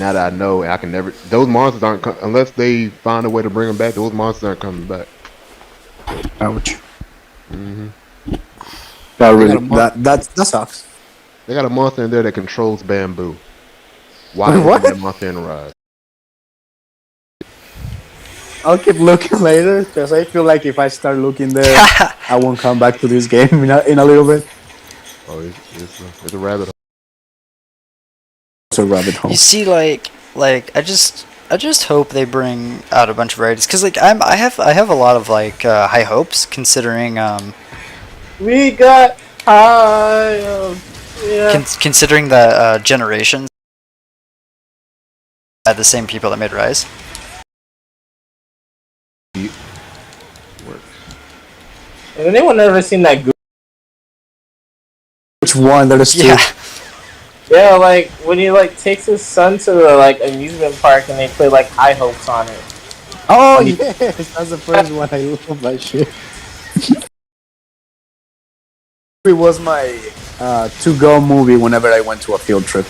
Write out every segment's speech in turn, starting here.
Now that I know, I can never. Those monsters aren't unless they find a way to bring them back. Those monsters aren't coming back. Ouch. Mm-hmm. That really that sucks. They got a monster in there that controls bamboo. Why Wait, is what? that monster in the ride? I'll keep looking later because I feel like if I start looking there, I won't come back to this game in a little bit. Oh, it's a rabbit hole. It's a rabbit hole. You see, like I just hope they bring out a bunch of varieties because like I have a lot of like high hopes considering We got high. Yeah. considering the generations had the same people that made Rise. Has anyone ever seen that? Which one? That is Yeah. Yeah, like when he like takes his son to the like amusement park and they play like High Hopes on it. Oh yes, that's the first one. I love that shit. It was my to-go movie whenever I went to a field trip.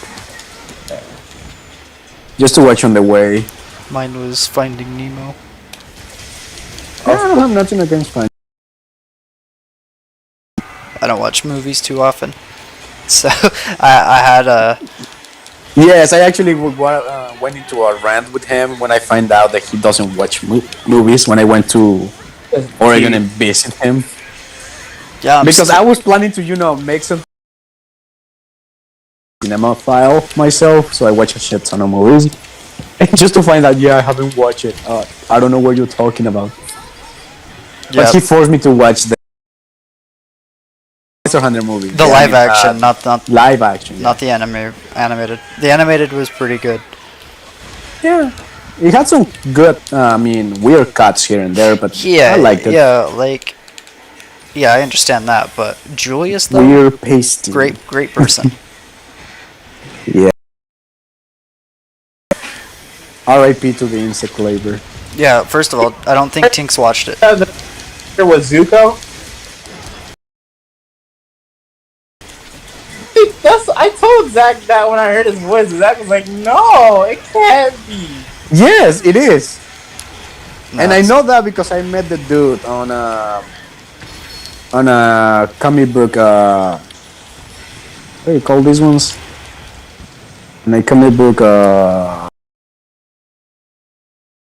Just to watch on the way. Mine was Finding Nemo. I don't have nothing against Finding. I don't watch movies too often, so I had a. Yes, I actually went into a rant with him when I find out that he doesn't watch movies when I went to Oregon and visit him. Yeah, Because I was planning to, make some cinema file myself, so I watch a shit ton of movies. And just to find out, I haven't watched it. I don't know what you're talking about. Yeah. But he forced me to watch the Monster Hunter movie. The live action, not live action. not the animated. The animated was pretty good. Yeah. It had some good, weird cuts here and there, but Yeah, I liked it. Yeah, I understand that, but Julius though, Weird pasty. great person. Yeah. R.I.P. to the insect labor. Yeah, first of all, I don't think Tinks watched it. There was Zuko. I told Zach that when I heard his voice. Zach was like, "No, it can't be." Yes, it is. No, And I know that because I met the dude on a comic book. What do you call these ones? In a comic book.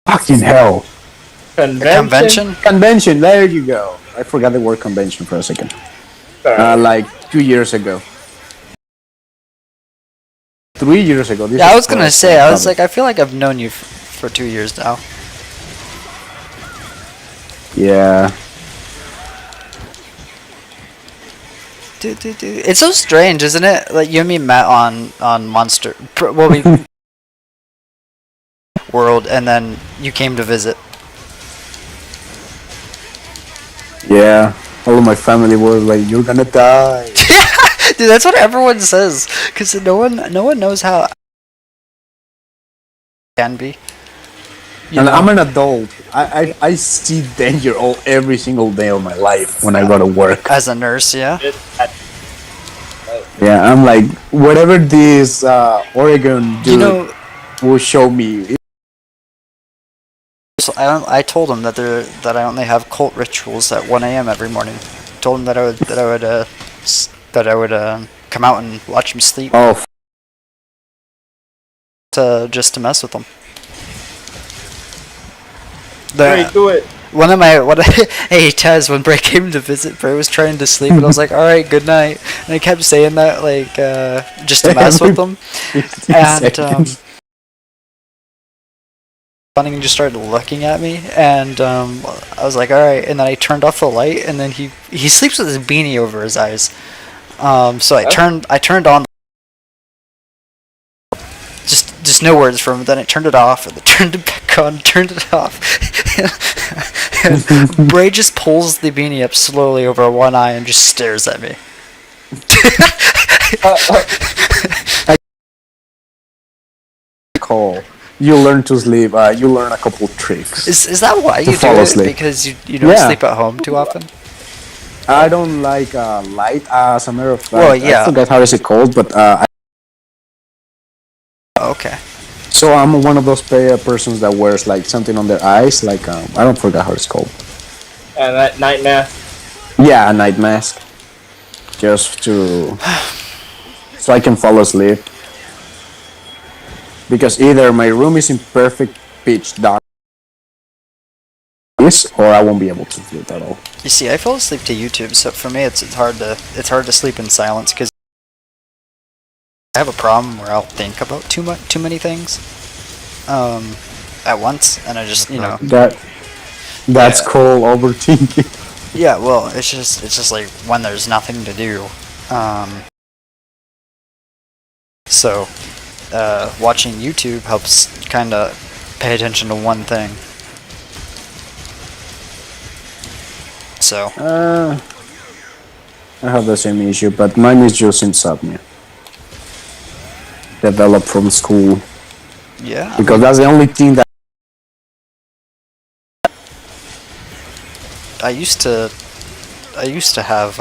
Fucking hell. convention. Convention. There you go. I forgot the word convention for a second. Like 2 years ago. 3 years ago. Yeah, I was gonna say, I was like, I feel like I've known you for 2 years now. Yeah. Dude, it's so strange, isn't it? Like you and me met on Monster, we World, and then you came to visit. Yeah. All of my family were like, "You're gonna die." Dude, that's what everyone says, because no one knows how it can be. And I'm an adult. I see danger every single day of my life when I go to work. As a nurse, yeah. Yeah, I'm like, whatever this Oregon dude will show me. So I told him that I only have cult rituals at 1 a.m. every morning. Told him that I would come out and watch him sleep. Oh, Just to mess with him. Hey, do it. Hey Tez, when Bray came to visit, Bray was trying to sleep, and I was like, "All right, good night," and I kept saying that like just to mess with him, and Bunning just started looking at me, and I was like, "All right," and then I turned off the light, and then he sleeps with his beanie over his eyes, so I turned on. Just no words from him. Then I turned it off, and then turned it back on, turned it off. And Bray just pulls the beanie up slowly over one eye and just stares at me. Call. You learn to sleep. You learn a couple tricks. Is that why you do fall it? asleep. Because you don't sleep at home too often? I don't like light. As a matter of fact, Well, yeah. I forgot how is it called, but Okay. so So I'm one of those persons that wears like something on their eyes, like I don't forget how it's called. And that night mask. Yeah, a night mask, just to so I can fall asleep. Because either my room is in perfect pitch dark, or I won't be able to sleep at all. You see, I fall asleep to YouTube, so for me it's hard to sleep in silence because I have a problem where I'll think about too many things at once, and I just That's Yeah. called overthinking. yeah. Well, it's just like when there's nothing to do. So watching YouTube helps kind of pay attention to one thing. So I have the same issue, but mine is just insomnia. Developed from school. yeah, Because that's the only thing that. I used to have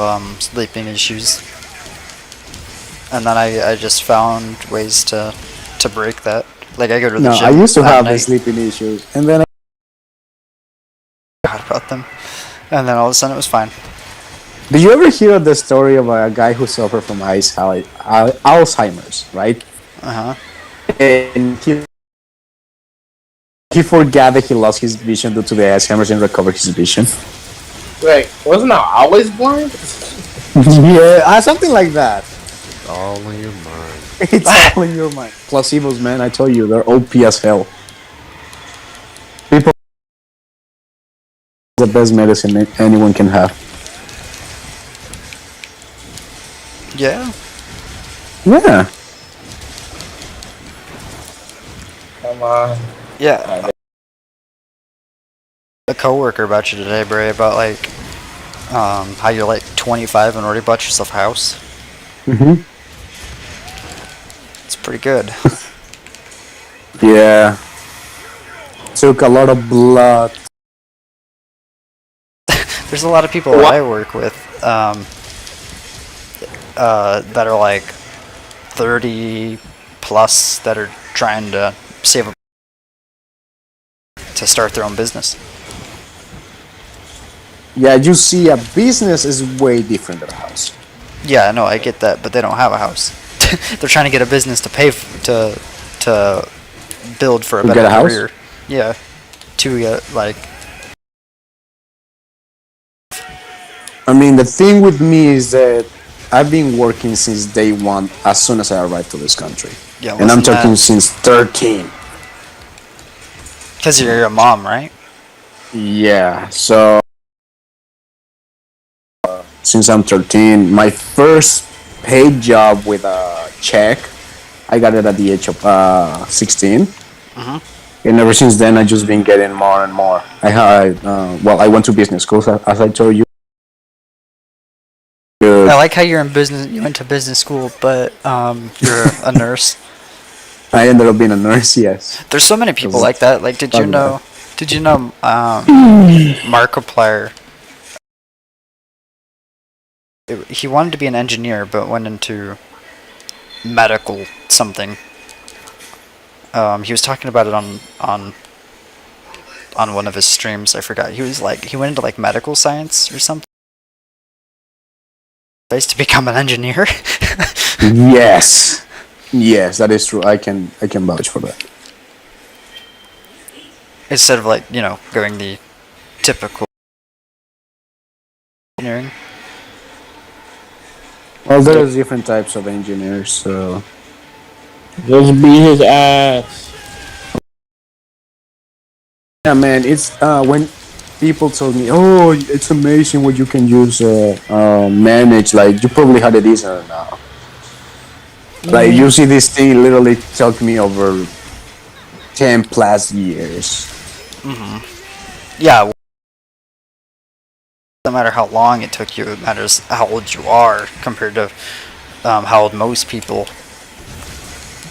sleeping issues, and then I just found ways to break that. Like I go to the No, gym I used to at have night, the sleeping issues, and then forgot about them, and then all of a sudden it was fine. did you ever hear the story of a guy who suffered from Alzheimer's, right? Uh huh. And he forgot that he lost his vision due to the Alzheimer's and recovered his vision. Wait, wasn't I always blind? Yeah, something like that. All in your mind. It's all in your mind. Placebos, man, I told you, they're OP as hell. People, the best medicine anyone can have. Yeah. Yeah. Come on. Yeah. A coworker about you today, Bray, about like how you're like 25 and already bought yourself a house. Mhm. It's pretty good. Yeah. Took a lot of blood. There's a lot of people that I work with that are like 30 plus that are trying to save up to start their own business. Yeah, you see, a business is way different than a house. Yeah, no, I get that, but they don't have a house. They're trying to get a business to pay to build for a To better get a house? career. Yeah, to get like I mean, the thing with me is that I've been working since day one as soon as I arrived to this country. yeah. And I'm talking since 13. Because you're a mom, right? Yeah, so since I'm 13, my first paid job with a check, I got it at the age of 16. Mhm. And ever since then, I've just been getting more and more. I went to business school, as I told you. I like how you're in business. You went to business school, but you're a nurse. I ended up being a nurse, yes. There's so many people Does- like that. Like, did you Talk know? about Did you know Markiplier? He wanted to be an engineer, but went into medical something. He was talking about it on one of his streams. I forgot. He went into like medical science or something. Place to become an engineer. Yes. Yes, that is true. I can vouch for that. Instead of like going the typical engineering. Well, there's different types of engineers, so Just beat his ass. yeah, man. It's when people told me, "Oh, it's amazing what you can use manage." Like you probably had it easier now. Like you see this thing literally took me over 10 plus years. Yeah. No matter how long it took you, it matters how old you are compared to how old most people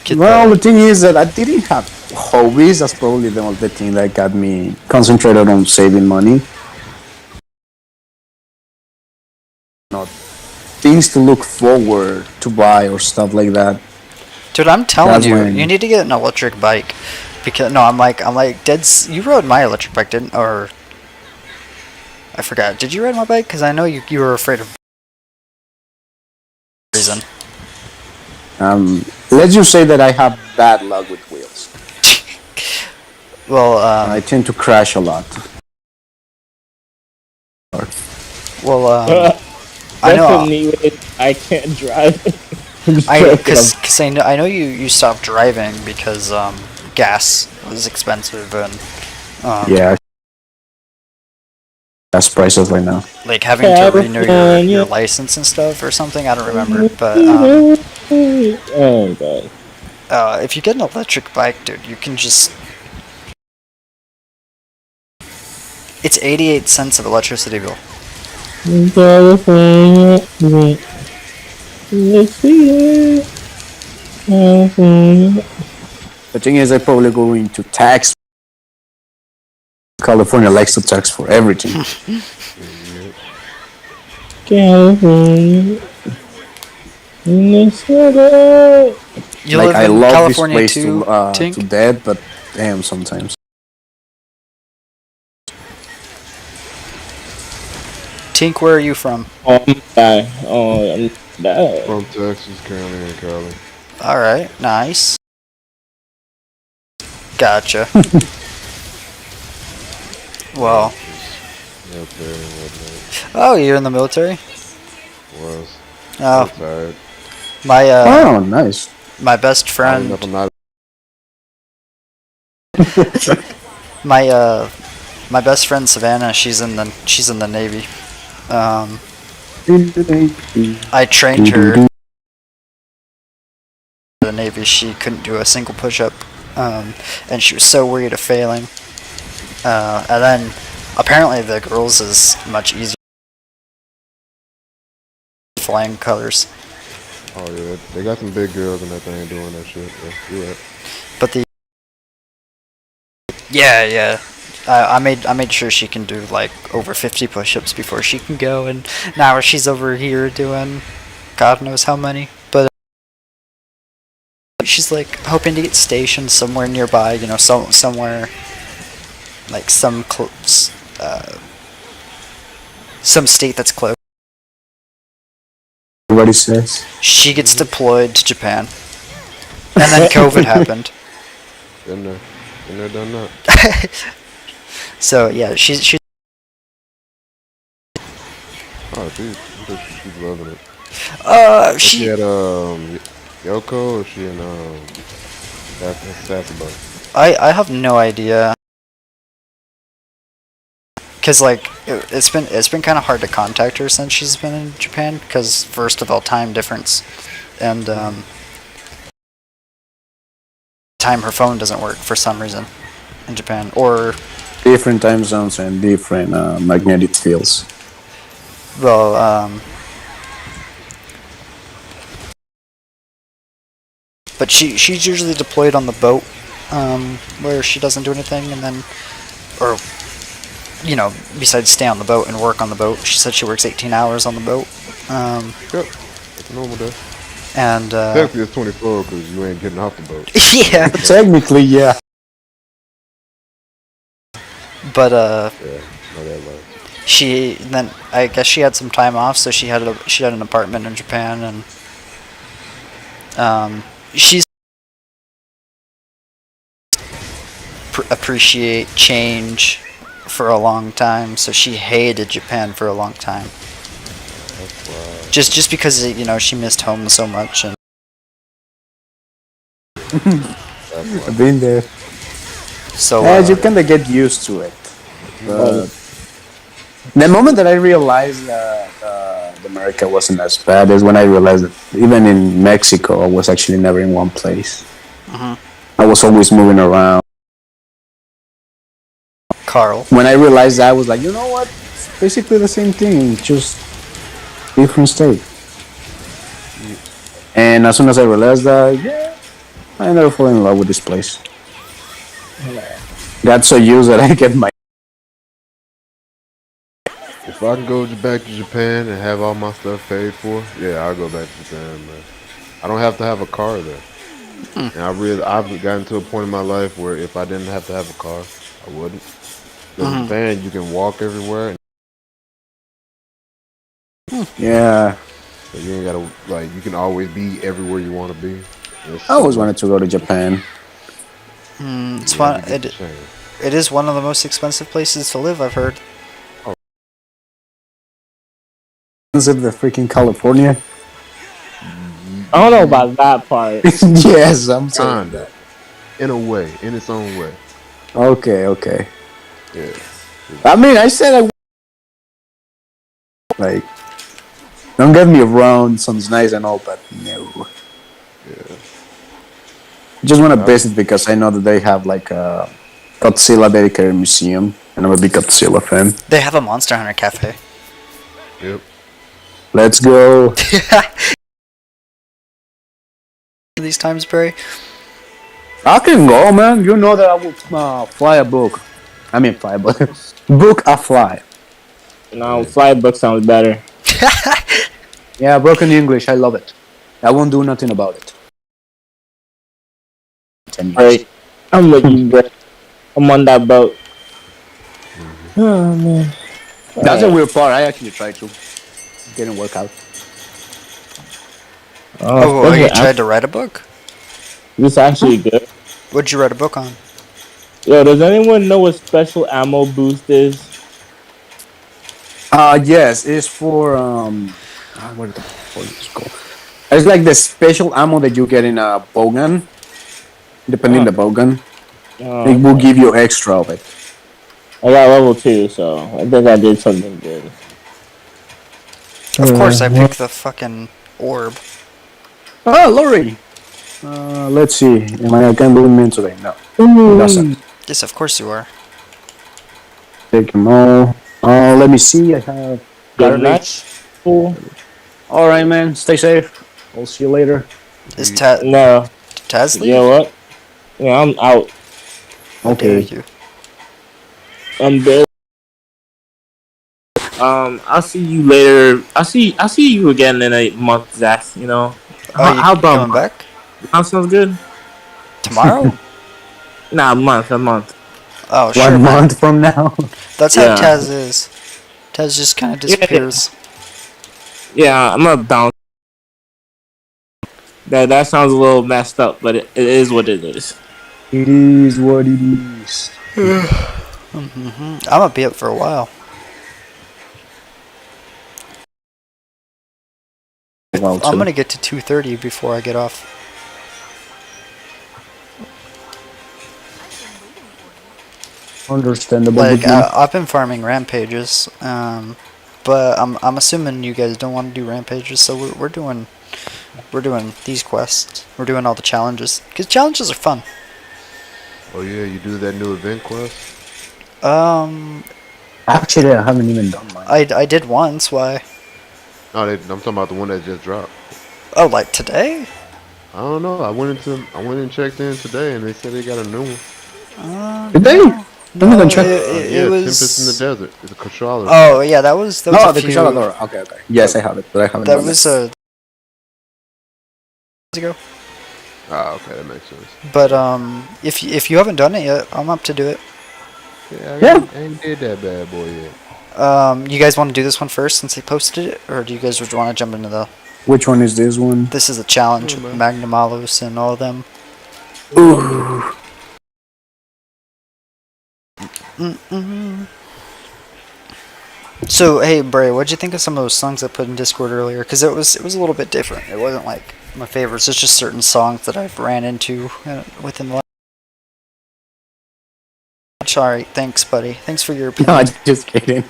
get. Well, the thing is that I didn't have hobbies. That's probably the thing that got me concentrated on saving money. Not things to look forward to buy or stuff like that. Dude, I'm telling That's you, when- you need to get an electric bike. Because no, I'm like, you rode my electric bike, didn't? Or I forgot. Did you ride my bike? Because I know you were afraid of reason. Let's just say that I have bad luck with wheels. Well, I tend to crash a lot. I That's know. a neat way. I can't drive. I know you stopped driving because gas was expensive and Yeah. Gas prices right now. like having to renew your license and stuff or something. I don't remember, but oh god. if you get an electric bike, dude, you can just. It's 88 cents of electricity bill. California. The thing is, I probably going to tax. California likes to tax for everything. California. Minnesota. You Like live I in love California this place too, Tink? to death, but damn, sometimes. Tink, where are you from? Oh, I'm die. Oh, I'm die. From Texas, currently in Cali. All right, nice. Gotcha. Well. Military and whatnot. Oh, you're in the military? Was. Oh, Retired. my Oh, nice. my best Oddly friend, enough, I'm not. my best friend Savannah, she's in the Navy. I trained her in the Navy. She couldn't do a single push-up, and she was so worried of failing. And then apparently the girls is much easier. Flying colors, Oh yeah, they got some big girls in that thing doing that shit. Yeah, you're right. but yeah. I made sure she can do like over 50 push-ups before she can go, and now she's over here doing God knows how many. But she's like hoping to get stationed somewhere nearby, you know, somewhere like some state that's close. Everybody says. She gets deployed to Japan, and then COVID happened. Been there, done that. So yeah, she's Oh, she's loving it. Is she she at Yoko or is she in Sasebo? I have no idea. Cause like it's been kind of hard to contact her since she's been in Japan. Cause first of all, time difference, and time her phone doesn't work for some reason in Japan. Or Different time zones and different magnetic fields. well, but she's usually deployed on the boat, where she doesn't do anything, and then or you know, besides stay on the boat and work on the boat. She said she works 18 hours on the boat. Yep, it's a normal day. And Technically it's 24 because you ain't getting off the boat. yeah, Technically, yeah. but Yeah, no that low. she then I guess she had some time off, so she had an apartment in Japan, and she's appreciate change for a long time, so she hated Japan for a long time. That's wild. Just because you know she missed home so much, and That's wild. I've been there. so You kind of get used to it. But the moment that I realized that America wasn't as bad is when I realized that even in Mexico, I was actually never in one place. I was always moving around. Carl. When I realized that, I was like, you know what? It's basically the same thing, just different state. And as soon as I realized that, yeah, I never fall in love with this place. Got so used that I get my. If I can go back to Japan and have all my stuff paid for, yeah, I'll go back to Japan, man. I don't have to have a car there. And I've gotten to a point in my life where if I didn't have to have a car, I wouldn't. Because with a van, you can walk everywhere. Yeah. So you ain't gotta like. You can always be everywhere you want to be. It's I so always much. wanted to go to Japan. It's Yeah, one. you get the chance. It is one of the most expensive places to live. I've heard. Expensive the freaking California. I don't know about that part. Yes, I'm saying Kinda, that. in a way, in its own way. Okay, okay. Yeah. I mean, I said like, don't get me wrong, sounds nice and all, but no. Yeah. Just want to I, visit because I know that they have like a Godzilla dedicated museum, and I'm a big Godzilla fan. They have a Monster Hunter cafe. yep. Let's go. These times, Barry. I can go, man. You know that I will fly a book. I mean, fly a book. Book a fly. No, fly book sounds better. Yeah, broken English. I love it. I won't do nothing about it. 10 years. Alright, I'm with you, bro. I'm on that boat. Oh man. That's the Alright. weird part. I actually tried to. Didn't work out. Oh, you Special tried to write a book? This is actually good. What'd you write a book on? Yo, does anyone know what special ammo boost is? Yes, it's for what the fuck is it called? It's like the special ammo that you get in a bowgun. Depending the bowgun, it will give you extra of it. I got level 2, so I think I did something good. Of course, I picked the fucking orb. Oh, Lori. Let's see. Am I can do him today? No, it doesn't. Yes, of course you are. Take them all. Let me see. I have Good night. garbage. Cool. All right, man. Stay safe. I'll see you later. Is No. Taz You know what? Yeah, I'm out. How dare Okay. you? I'm there. I'll see you later. I'll see you again in a month, Zach. You know. Oh, you How about coming back? month sounds good? Tomorrow? Nah, a month. Oh, sure, 1 man. month from now. That's how Yeah. Taz is. Taz just kind of disappears. Yeah, I'm gonna bounce. That sounds a little messed up, but it is what it is. It is what it is. I'm gonna be up for a while. Well, I'm gonna get to 2:30 before I get off. understandable. Like with me. I've been farming rampages, but I'm assuming you guys don't want to do rampages, so we're doing these quests. We're doing all the challenges because challenges are fun. Oh yeah, you do that new event quest. Actually, I haven't even done mine. I did once. Why? No, I'm talking about the one that just dropped. Oh, like today? I don't know. I went and checked in today, and they said they got a new one. Did they? Let me go check. Yeah, It was. Tempest in the Desert. It's a controller. Oh yeah, that was No, a the few. Controlador. Okay, okay. Yes, I have it, but I haven't That done was it. ago. Ah, okay, that makes sense. But if you haven't done it yet, I'm up to do it. Yeah, I ain't did that bad boy yet. You guys want to do this one first since they posted it, or do you guys want to jump into the? Which one is this one? This is a challenge, Oh, man. Magnum Malus and all of them. Ooh. So hey, Bray, what'd you think of some of those songs I put in Discord earlier? Because it was a little bit different. It wasn't like my favorites. It's just certain songs that I've ran into within the. Sorry, thanks, buddy. Thanks for your opinion. No, I'm just kidding.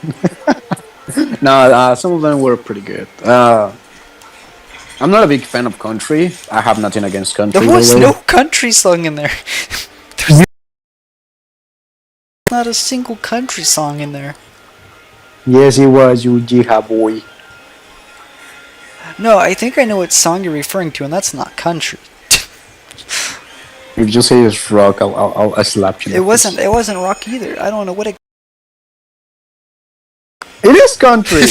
No, some of them were pretty good. I'm not a big fan of country. I have nothing against country. There was really. no country song in there. There's not a single country song in there. Yes, it was, you Jiha boy. No, I think I know what song you're referring to, and that's not country. If you say it's rock, I'll slap you. It wasn't rock either. I don't know what it. It is country.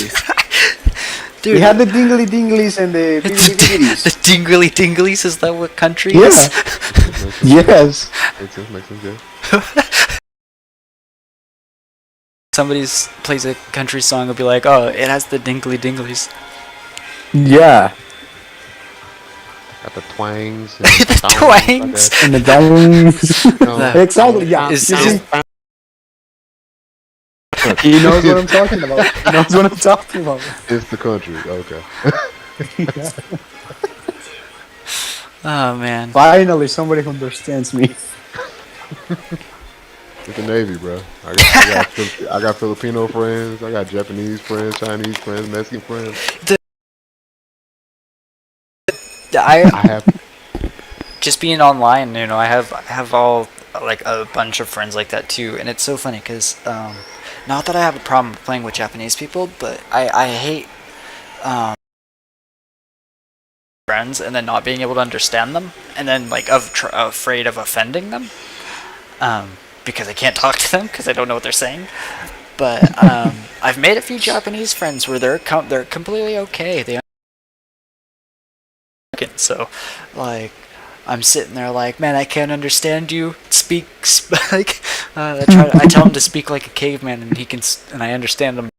Dude, We had the dingly dinglies and the bibbidi the bibbidies. dingly dinglies, is that what country Yeah. is? Makes sense. Yes. Makes sense. Makes sense. Yeah. Somebody plays a country song, will be like, oh, it has the dingly dinglies. Yeah. Got the twangs. And The stones, twangs. like And the dongs. that. No. Exactly. Yeah. Is- You is- see, he knows what I'm talking about. He knows what I'm talking about. It's the country. Okay. Oh man. Finally, somebody who understands me. It's the Navy, bro. I got Filipino friends. I got Japanese friends, Chinese friends, Mexican friends. I I have. just being online, I have all like a bunch of friends like that too, and it's so funny because not that I have a problem playing with Japanese people, but I hate friends and then not being able to understand them, and then like afraid of offending them, because I can't talk to them because I don't know what they're saying. But I've made a few Japanese friends where they're completely okay. So, like, I'm sitting there like, man, I can't understand you. Like, I tell him to speak like a caveman, and and I understand him.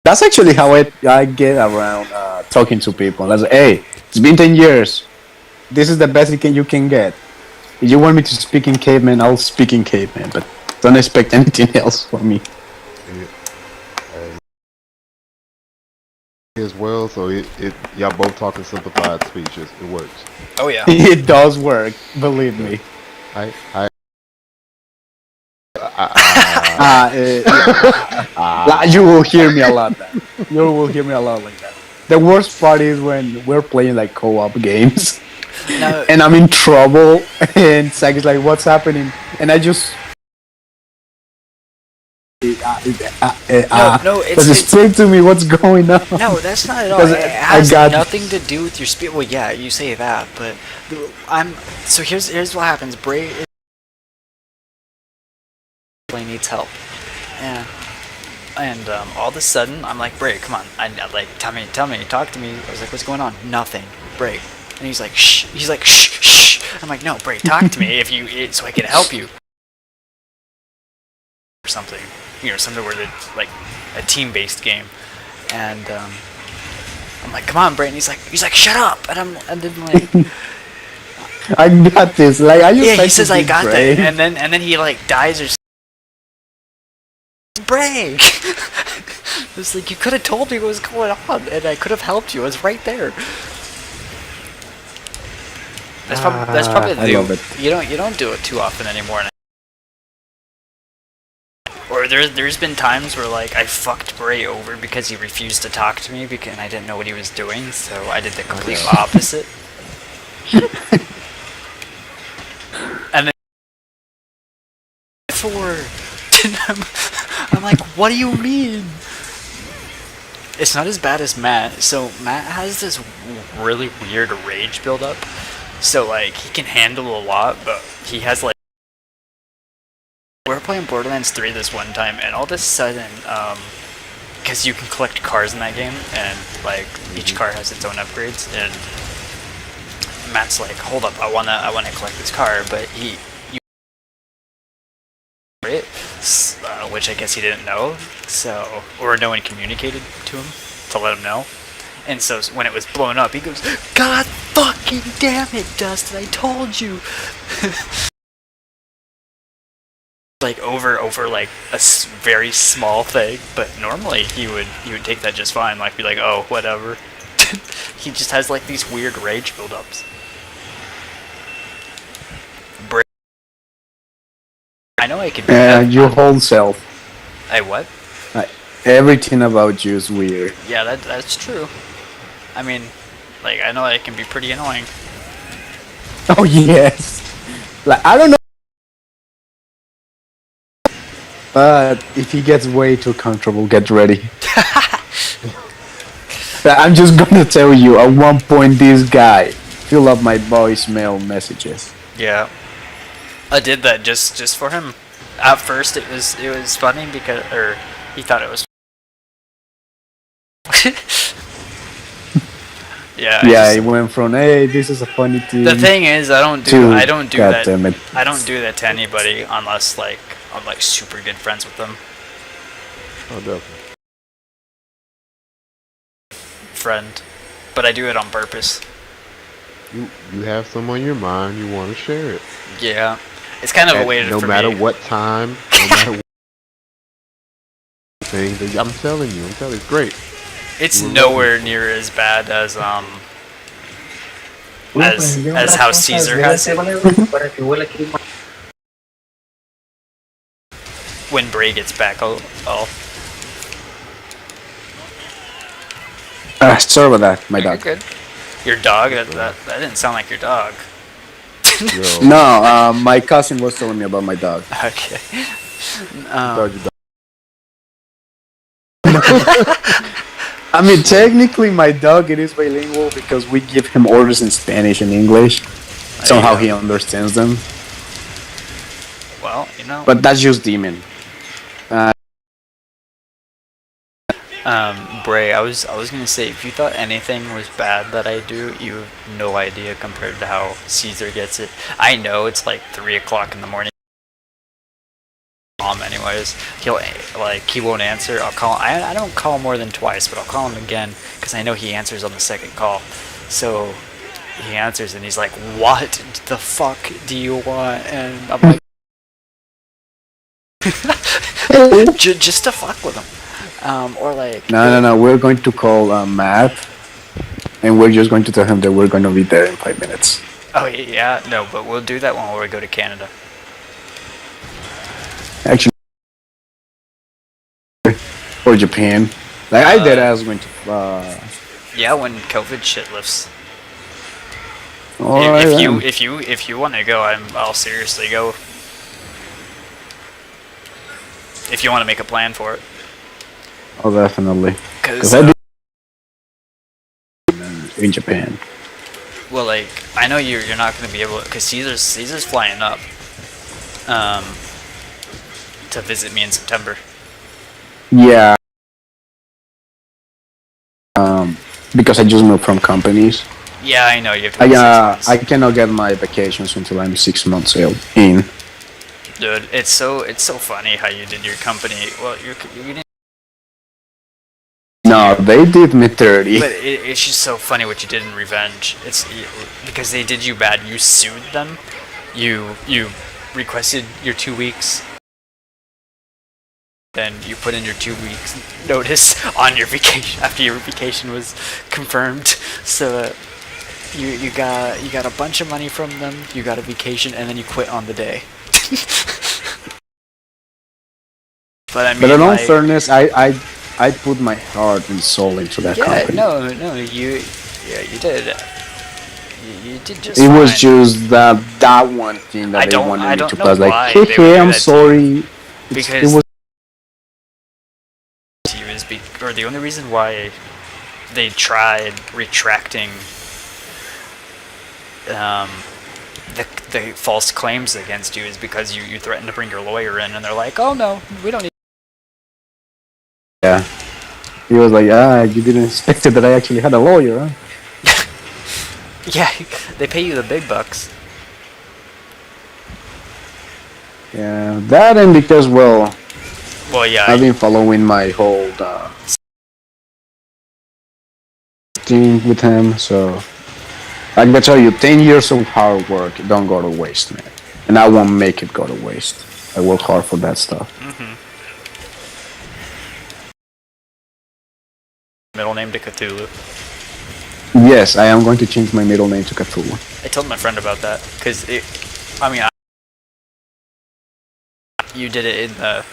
That's actually how I get around talking to people. I say, hey, it's been 10 years. This is the best you can get. If you want me to speak in caveman, I'll speak in caveman, but don't expect anything else from me. As well, so y'all both talking simplified speeches. It works. Oh yeah. It does work, believe me. I You will hear me a lot. You will hear me a lot like that. The worst part is when we're playing like co-op games, No, and I'm in trouble, and Zach is like, "What's happening?" And I just no, does explain to me what's going on. no, that's not at all. 'Cause It I has got- nothing to do with your speed. Well, yeah, you say that, but so here's what happens. Bray needs help, and all of a sudden I'm like, Bray, come on, I like tell me, talk to me. I was like, what's going on? Nothing, Bray. And he's like, shh. He's like, shh, shh. I'm like, no, Bray, talk to me so I can help you. Or something, something where it's like a team-based game, and I'm like, come on, Bray. And he's like, shut up. And then like, I got this. Like, are you? yeah, he typing says I this, got Bray? that, and then he like dies or. Bray. It's like, you could have told me what was going on, and I could have helped you. I was right there. That's probably I love it. you don't do it too often anymore. Or there's been times where like I fucked Bray over because he refused to talk to me and I didn't know what he was doing, so I did the complete opposite. And then I'm like, what do you mean? It's not as bad as Matt. So Matt has this really weird rage buildup. So like he can handle a lot, but he has like. We were playing Borderlands 3 this one time, and all of a sudden, because you can collect cars in that game, and like each car has its own upgrades, and Matt's like, "Hold up, I wanna collect this car," but which I guess he didn't know, so or no one communicated to him to let him know. And so when it was blown up, he goes, "God fucking damn it, Dustin! I told you." Like over like a very small thing, but normally he would take that just fine, like be like, oh, whatever. He just has like these weird rage buildups. I know I can. Your whole self. I what? Everything about you is weird. Yeah, that's true. I mean, like I know I can be pretty annoying. Oh yes. Like I don't know. But if he gets way too comfortable, get ready. I'm just gonna tell you, at one point this guy filled up my voicemail messages. Yeah, I did that just for him. At first, it was funny because, or he thought it was Yeah, Yeah, it went from hey, this is a funny the thing thing is, to I don't do God that. damn it. I don't do that to anybody unless like I'm like super good friends with them. Oh, definitely. Friend, but I do it on purpose. You have some on your mind. You want to share it. Yeah, it's kind of a way No for matter me. what time, no matter what thing. I'm telling you, it's great. It's You will love nowhere it. near as bad as how Caesar has it when Bray gets back. Oh, Sorry about that, my you're dog. good. Your dog? That didn't sound like your dog. Yo, No, my cousin was telling me about my dog. Okay. I thought you I mean, technically, my dog it is bilingual because we give him orders in Spanish and English. Somehow There you he understands them, go. Well, you know. but that's just demon. Bray, I was gonna say if you thought anything was bad that I do, you have no idea compared to how Caesar gets it. I know it's like 3 o'clock in the morning. Anyways, he won't answer. I'll call. I don't call more than twice, but I'll call him again because I know he answers on the second call. So he answers and he's like, "What the fuck do you want?" And I'm like, just to fuck with him. Or like No. We're going to call Matt, and we're just going to tell him that we're going to be there in 5 minutes. oh yeah, no, but we'll do that when we go to Canada. Actually, or Japan. Like I did, I was going to. Yeah, when COVID shit lifts. Alright, If you want to go, I'll seriously go. If you want to make a plan for it, oh, definitely. because I did in Japan. well, like I know you're not going to be able because Caesar's flying up, to visit me in September. Yeah. Because I just moved from companies. Yeah, I know you have to wait 6 months. I cannot get my vacations until I'm 6 months in. Dude, it's so funny how you did your company. Well, you didn't. No, they did me 30. But it's just so funny what you did in Revenge. It's because they did you bad. You sued them. You requested your 2 weeks. Then you put in your 2 weeks notice on your vacation after your vacation was confirmed. So you got a bunch of money from them. You got a vacation, and then you quit on the day. But I mean, But in all like, fairness, I put my heart and soul into that yeah, company. no, you did. You did just. It was fine. just that one thing that they wanted I me don't to know pass. why Like, they would do hey, I'm that to you. sorry. Because It was to you is or the only reason why they tried retracting the false claims against you is because you threatened to bring your lawyer in, and they're like, oh no, we don't need. yeah. He was like, you didn't expect it that I actually had a lawyer, huh? Yeah, they pay you the big bucks. Yeah, that and because, well, Well, yeah. I've been following my whole thing with him, so I can tell you, 10 years of hard work don't go to waste, man. And I won't make it go to waste. I work hard for that stuff. Middle name to Cthulhu. Yes, I am going to change my middle name to Cthulhu. I told my friend about that because you did it in the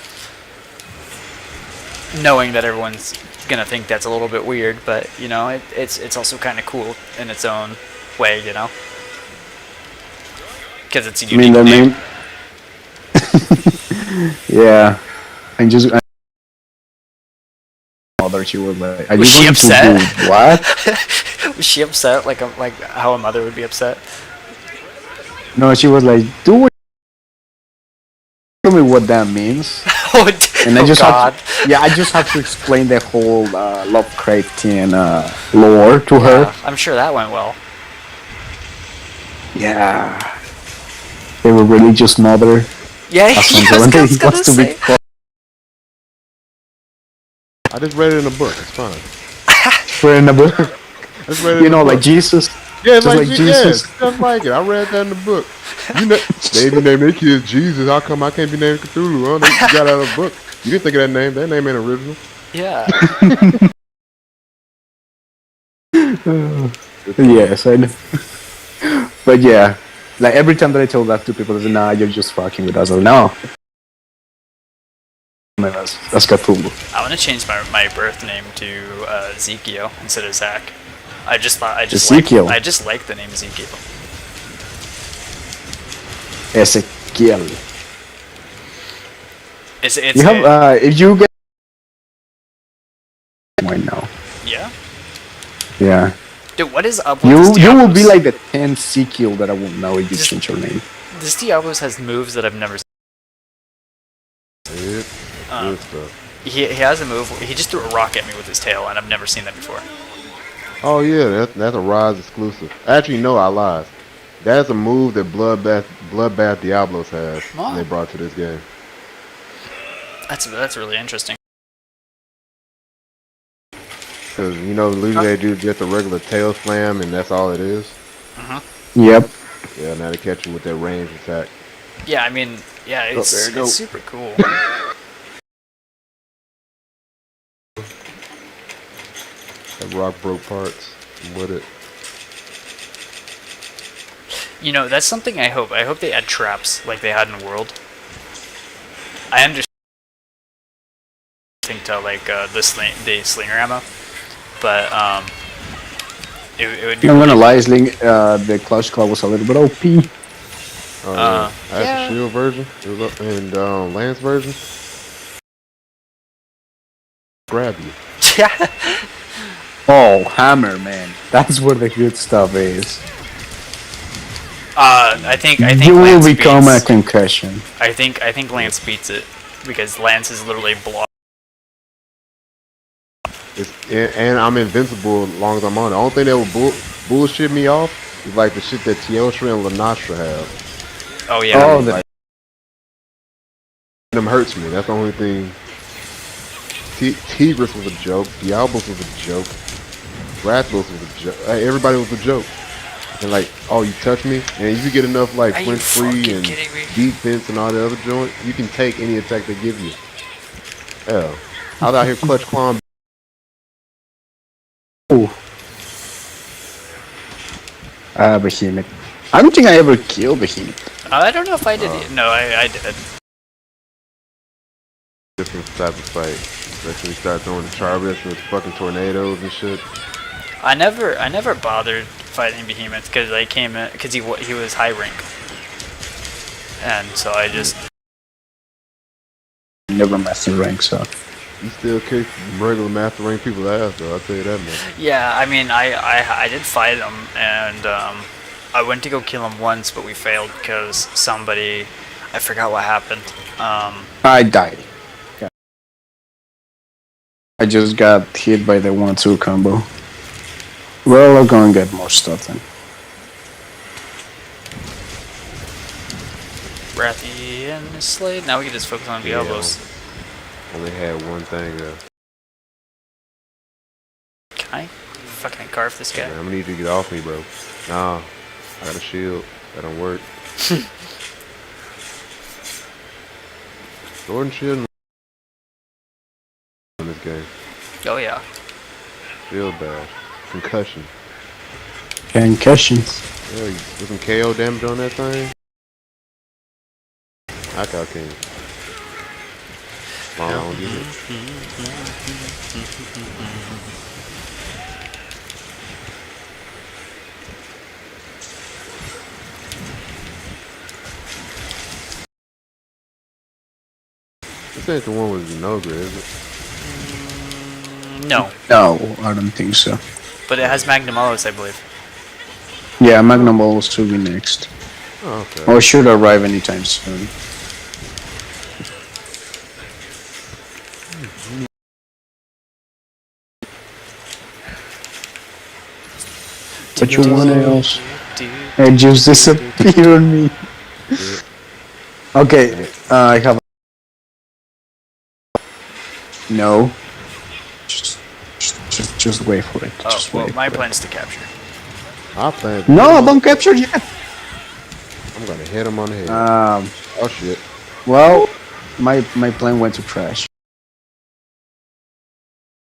knowing that everyone's gonna think that's a little bit weird, but you know, it's also kind of cool in its own way, you know, because it's a unique name. Yeah, and just mother, she was like, "Are Was you she going upset? to do what?" Was she upset? Like how a mother would be upset? No, she was like, "Do it." Tell me what that means. Oh, and I oh just God. I just have to explain the whole Lovecraftian lore to her. Yeah, I'm sure that went well. Yeah, they were religious mother. Yeah, yeah, I When they was gonna wants to be say. called I just read it in a book. It's fine. for in a book. I just read it You in a know, like book. Jesus. Yeah, it's Just like like yeah, Jesus. just like it. I read that in the book. You know, they even named their kids Jesus. How come I can't be named Cthulhu? Huh? You got out of a book. You didn't think of that name. That name ain't original. Yeah. It's fine. Yes, I know. But yeah, like every time that I tell that to people, they say, "Nah, you're just fucking with us." Or no, man, that's Cthulhu. I want to change my birth name to Ezekiel instead of Zach. Ezekiel. I just like the name Ezekiel. Ezekiel. It's You have if you get right now, yeah. yeah, Dude, what is up with this you will be Diablos? like the 10th Ezekiel that I will know if you Just- change your name. This Diablos has moves that I've never seen. It's good stuff. He has a move. He just threw a rock at me with his tail, and I've never seen that before. Oh yeah, that's a Rise exclusive. Actually, no, I lied. That's a move that Bloodbath Diablos has. Wow. And they brought to this game. That's really interesting. Because you know, usually they do just a regular tail slam, and that's all it is. Yep. Yeah, now they catch you with that range attack. Yeah, I mean, yeah, there it's you go. it's super cool. That rock broke parts. I'm with it. You know, that's something I hope. I hope they add traps like they had in World. I understand to like the slinger ammo, but it would be. I'm gonna really- lie, the Clutch Claw was a little bit OP. Oh yeah, that's yeah. the shield version. It was up and Lance version. Grab you. Yeah. Oh, Hammer, man, that's where the good stuff is. I think You will Lance become a beats, concussion. I think Lance beats it because Lance is literally blocked. And I'm invincible as long as I'm on it. The only thing that would bullshit me off is like the shit that Teostra and Lanastra have. Oh yeah. Oh, Like, them hurts me. That's the only thing. Tigris was a joke. Diablos was a joke. Rathalos was a joke. Everybody was a joke. And like, oh, you touch me, and if you get enough like Are you flinch free fucking and kidding me? defense and all the other joints, you can take any attack they give you. Hell, I was out here clutch clawing. Behemoth. I don't think I ever killed Behemoth. I don't know if I did. No, I did. Different type of fight. Especially when you start throwing the Charvis with fucking tornadoes and shit. I never bothered fighting Behemoth because I came in because he was high rank, and so I just Never master rank, so. You still kick regular master rank people ass though, I'll tell you that much. yeah. I mean, I did fight him, and I went to go kill him once, but we failed because somebody, I forgot what happened. I died. Yeah. I just got hit by the 1-2 combo. Well, I'll go and get more stuff then. Wrathy and Slade. Now we can just focus on Diablos. Only had one thing. Can I fucking carve this guy? Man, I'm gonna need you to get off me, bro. Nah, I got a shield. That don't work. Jordan shield in this game. Oh yeah. Shield bash. Concussion. Concussions. Yeah, you put some KO damage on that thing. Knockout king. Long, I don't get it. This ain't the one with Zenogre, is it? No, No, I don't think so. but it has Magnum-Olis, I believe. Yeah, Magnum Balls should be next. Oh, okay. Or should arrive anytime soon. but you want No. else. And just disappear on me. Yeah. Okay, I have. No. Just wait for it. Oh, Just well, wait my for it. plan's to capture. I plan to hit No, him on don't the head. capture yet. I'm gonna hit him on the head. Oh shit. Well, my plan went to trash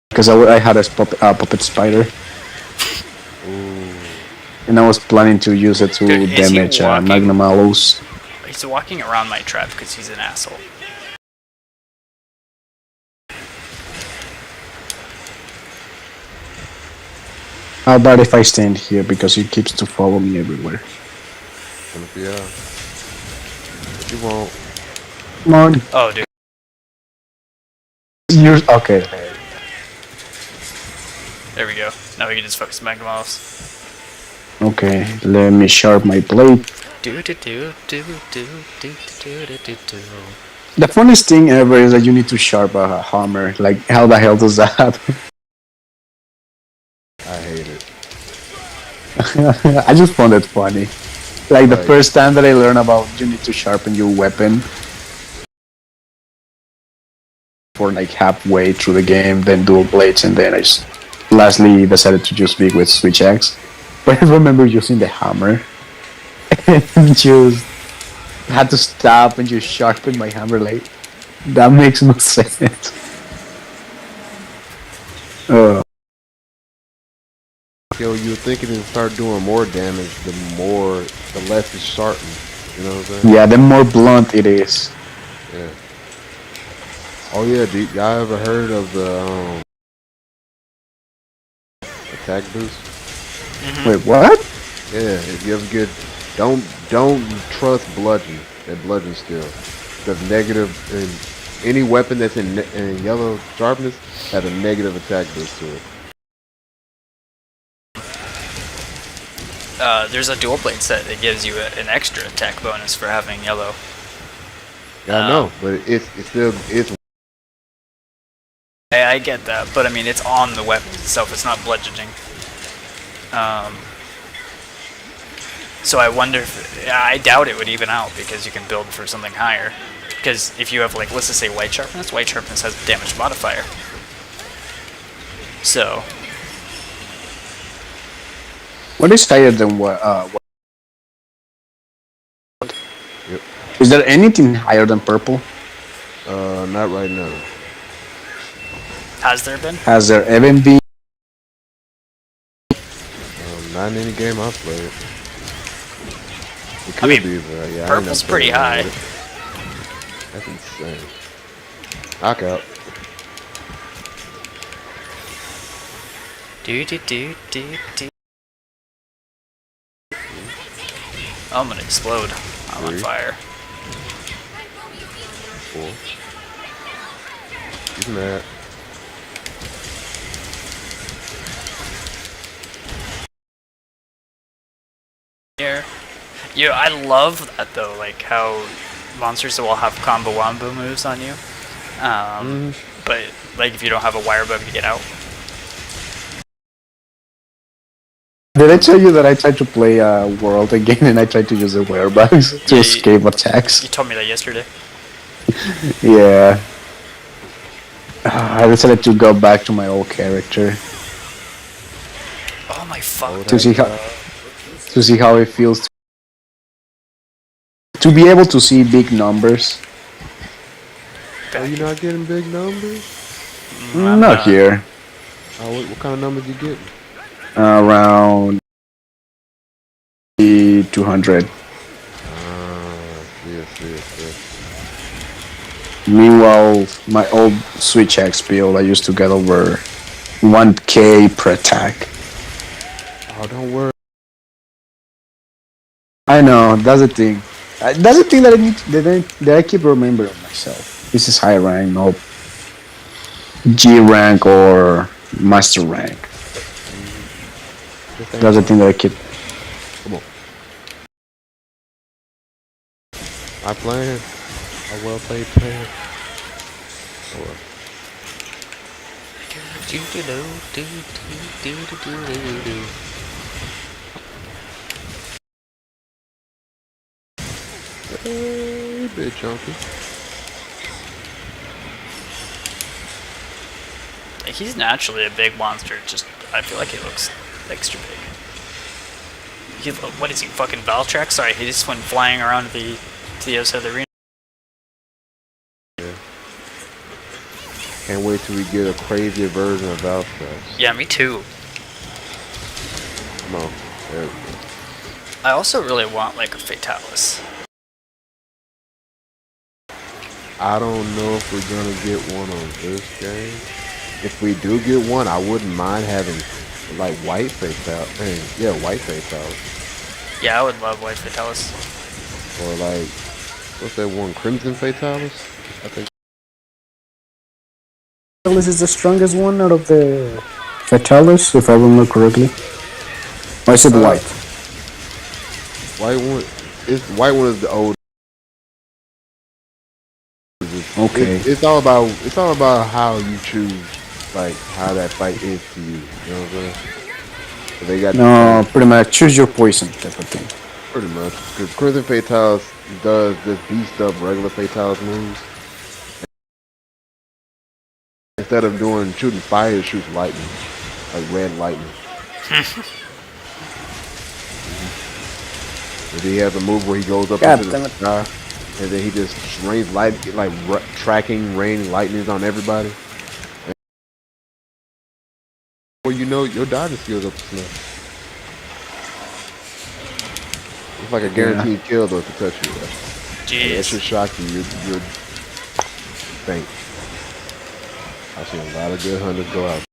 because I had a puppet spider, Ooh. and I was planning to use it to Dude, is he damage walking? Magnum Alus. He's walking around my trap because he's an asshole. How about if I stand here because he keeps to follow me everywhere? Gonna be but you won't. Come on, Oh, dude. you're okay. There we go. Now we can just focus Magnum Mouse. Okay, let me sharp my blade. Do do do do do do do do do do. The funniest thing ever is that you need to sharp a hammer. Like, how the hell does that happen? I hate it. I just found it funny. Like, the Right. first time that I learned about you need to sharpen your weapon for like halfway through the game, then dual blades, and then I just lastly decided to just be with switch axe. But I remember using the hammer and just had to stop and just sharpen my hammer. Like, that makes no sense. Yo, you would think it would start doing more damage the less it's sharpened. You know what I'm saying? Yeah, the more blunt it is. Yeah. Oh yeah, y'all ever heard of the attack boost? Wait, what? Yeah, if you ever get don't trust bludgeon at bludgeon skill. Because negative and any weapon that's in yellow sharpness has a negative attack boost to it. There's a dual blade set that gives you an extra attack bonus for having yellow. Yeah, I know, but it's still Hey, I get that, but I mean it's on the weapon itself. It's not bludgeoning. So I wonder if I doubt it would even out because you can build for something higher. Because if you have like let's just say white sharpness has a damage modifier. So What is higher than what? Yep. Is there anything higher than purple? not right now. has there been? Has there ever been? Not in any game I've played. It could mean, be, but yeah, purple's pretty high. That's insane. Knockout. Do do do do do. I'm gonna explode. I'm on 3, fire. 4. He's mad. Here. Yeah, I love that though, like how monsters will have combo wombo moves on you. But like if you don't have a wire bug to get out. Did I tell you that I tried to play World again and I tried to use the werebugs to Yeah, escape attacks? You told me that yesterday. Yeah. I decided to go back to my old character Oh my fuck. to see how it feels to be able to see big numbers. Are you not getting big numbers? Not here. What kind of numbers you getting? Around 200. Yes. Meanwhile, my old Switch X build, I used to get over 1k per attack. Oh, don't worry. I know, that's the thing. That's the thing that I keep remembering myself. This is high rank, not G rank or master rank. That's the thing that I keep. Come on. I plan. A well played plan. A bit chunky. Like, he's naturally a big monster. Just I feel like he looks extra big. What is he, fucking Valtrex? Sorry, he just went flying around to the outside of the arena. Yeah. Can't wait till we get a crazier version of Valtrex. Yeah, me too. Come on. There we go. I also really want like a Fatalis. I don't know if we're gonna get one on this game. If we do get one, I wouldn't mind having like white Fatalis. Yeah, white Fatalis. Yeah, I would love white Fatalis. Or like, what's that one? Crimson Fatalis? I think. Fatalis is the strongest one out of the Fatalis, if I remember correctly. Or is it white? White one. White one is the old. Okay. It's all about how you choose, like how that fight is to you. You know what I'm saying? So they got No, pretty much choose your poison type of thing. pretty much because Crimson Fatalis does this beast up regular Fatalis moves. Instead of shooting fire, it shoots lightning, like red lightning. And he has a move where he goes up God into damn the it. sky, and then he just rains light, like tracking rain lightnings on everybody. Well, you know your dodging skills up to snuff. It's like a guaranteed kill though to touch you. That Jeez. should shock you. You're faint. I've seen a lot of good hunters go out.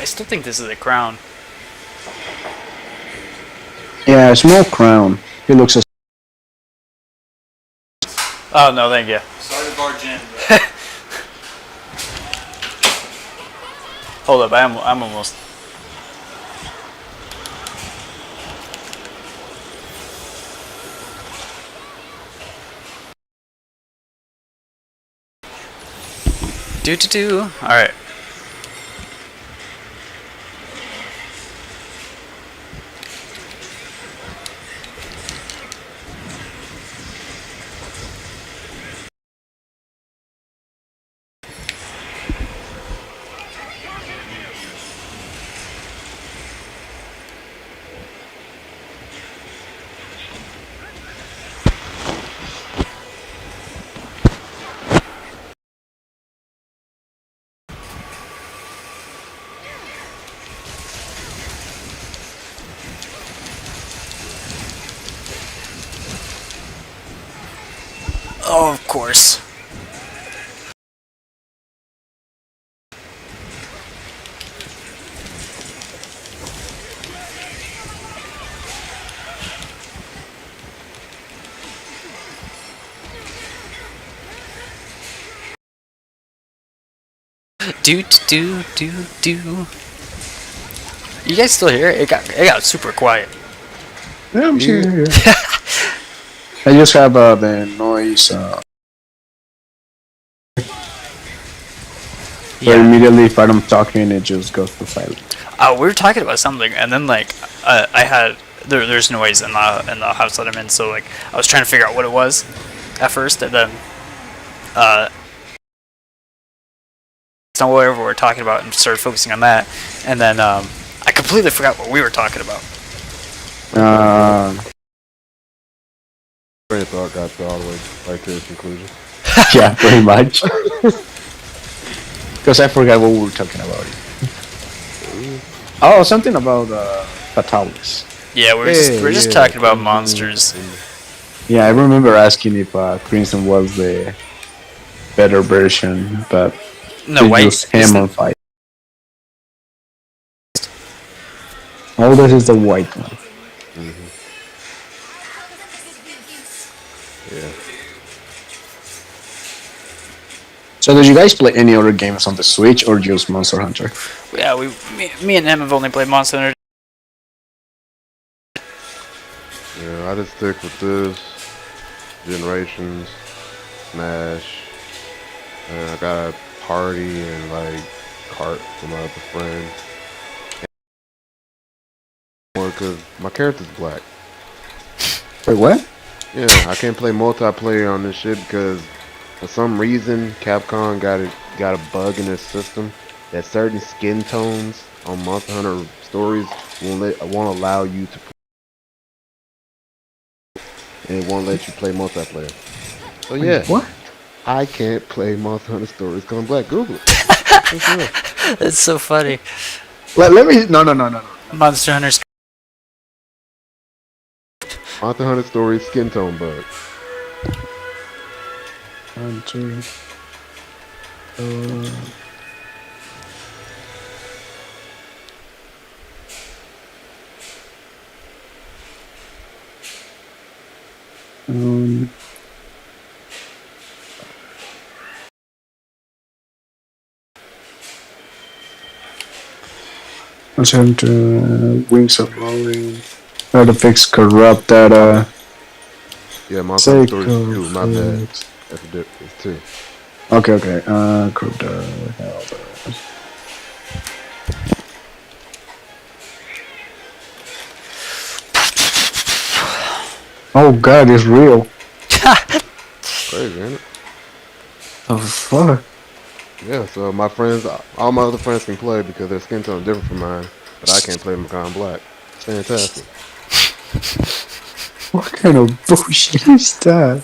I still think this is a crown. Yeah, small crown. He looks as Oh no, thank you. Sorry to barge in. Hold up, I'm almost. Do. All right. Oh, of course. Do. You guys still here? It got super quiet. yeah, I'm Yeah. here. I just have the noise. So immediately, if I'm talking, it just goes to silent. We were talking about something, and then like I had there's noise in the house that I'm in, so like I was trying to figure out what it was at first, and then whatever we were talking about, and started focusing on that, and then I completely forgot what we were talking about. Train of thought got all the way right to its conclusion. Yeah, pretty much. Because I forgot what we were talking about. Oh, something about Fatalis. Yeah, Yeah, we're just yeah, talking about Crimson. monsters. Yeah, I remember asking if Crimson was the better version, but No, they white use him on isn't. fight. Oh, this is the white one. Hmm. Yeah. So, did you guys play any other games on the Switch or just Monster Hunter? Yeah, me and him have only played Monster Hunter. Yeah, I just stick with this. Generations, Smash. And I got a party and like cart for my other friend. Because my character's black. Wait, what? Yeah, I can't play multiplayer on this shit because for some reason Capcom got a bug in their system that certain skin tones on Monster Hunter stories won't allow you to, and it won't let you play multiplayer. So Wait, yeah, what? I can't play Monster Hunter stories because I'm black. Google it. That's real. It's so funny. Let me. No, no, no, no, no. Monster Hunter's. Monster Hunter stories skin tone bug. Hunter. Uh, um, Monster Hunter. Wings of Rolling. How to fix corrupt data. Yeah, Monster Hunter Say stories 2. My bad. corrupt. That's a difference. It's 2. Okay, okay. Corrupt data. Oh god, it's real. Crazy, ain't it? Oh fuck. Yeah, so my friends, all my other friends can play because their skin tone is different from mine, but I can't play them because I'm black. It's fantastic. What kind of bullshit is that?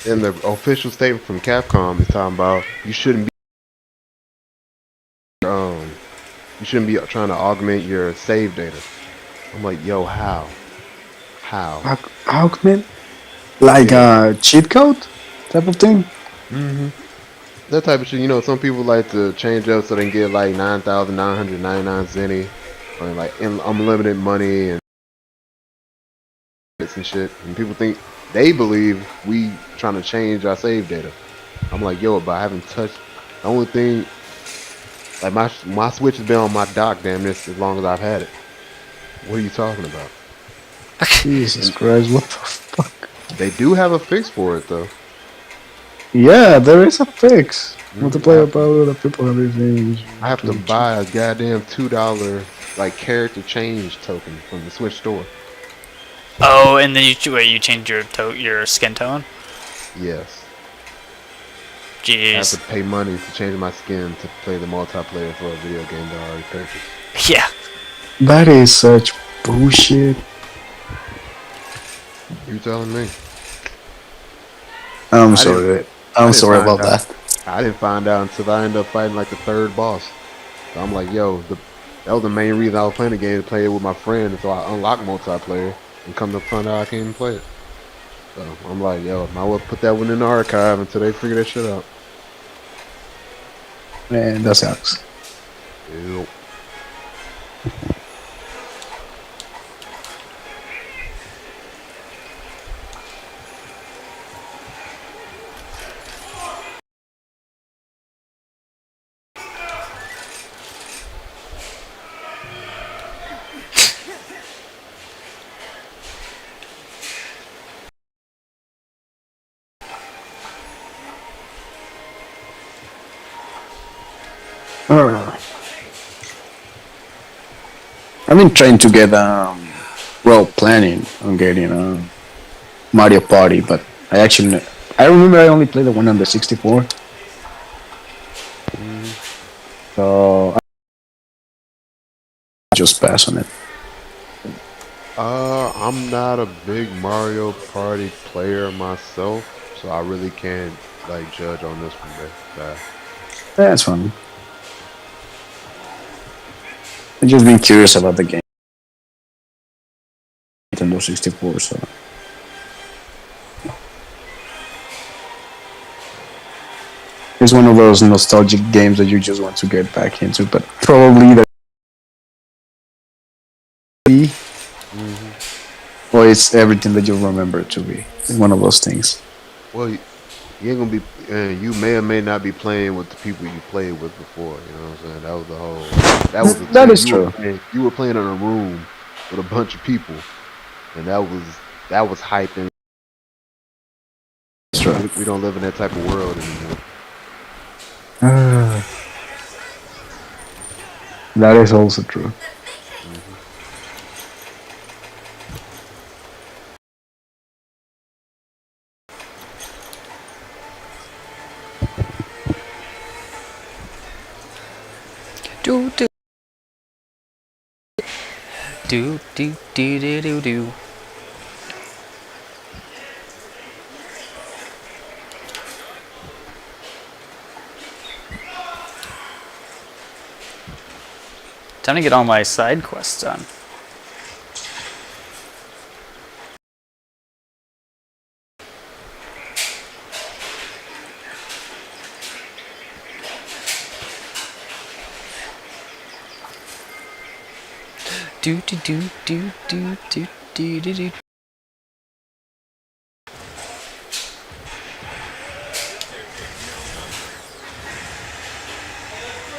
And the official statement from Capcom is talking about um you shouldn't be trying to augment your save data. I'm like, yo, how? How? Augment? Like Yeah. a cheat code type of thing? Hmm. That type of shit. You know, some people like to change up so they can get like 9,999 zenny, or like unlimited money and shit. And people think they believe we trying to change our save data. I'm like, yo, but I haven't touched. The only thing, like my Switch has been on my dock damn near as long as I've had it. What are you talking about? Jesus And Christ, what the fuck? they do have a fix for it though. Yeah, there is a fix. I Multiplayer have to, power that people have revenge. I have to buy a goddamn $2 like character change token from the Switch store. Oh, and then you change your skin tone. Yes, I have to Jeez. pay money to change my skin to play the multiplayer for a video game that I already purchased. Yeah. That is such bullshit. You telling me? I'm I didn't. sorry. I I'm didn't sorry find about out. that. I didn't find out until I ended up fighting like the third boss. So I'm like, yo, that was the main reason I was playing the game to play it with my friend. So I unlocked multiplayer and come to find out I can't even play it. So I'm like, yo, might well put that one in the archive until they figure that shit out. Man, that sucks. Yep. Uh, I've been trying to get well, planning on getting Mario Party, but I remember I only played the one on the 64, Mm-hmm. so I just pass on it. I'm not a big Mario Party player myself, so I really can't like judge on this one, man. That's fun. I've just been curious about the game. Nintendo 64, so. It's one of those nostalgic games that you just want to get back into, but probably the or it's everything that you remember it to be. It's one of those things. Well, you ain't gonna be. You may or may not be playing with the people you played with before. You know what I'm saying? That was the whole. That was the That thing. is true. You were playing in a room with a bunch of people, and that was hyping. That's true. We don't live in that type of world anymore. That is also true. Do do do do do do do do. Time to get all my side quests done. Do do do do do do do do do.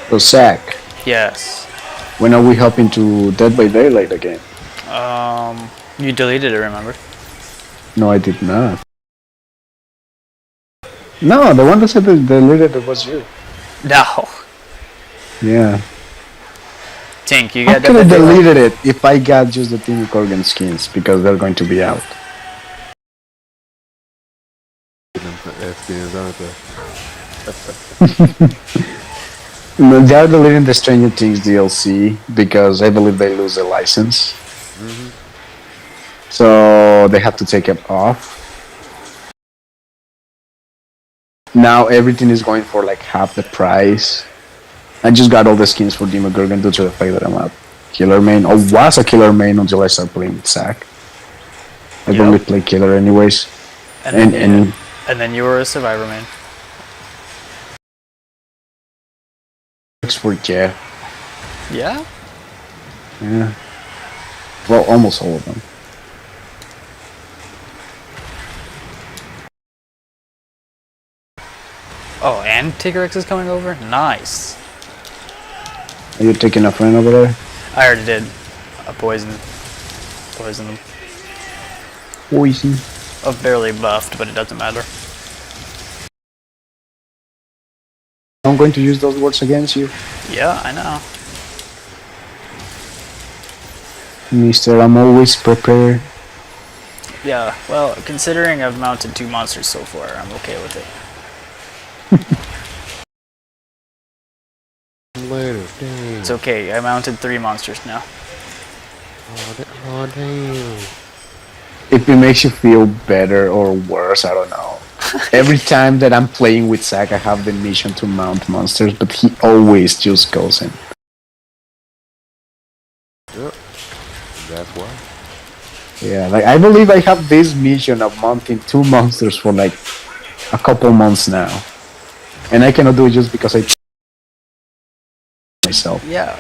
So, Zach, Yes. when are we hopping to Dead by Daylight again? You deleted it, remember? No, I did not. No, the one that said that deleted it was you. No. Yeah. Tink, you How got could I Dead by Daylight? deleted it if I got just the Timmy Corgan skins because they're going to be out? That skins, aren't they? No, they are deleting the Stranger Things DLC because I believe they lose the license. So they have to take it off. Now everything is going for like half the price. I just got all the skins for Demogorgon due to the fact that I'm a killer main, or was a killer main until I started playing with Zack. I Yep. only play killer anyways. And And then you were a survivor man. for Jeff. Yeah? Yeah. Well, almost all of them. Oh, and Tigrex is coming over? Nice. Are you taking a friend over there? I already did. A poison them. Poison. Barely buffed, but it doesn't matter. I'm going to use those words against you. Yeah, I know. Mister, I'm always prepared. Yeah, well, considering I've mounted 2 monsters so far, I'm okay with it. Later, damn. It's okay, I mounted 3 monsters now. Oh damn. If it makes you feel better or worse, I don't know. Every time that I'm playing with Zack, I have the mission to mount monsters, but he always just goes in. Yep. That's why. Yeah, like I believe I have this mission of mounting 2 monsters for like a couple months now. And I cannot do it just because I myself. Yeah.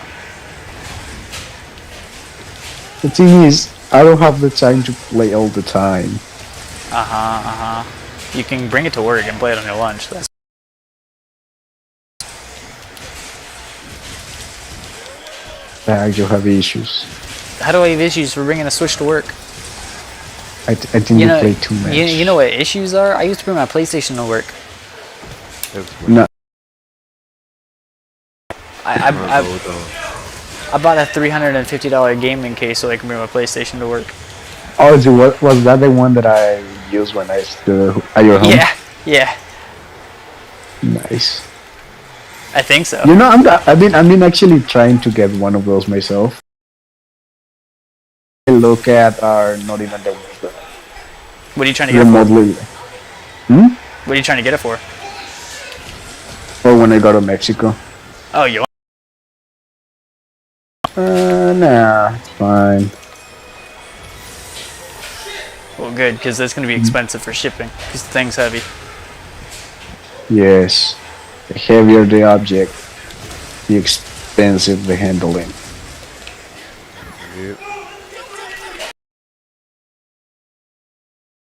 The thing is, I don't have the time to play all the time. You can bring it to work and play it on your lunch. That's I do have issues. How do I have issues for bringing a Switch to work? I think you play too much. You know what issues are? I used to bring my PlayStation to work. No. I bought a $350 gaming case so I can bring my PlayStation to work. Oh, was that the one that I used when I stood at your home? Yeah. Nice. I think so. You know, I've been actually trying to get one of those myself. I look at are not even the ones that What are you trying to get it for? remotely. What are you trying to get it for? Or when I go to Mexico. Oh, you. Nah, it's fine. Well, good, because that's going to be expensive for shipping, because the thing's heavy. Yes. The heavier the object, the expensive the handling. Yep.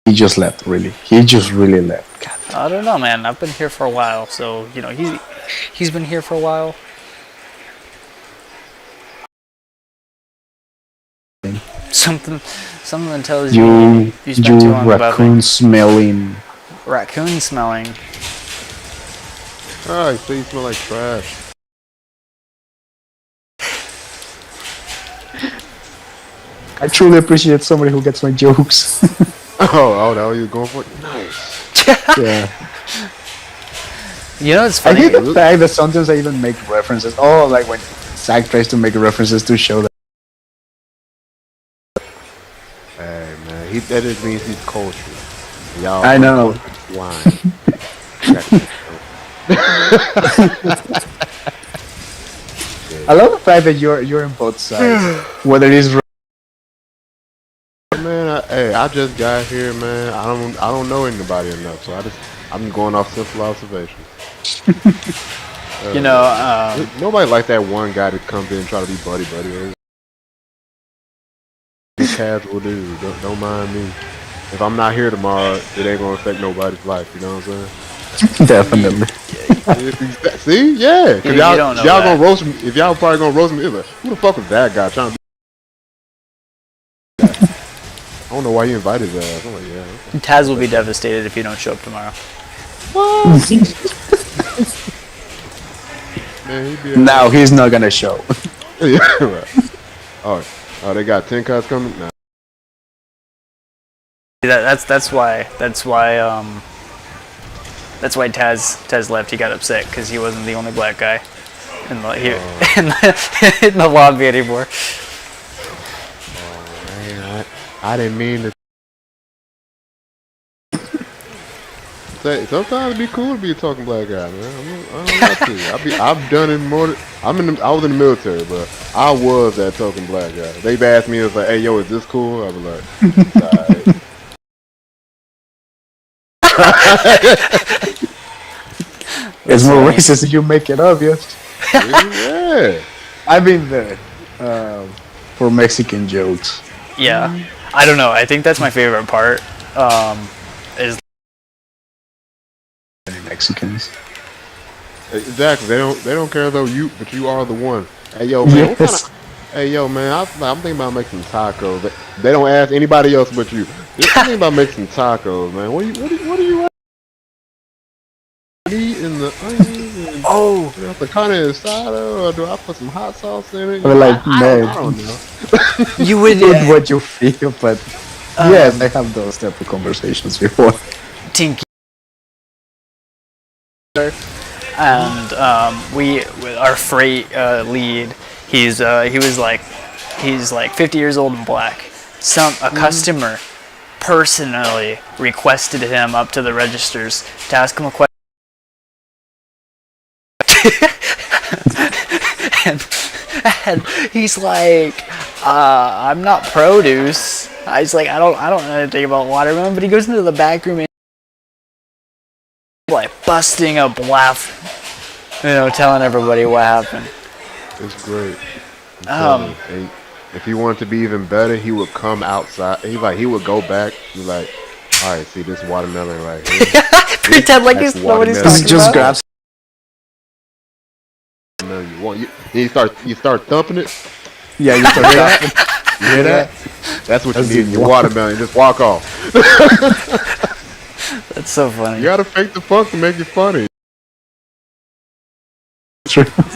He just left, really. He just really left. God. I don't know, man. I've been here for a while, so, you know, he's been here for a while. Something tells me you spent too long above me. raccoon smelling. Raccoon smelling. Alright, so you smell like trash. I truly appreciate somebody who gets my jokes. Oh, that what you were going for? Nice. Yeah. You know, it's I funny. hate the fact that sometimes I even make references. Oh, like when Zach tries to make references to show that. Hey man, that just means he's cultured. Y'all I know. Blind. I love the fact that you're in both sides. Whether it is Man, I just got here, man. I don't know anybody enough, so I'm going off simple observation. You know, nobody like that one guy that comes in and try to be buddy. Casual dude, don't mind me. If I'm not here tomorrow, it ain't gonna affect nobody's life. You know what I'm saying? definitely. See, yeah, because You don't know y'all that. gonna roast me. If y'all probably gonna roast me, it's like, who the fuck was that guy trying to be? I don't know why you invited his ass. I'm like, yeah. Taz will be devastated if you don't show up tomorrow. Man, he'd be Now he's not gonna show. yeah, right. Oh, they got 10 cuts coming. Nah. That's why Taz left. He got upset because he wasn't the only black guy in the lobby anymore. Man, I didn't mean to. Sometimes it'd be cool to be a talking black guy, man. I don't like to. I've done it more. I was in the military, but I was that talking black guy. They've asked me, it's like, hey, yo, is this cool? I was like, alright. It's more racist if you make it obvious. Yeah. I've been there for Mexican jokes. Yeah, I don't know. I think that's my favorite part. Is Mexicans. Exactly. They don't care though. But you are the one. Hey, yo, man. Yes. Hey, yo, man. I'm thinking about making tacos. They don't ask anybody else but you. I'm thinking about making tacos, man. What do you? Meat and the onions and the carne asada, or do I put some hot sauce in it? We're like, I no, don't know. you would do what you feel, but yes, I have those type of conversations before. Tinky. And our freight lead, he's like 50 years old and black. A customer personally requested him up to the registers to ask him a question. and he's like, I'm not produce. I was like, I don't know anything about watermelon, but he goes into the back room and like busting up laughing, telling everybody what happened. It's great. If he wanted to be even better, he would come outside. He would go back. He's like, all right, see this watermelon right here. Pretend like he's know what he's talking Just about. grabs. You start thumping it. Yeah, you start laughing. You hear that? That's what you need in your watermelon. Just walk off. That's so funny. You gotta fake the funk to make it funny.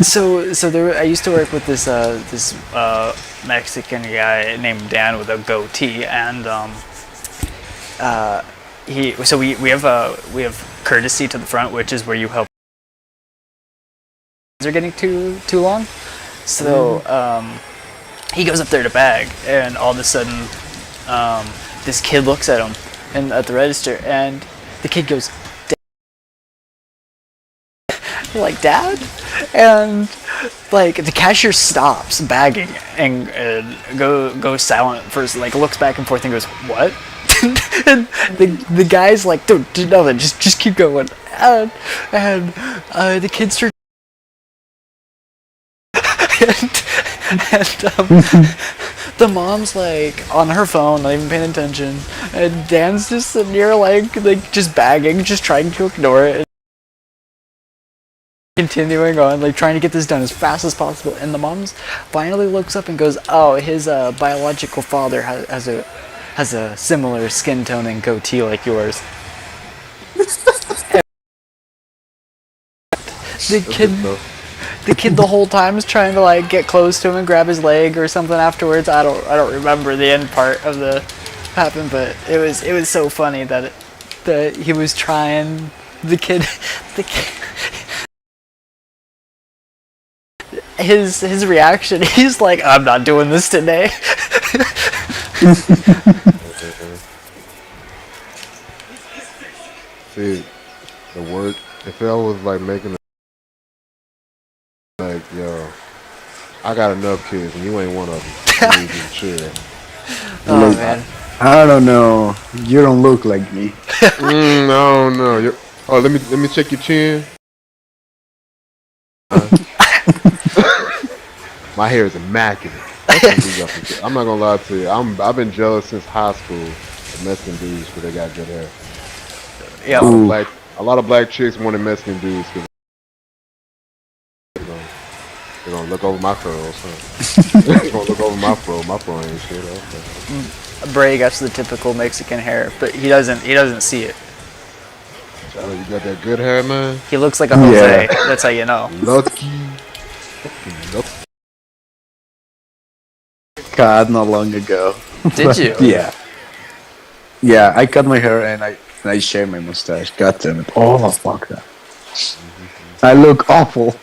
So I used to work with this Mexican guy named Dan with a goatee, and we have courtesy to the front, which is where you help. Are getting too long, so he goes up there to bag, and all of a sudden this kid looks at him and at the register, and the kid goes like, Dad? And like the cashier stops bagging and goes silent first, like looks back and forth and goes, "What?" And the guy's like, "Don't do nothing. Just keep going." And the kids start. And the mom's like on her phone, not even paying attention, and Dan's just sitting here like just bagging, just trying to ignore it, and continuing on, like trying to get this done as fast as possible. And the mom's finally looks up and goes, "Oh, his biological father has a similar skin tone and goatee like yours." The kid. The kid the whole time is trying to like get close to him and grab his leg or something afterwards. I don't remember the end part of the happened, but it was so funny that he was trying. The kid his reaction, he's like, "I'm not doing this today." See, the work. If I was like making like, yo, I got enough kids and you ain't one of them. You need to chill. Oh man. I don't know. You don't look like me. No, no. Oh, let me check your chin. My hair is immaculate. I'm not gonna lie to you. I've been jealous since high school of Mexican dudes because they got good hair. Yeah. A lot of black chicks wanted Mexican dudes because they're gonna look over my curls. Huh? They're gonna look over my fro. My fro ain't shit. Okay. Bray got the typical Mexican hair, but he doesn't see it. Oh, you got that good hair, man. He looks like a Jose. Yeah. That's how you know. Lucky. God, not long ago. Did you? Yeah. Yeah, I cut my hair and I shaved my mustache. God damn it. Oh, fuck that. I look awful.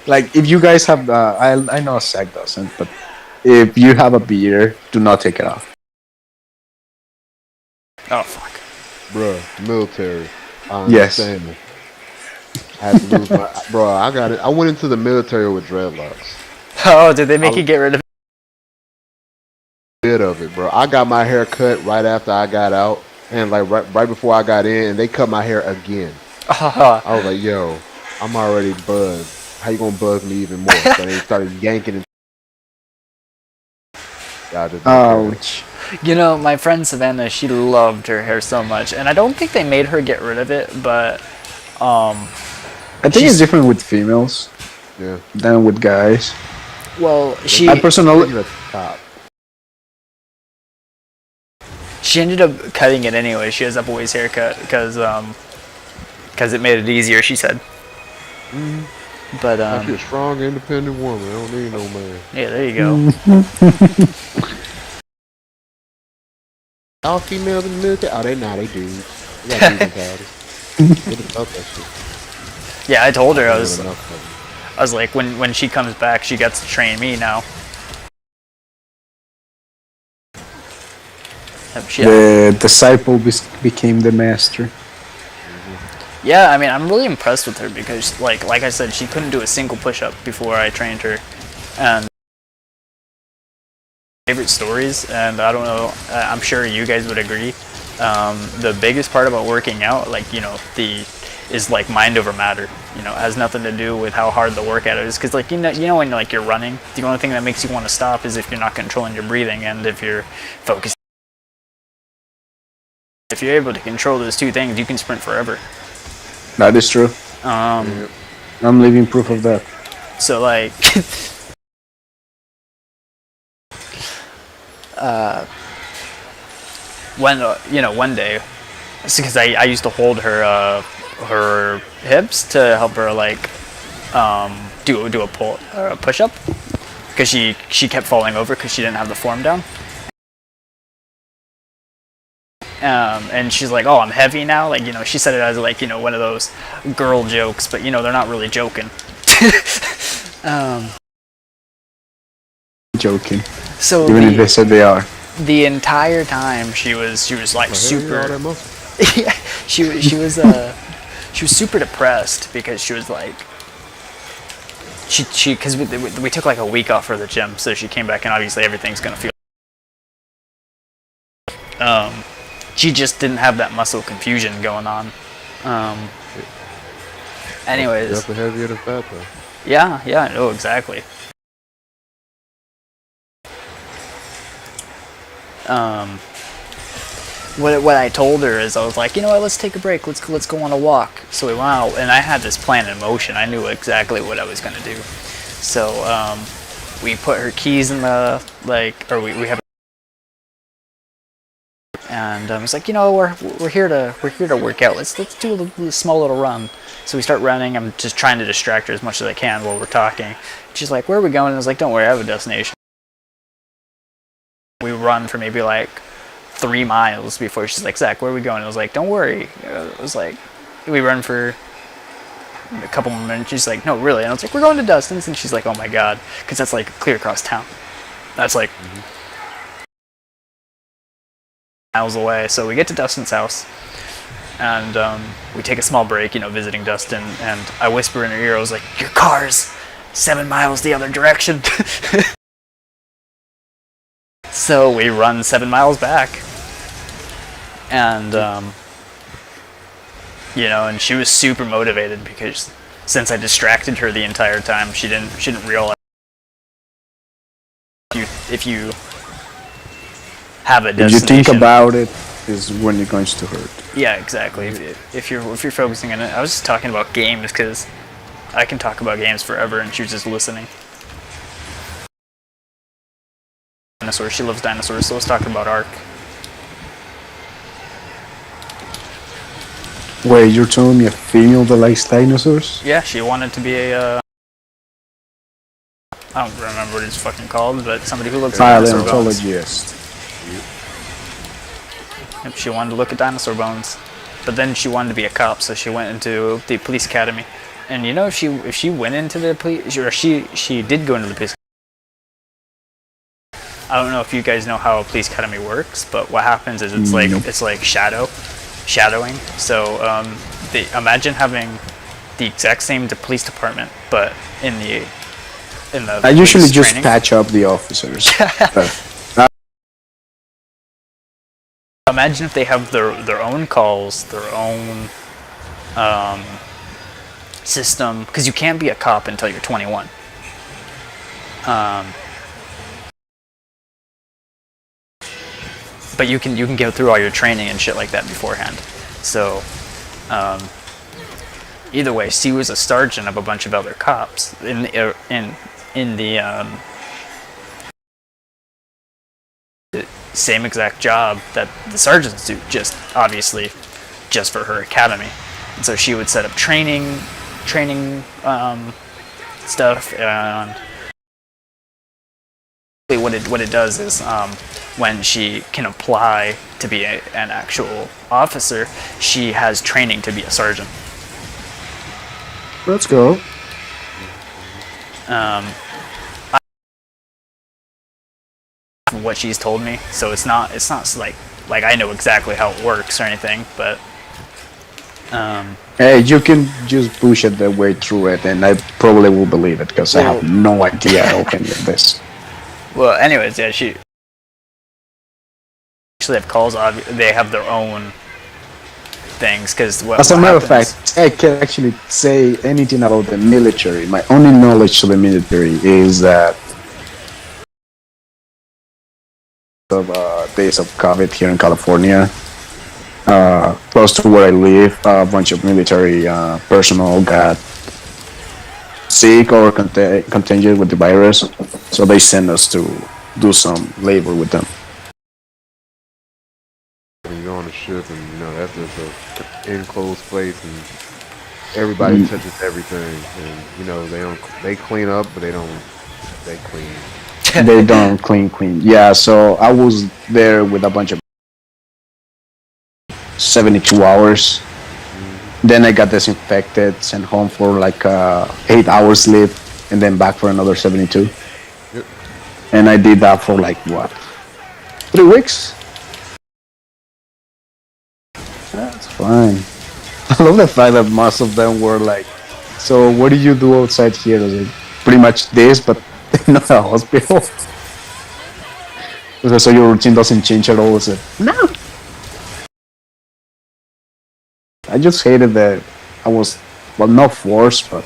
Like, if you guys have, I know Zach doesn't, but if you have a beard, do not take it off. Oh, fuck. Bruh, military. I Yes. understand it. I had to lose my, bruh, I got it. I went into the military with dreadlocks. Oh, did they make you get rid of it? Bit of it, bro. I got my hair cut right after I got out, and like right before I got in, and they cut my hair again. I was like, yo, I'm already buzzed. How you gonna buzz me even more? So they started yanking and Ouch. You know, my friend Savannah, she loved her hair so much, and I don't think they made her get rid of it, but I think it's different with females than with guys. Well, I personally she ended up cutting it anyway. She has a boy's haircut because it made it easier, she said. But I'm a strong, independent woman. I don't need no man. Yeah, there you go. All females in the military? Oh, they dudes. They got dudes and They just love that shit. Yeah, I told her I was like, when she comes back, she gets to train me now. The disciple became the master. Yeah, I mean, I'm really impressed with her because, like I said, she couldn't do a single push-up before I trained her, and favorite stories. And I don't know, I'm sure you guys would agree. The biggest part about working out, like, you know, is like mind over matter. You know, it has nothing to do with how hard the workout is, because like you know when like you're running, the only thing that makes you want to stop is if you're not controlling your breathing and if you're focused. If you're able to control those two things, you can sprint forever. That is true. I'm living proof of that. So like, one day, because I used to hold her hips to help her like do a push up, because she kept falling over because she didn't have the form down. And she's like, "Oh, I'm heavy now." Like, you know, she said it as like, you know, one of those girl jokes, but you know, they're not really joking. Joking. So even if they said they are. The entire time she was like super. Yeah, she was she was super depressed because she was like, because we took like a week off for the gym, so she came back and obviously everything's gonna feel. She just didn't have that muscle confusion going on. Anyways, Definitely heavier than fat though. yeah, no, exactly. What I told her is I was like, you know what, let's take a break. Let's go on a walk. So we went out, and I had this plan in motion. I knew exactly what I was gonna do. So we put her keys in the we have, and I was like, you know, we're here to work out. Let's do a small little run. So we start running. I'm just trying to distract her as much as I can while we're talking. She's like, where are we going? And I was like, don't worry, I have a destination. We run for maybe like 3 miles before she's like, Zach, where are we going? And I was like, don't worry. It was like, we run for a couple more minutes. She's like, no, really? And I was like, we're going to Dustin's. And she's like, oh my God. Because that's like clear across town. That's like miles away. So we get to Dustin's house. And we take a small break, you know, visiting Dustin. And I whisper in her ear, I was like, your car's 7 miles the other direction. So we run 7 miles back. And you know, and she was super motivated because since I distracted her the entire time, she didn't realize if you have a destination. If you think about it, is when it going to hurt. Yeah, exactly. If you're focusing on it, I was just talking about games because I can talk about games forever, and she was just listening. Dinosaurs. She loves dinosaurs, so let's talk about Ark. Wait, you're telling me a female that likes dinosaurs? Yeah, she wanted to be a. I don't remember what it's fucking called, but somebody who looks at dinosaur bones. Paleontologist. Yep, she wanted to look at dinosaur bones, but then she wanted to be a cop, so she went into the police academy. And you know, if she went into the police, or she did go into the police. I don't know if you guys know how a police academy works, but what happens is it's like shadowing. So imagine having the exact same police department, but in the I usually police just training. patch up the officers. Imagine if they have their own calls, their own system, because you can't be a cop until you're 21. But you can go through all your training and shit like that beforehand. So either way, she was a sergeant of a bunch of other cops in the same exact job that the sergeants do, just obviously just for her academy. And so she would set up training stuff, and what it does is when she can apply to be an actual officer, she has training to be a sergeant. Let's go. What she's told me, so it's not like I know exactly how it works or anything, but Hey, you can just push it the way through it, and I probably will believe it because I have no idea of any of this. well, anyways, yeah, she actually have calls. They have their own things because As a matter of fact, I can actually say anything about the military. My only knowledge of the military is that of days of COVID here in California, close to where I live, a bunch of military personnel got sick or contagious with the virus, so they send us to do some labor with them. When you're on a ship and you know that's just an enclosed place and everybody touches everything, and you know they clean up, but they clean. They don't clean. Yeah, so I was there with a bunch of 72 hours. Then I got disinfected, sent home for like 8 hours sleep, and then back for another 72. Yep. And I did that for like what, 3 weeks? That's fine. I love the fact that most of them were like, "So what do you do outside here?" I was like, pretty much this, but not a hospital. So your routine doesn't change at all. I said, no. I just hated that I was, well, not forced, but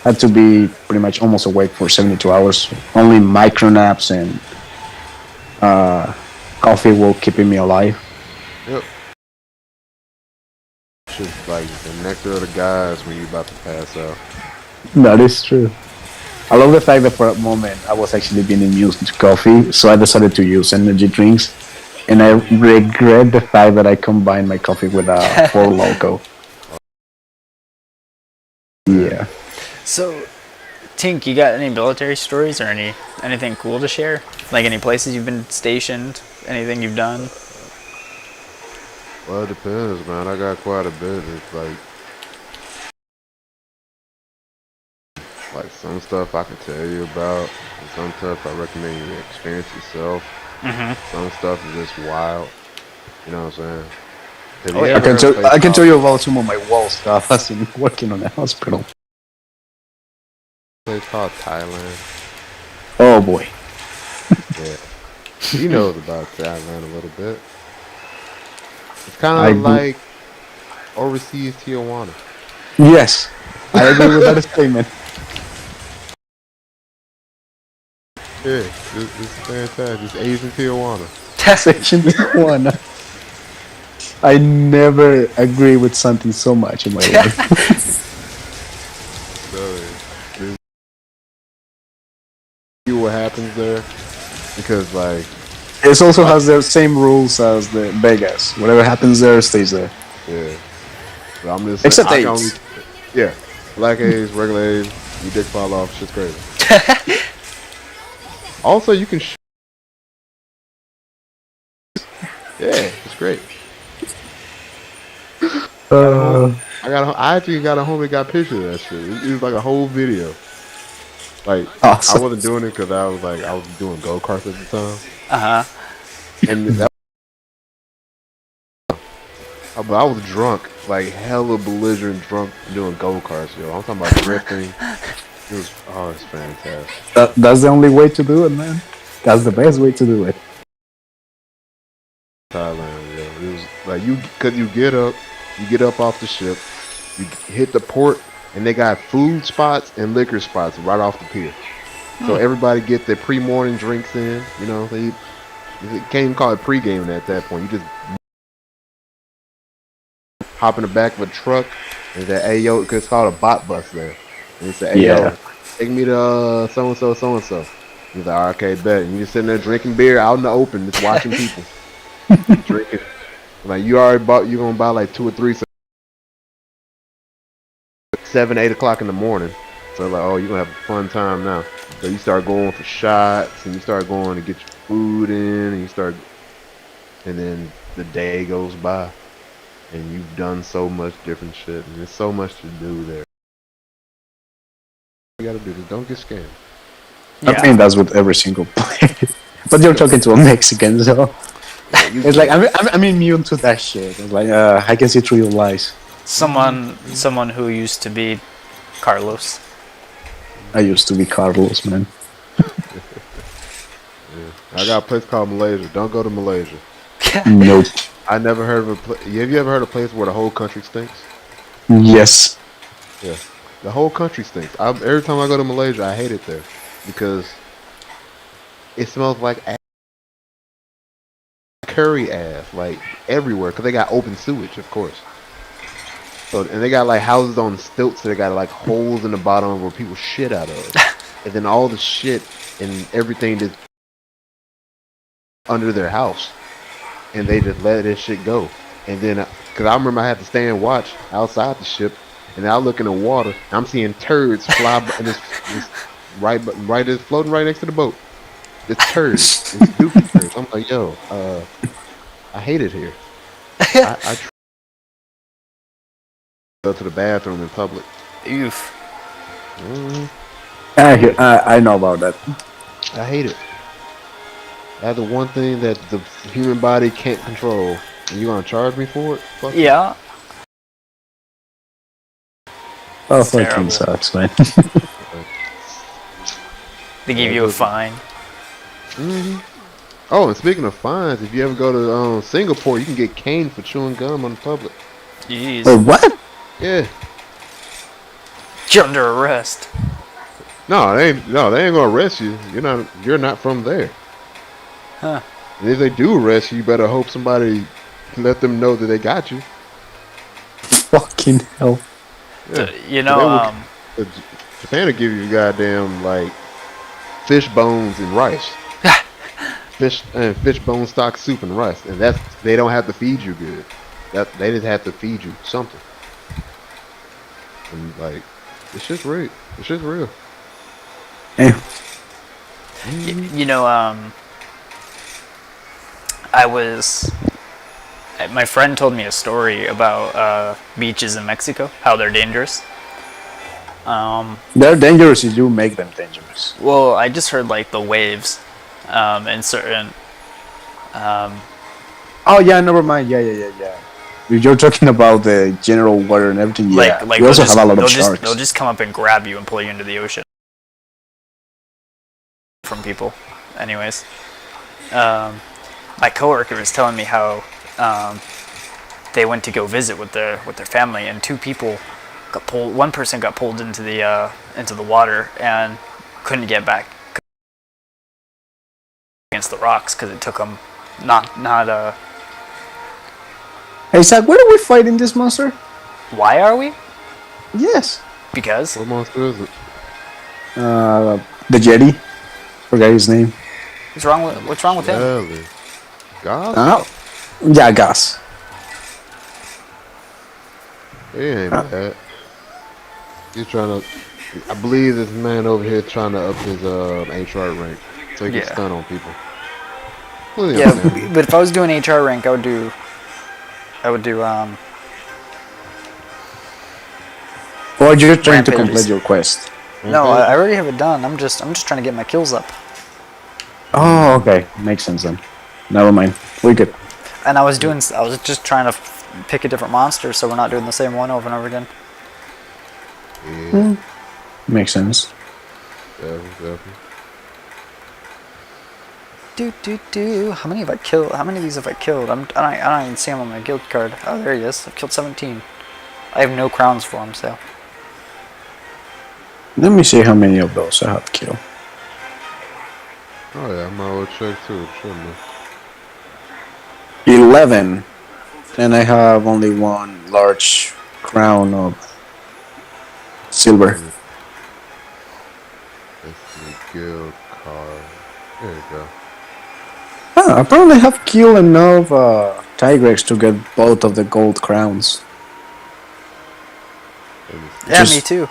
had to be pretty much almost awake for 72 hours. Only micro naps and coffee will keeping me alive. Yep. Shit's like the nectar of the gods when you about to pass out. That is true. I love the fact that for a moment I was actually being immune to coffee, so I decided to use energy drinks. And I regret the fact that I combined my coffee with a Four Loco. Man, Yeah. So, Tink, you got any military stories or anything cool to share? Like any places you've been stationed? Anything you've done? well, it depends, man. I got quite a bit. It's like some stuff I can tell you about, and some stuff I recommend you experience yourself. Some stuff is just wild. You know what I'm saying? Have you I ever can heard of a tell place I can called? tell you about some of my wall stuff as in working on a hospital. Place called Thailand? Oh boy. Yeah, he knows about Thailand a little bit. It's kind I of do. like overseas Tijuana. Yes. I agree with that statement. Yeah, it's fantastic. It's Asian Tijuana. Section 1. I never agree with something so much in my life. So, just see what happens there because like It also has the same rules as the Vegas. Whatever happens there stays there. yeah. But I'm just saying Except I can only AIDS. yeah. Black A's, regular A's, you dick fall off, shit's crazy. Also, you can yeah, it's great. I actually got a homie got pictures of that shit. It was like a whole video. Like I Awesome. wasn't doing it because I was doing go karts at the time, Uh huh. and that, but I was drunk, like hella belligerent drunk doing go karts, yo. I'm talking about drifting. It was it's fantastic. That's the only way to do it, man. That's the best way to do it. Thailand, yo. It was like you get up off the ship, you hit the port, and they got food spots and liquor spots right off the pier. So everybody get their pre-morning drinks in. You know, they can't even call it pre-gaming at that point. You just hop in the back of a truck and say, "Hey yo," because it's called a bot bus there. And you say, "Hey yo, Yeah. take me to so and so, so and so." He's like, "Okay, bet." And you just sitting there drinking beer out in the open, just watching people drinking. Like you already bought, you're gonna buy like 2 or 3, so 7, 8 o'clock in the morning. So like, oh, you're gonna have a fun time now. So you start going for shots, and you start going to get your food in, and and then the day goes by, and you've done so much different shit, and there's so much to do there. You gotta do this. Don't get scammed. I Yeah. mean, that's with every single place. But you're talking to a Mexican, so Yeah, you it's like good. I'm immune to that shit. It's like I can see through your lies. Someone who used to be Carlos. I used to be Carlos, man. Yeah. I got a place called Malaysia. Don't go to Malaysia. Nope. I never heard of a place. Have you ever heard of a place where the whole country stinks? Yes. Yeah. The whole country stinks. Every time I go to Malaysia, I hate it there because it smells like curry ass, like everywhere. Because they got open sewage, of course. So and they got like houses on stilts that got like holes in the bottom where people shit out of, and then all the shit and everything that's under their house, and they just let this shit go. And then, because I remember I had to stand and watch outside the ship, and I look in the water, and I'm seeing turds fly, and it's right, it's floating right next to the boat. It's turds, it's dookie turds. I'm like, yo, I hate it here. I go to the bathroom in public. Oof. Mm, I know about that. I hate it. That's the one thing that the human body can't control. And you gonna charge me for it? Fuck you. Yeah. Oh, It's fucking terrible. sucks, man. They give Yeah, you a good. fine. Oh, and speaking of fines, if you ever go to Singapore, you can get caned for chewing gum on public. Jeez. Wait, what? Yeah. You're under arrest. No, they ain't. No, they ain't gonna arrest you. You're not from there. Huh. And if they do arrest you, you better hope somebody let them know that they got you. Fucking hell. Yeah. You But they know, will. Japan will give you goddamn like fish bones and rice. Fish bone stock soup and rice, and they don't have to feed you good. That they just have to feed you something. And like, it's just real. It's just real. Eh. you know, I was. My friend told me a story about beaches in Mexico, how they're dangerous. They're dangerous if you make them dangerous. Well, I just heard like the waves, and certain. Oh, yeah, never mind. Yeah. If you're talking about the general water and everything, yeah. Like we also they'll have a lot of just, sharks. they'll just come up and grab you and pull you into the ocean. From people, anyways. My coworker was telling me how they went to go visit with their family, and two people got pulled. One person got pulled into the water and couldn't get back against the rocks because it took them not. Hey, Zach, where are we fighting this monster? Why are we? Yes. Because What monster is it? The Jetty. Forgot his name. what's wrong with him? Jelly. God? Oh. Yeah, Gus. He ain't bad. He's trying to. I believe this man over here trying to up his HR rank so he can Yeah. stun on people. Completely Yeah, understandable. but if I was doing HR rank, I would do. Or you're trying to Rampages. complete your quest. No, I already have it done. I'm just trying to get my kills up. Oh, okay. Makes sense then. Never mind. We're good. And I was just trying to pick a different monster, so we're not doing the same one over and over again. Yeah, Makes sense. definitely. Do. How many have I killed? How many of these have I killed? I don't even see him on my guild card. Oh, there he is. I've killed 17. I have no crowns for him, so. Let me see how many of those I have killed. Oh yeah, I might well check too. Shouldn't I? 11. And I have only one large crown of silver. That's the guild card. There you go. I probably have killed enough Tigrex to get both of the gold crowns. Let me see. Yeah, Just- me too.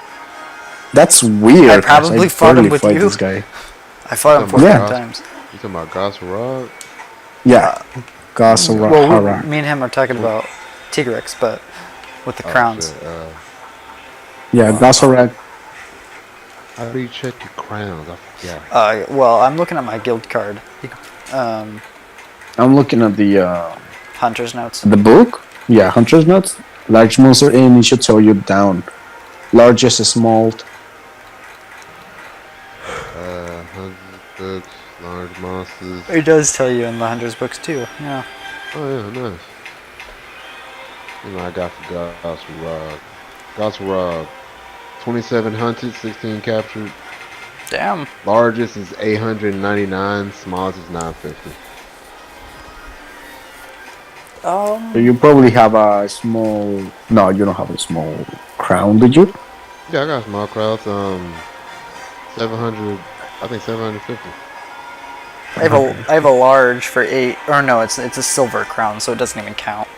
That's weird. I 'cause probably fought him barely with fight you. This guy. I fought him 14 Yeah. times. You talking about Gosrog? Yeah. Gasora. Well, me and him are talking about Tigrex, but with the crowns. Shit, Yeah, Gasorak. how do you check your crowns? I forgot. Well, I'm looking at my guild card. I'm looking at Hunter's notes. the book. Yeah, Hunter's Notes. Large monster, and it should tell you down. Largest, small. 100 books, large monsters. It does tell you in the Hunter's books too. Yeah. Oh yeah, nice. You know, I got for Gosrog. Gosrog. 27 hunted, 16 captured. Damn. Largest is 899, smallest is 950. So you probably have a small. No, you don't have a small crown, did you? Yeah, I got small crowds. 700, I think 750. I have a large for 8, or no, it's a silver crown, so it doesn't even count.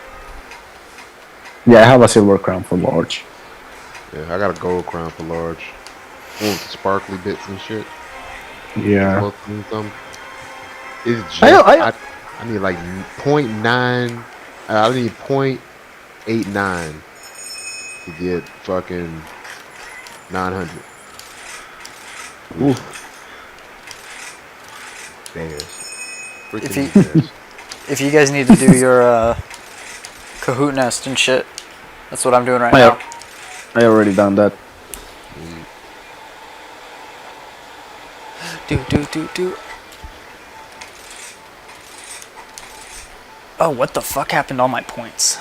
Yeah, I have a silver crown for large. Yeah, I got a gold crown for large. One with the sparkly bits and shit. Yeah. Supposed to mean something. It's just, I- I need like 0.9, I need 0.89 to get fucking 900. Oof. Bears. If Freaking you- bears. If you guys need to do your Kahoot nest and shit, that's what I'm doing right now. I already done that. Do. Oh, what the fuck happened to all my points?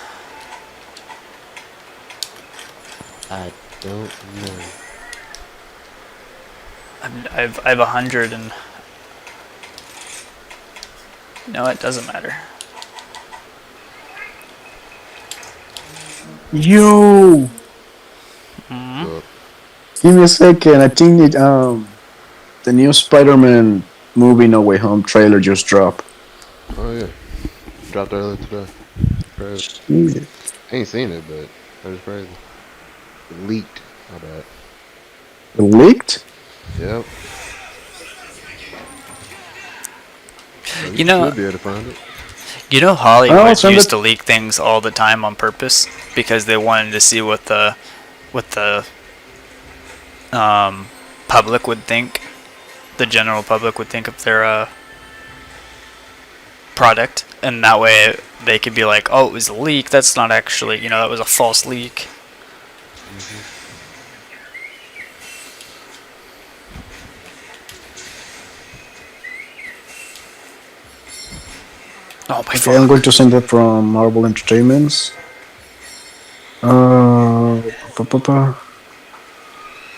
I don't know. I have 100 and... No, it doesn't matter. Yo, So, give me a second. I think the new Spider-Man movie No Way Home trailer just dropped. oh yeah, dropped earlier today. Crazy. Shit. Ain't seen it, but that is crazy. It leaked. My bad. It leaked? Yep. So You know, should be able to find it. You know Oh, Hollywood send used it- to leak things all the time on purpose because they wanted to see what the public would think, the general public would think of their product, and that way they could be like, oh, it was a leak. That's not actually, that was a false leak. Oh my Okay, I'm fuck. going to send it from Marvel Entertainments. Pa, pa, pa.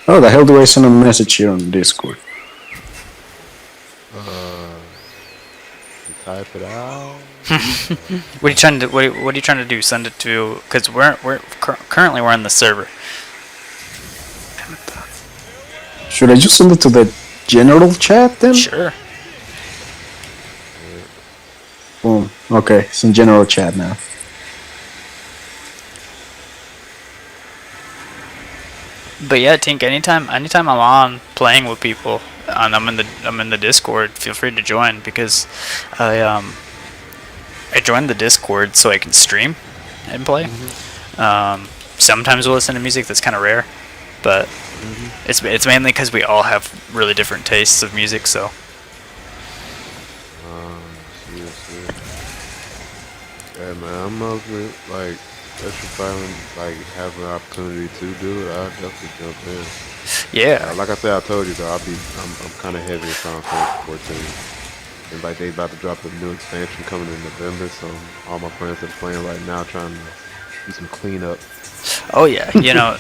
Oh, the hell do I send a message here on Discord? Type it out. What are you trying to what are you trying to do? Send it to because currently we're on the server. Should I just send it to the general chat then? Sure. Boom. Okay, it's in general chat now. But yeah, Tink, anytime I'm on playing with people and I'm in the Discord, feel free to join because I joined the Discord so I can stream and play. Sometimes we'll listen to music. That's kind of rare, but it's mainly because we all have really different tastes of music. So Seriously. Yeah, man, I'm mostly like, if I have an opportunity to do it, I'll definitely jump in. yeah, Like I said, I told you though, I'm kind of heavy in Final Fantasy 14. And like they about to drop a new expansion coming in November, so all my friends are playing right now, trying to do some cleanup. oh yeah,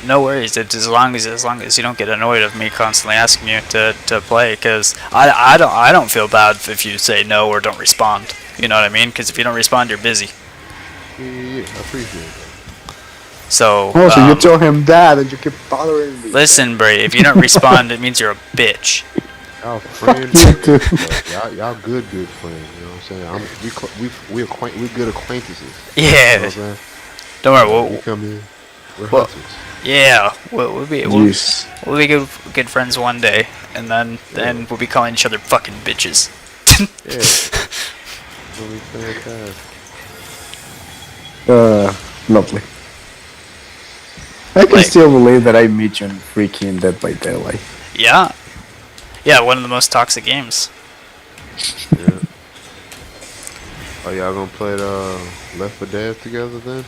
no worries. It's as long as you don't get annoyed of me constantly asking you to play, because I don't feel bad if you say no or don't respond. You know what I mean? Because if you don't respond, you're busy. Yeah, I appreciate that. So Oh, so you tell him that and you keep bothering me. listen, Bray. If you don't respond, it means you're a bitch. Y'all friends, you too. y'all good friends. You know what I'm saying? We good acquaintances. You know Yeah. what I'm saying? Don't worry. We We'll, come in, we're well- hunters. yeah. We'll be Yes. we'll be good friends one day, and then we'll be calling each other fucking bitches. Yeah, it'll be fantastic. Lovely. I can Like- still believe that I meet you in freaking Dead by Daylight. Yeah. Yeah. One of the most toxic games. Yeah. Oh, y'all gonna play the Left 4 Dead together then?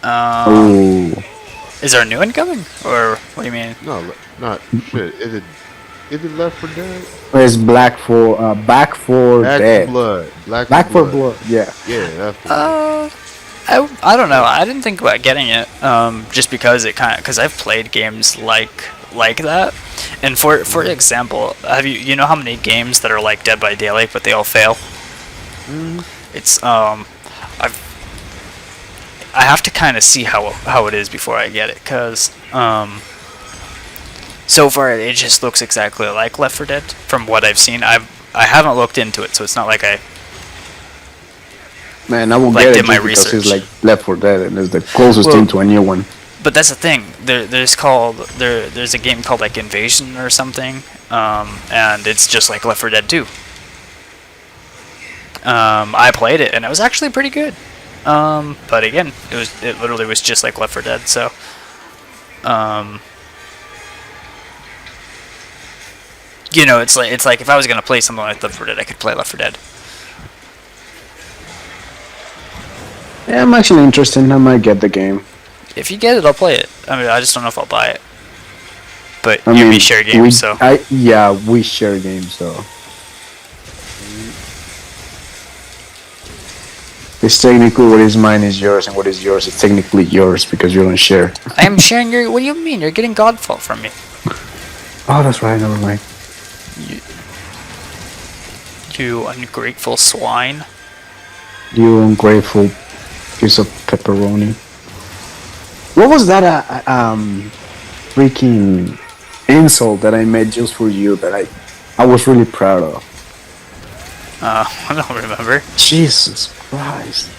Oh. Is there a new one coming, or what do you mean? No, not shit. Is it Left 4 Dead? It's Back for Back Dead. for Blood. Back for Blood, yeah. Yeah, that's the one. I don't know. I didn't think about getting it, just because because I've played games like that, and for example, have you know how many games that are like Dead by Daylight but they all fail? It's I have to kind of see how it is before I get it, cause so far it just looks exactly like Left 4 Dead from what I've seen. I haven't looked into it, so it's not like I Man, I will Like, get did it my just because it's research. like Left 4 Dead and it's the closest Well- thing to a new one. But that's the thing. There's a game called like Invasion or something, and it's just like Left 4 Dead 2. I played it and it was actually pretty good. But again, it literally was just like Left 4 Dead. So, it's like if I was gonna play something like Left 4 Dead, I could play Left 4 Dead. Yeah, I'm actually interested. I might get the game. If you get it, I'll play it. I mean, I just don't know if I'll buy it. But I we mean, share games, so we share games, so it's technically what is mine is yours, and what is yours is technically yours because you don't share. I am sharing your. What do you mean? You're getting Godfall from me. Oh, that's right. Never mind. You ungrateful swine. You ungrateful piece of pepperoni. What was that? Freaking insult that I made just for you that I was really proud of. I don't remember. Jesus Christ.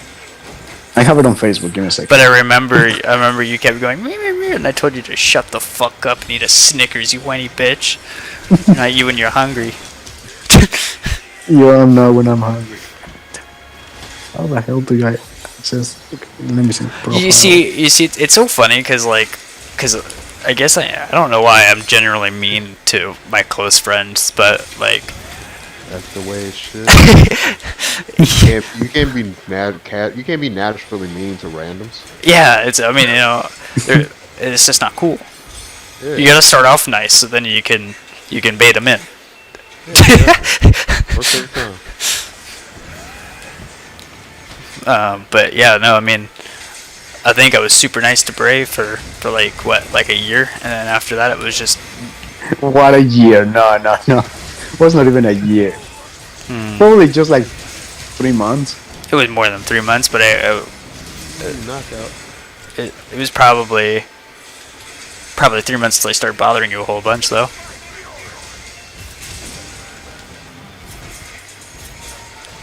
I have it on Facebook. Give me a second. But I remember you kept going, "Meow, meow, meow," and I told you to shut the fuck up and eat a Snickers, you whiny bitch. Not you when you're hungry. You don't know when I'm hungry. How the hell do I access? Okay, let me see. You see, it's so funny because I guess I don't know why I'm generally mean to my close friends, but like, That's the way it should. You can't be you can't be naturally mean to randoms. yeah, I mean, it's just not cool. Yeah. You gotta start off nice, so then you can bait them in. Works every time. But yeah, no, I mean, I think I was super nice to Bray for like a year, and then after that it was just What a year. No. It was not even a year. Probably just like 3 months. it was more than 3 months, but Knockout. it was probably 3 months till I started bothering you a whole bunch though.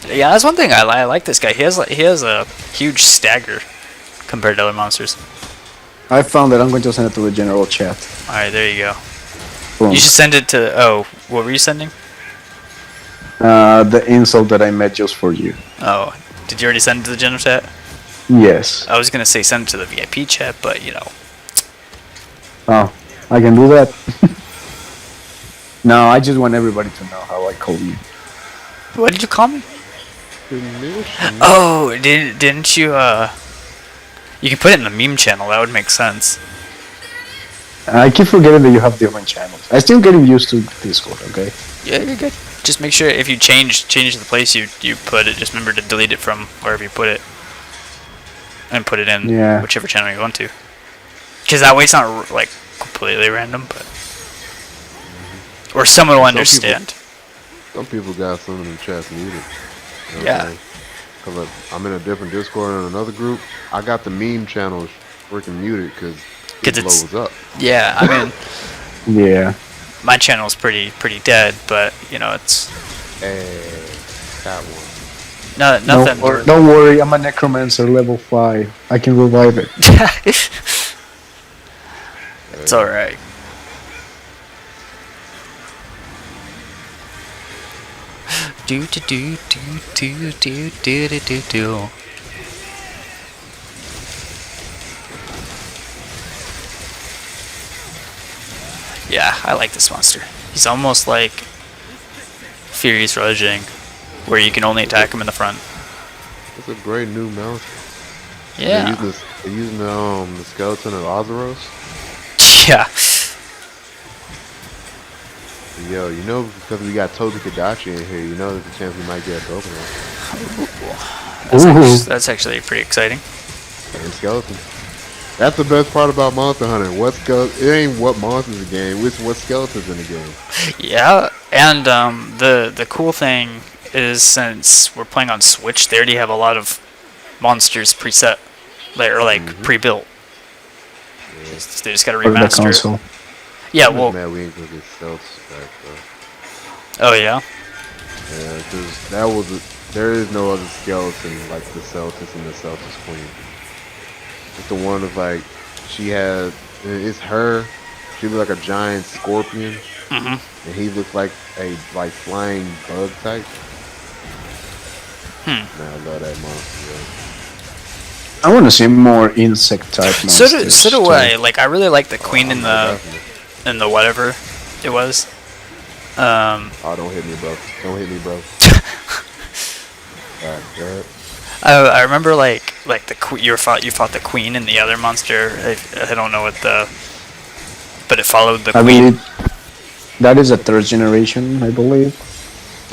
Yeah, that's one thing I like this guy. He has a huge stagger compared to other monsters. I found that. I'm going to send it to the general chat. All right, there you go. Boom. You should send it to. Oh, what were you sending? The insult that I made just for you. Oh, did you already send it to the general chat? Yes. I was gonna say send it to the VIP chat, but Oh, I can do that. No, I just want everybody to know how I call you. What did you call me? Oh, didn't you? You can put it in the meme channel. That would make sense. I keep forgetting that you have different channels. I'm still getting used to Discord, okay? Yeah, you're good. Just make sure if you change the place you put it, just remember to delete it from wherever you put it, and put it in whichever channel you want to. Because that way it's not like completely random, but or someone will understand. Some people got some of them chats muted. You know Yeah. Because I'm in a different Discord in another group. I got the meme channels freaking muted because it it's blows up. yeah. I mean, Yeah. my channel's pretty dead, but it's Hey, got one. nothing. Don't worry, I'm a necromancer level 5. I can revive it. It's all right. Do do do do do do do do do do. Yeah, I like this monster. He's almost like Furious Rajang, where you can only attack him in the front. It's a great new mount. Yeah. They're using the skeleton of Azeros. Yeah. Yo, because we got Toby Kadachi in here, there's a chance we might get a Pokemon. That's actually pretty exciting. And skeleton. That's the best part about Monster Hunter. It ain't what monsters in the game, it's what skeletons in the game. Yeah, and the cool thing is since we're playing on Switch, they already have a lot of monsters preset, pre-built. Yeah. They just gotta For the remaster it. console. Yeah, I'm well, just mad we ain't gonna get skeletons back though. oh yeah. Yeah, because there is no other skeleton like the Celtis and the Celtis Queen. It's the one of it's her. She looks like a giant scorpion, and he looks like a flying bug type. Man, I love that monster. I want to see more insect type monsters. So do I. Like, I really like the queen in the whatever it was. Oh, don't hit me, bro. Don't hit me, bro. God, God. I remember you fought the queen and the other monster. I don't know what but it followed the I Queen. believe that is a third generation. I believe.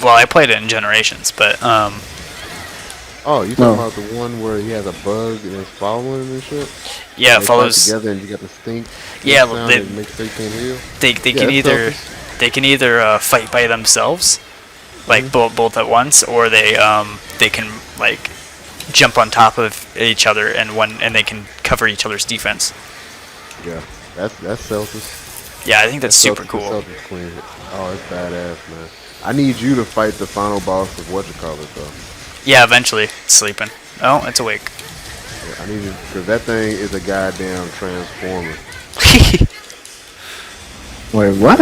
Well, I played it in Generations, but Oh, you talking No. about the one where he has a bug and it's following him and shit? yeah, And it they fight follows. together and you got the Yeah, stink well, sound that makes sure you can't heal. they Yeah, can it's either selfish. fight by themselves, like both at once, or they can like jump on top of each other and they can cover each other's defense. Yeah, that's selfish. Yeah, I think that's super Selfish, cool. selfish queen. Oh, it's badass, man. I need you to fight the final boss of whatchamacallit, though. Yeah, eventually it's sleeping. Oh, it's awake. Yeah, I need you because that thing is a goddamn transformer. Wait, what?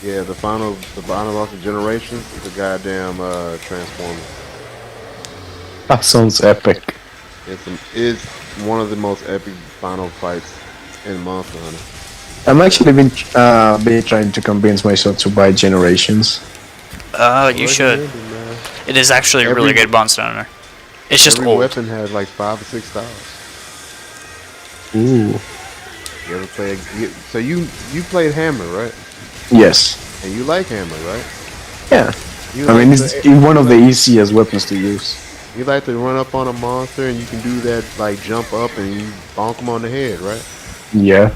Yeah, the final boss of Generations is a goddamn transformer. That sounds epic. It's one of the most epic final fights in Monster Hunter. I'm actually been trying to convince myself to buy Generations. You should. Recommended, man. It is actually a really Every- good Monster Hunter. It's just Every old. weapon has like 5 or 6 styles. Ooh. You ever play? So you played Hammer, right? Yes. And you like Hammer, right? Yeah. You I like mean, it's one of the easiest weapons to use. You like to run up on a monster and you can do that like jump up and you bonk them on the head, right? Yeah.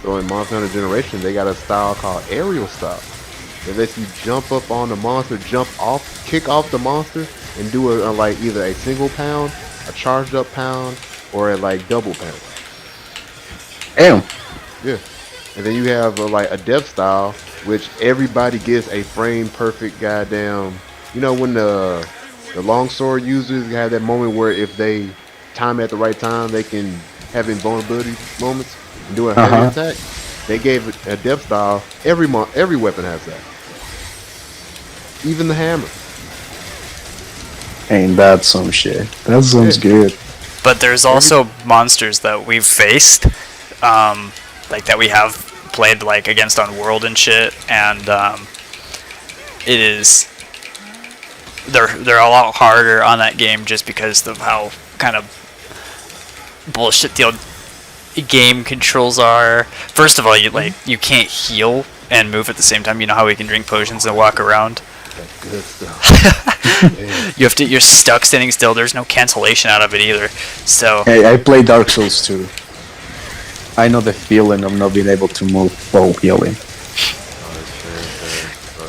So in Monster Hunter Generation, they got a style called aerial style. It lets you jump up on the monster, kick off the monster, and do a like either a single pound, a charged up pound, or a like double pound. Damn. Yeah. And then you have like a death style, which everybody gets a frame perfect goddamn. You know when the longsword users have that moment where if they time at the right time, they can have invulnerability moments and do a heavy attack. They gave it a death style. Every weapon has that. Even the hammer. Ain't that some shit? That sounds good. But there's also monsters that we've faced, like that we have played like against on World and shit, and it is they're a lot harder on that game just because of how kind of bullshit the old game controls are. First of all, you can't heal and move at the same time. You know how we can drink potions and walk around. That's good stuff. You're stuck standing still. There's no cancellation out of it either. So Hey, I play Dark Souls too. I know the feeling of not being able to move while healing.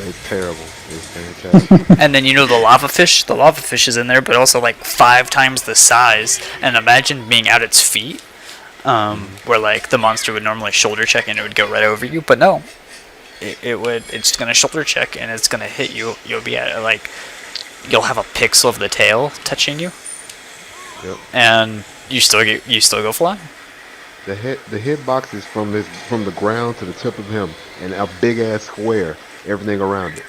It's terrible. It's fantastic. and then you know the lava fish. The lava fish is in there, but also like 5 times the size. And imagine being at its feet, where like the monster would normally shoulder check and it would go right over you, but no. It's gonna shoulder check and it's gonna hit you. You'll be at like, you'll have a pixel of the tail touching you, and you still go flying. The hitbox is from the ground to the tip of him, and a big ass square. Everything around it.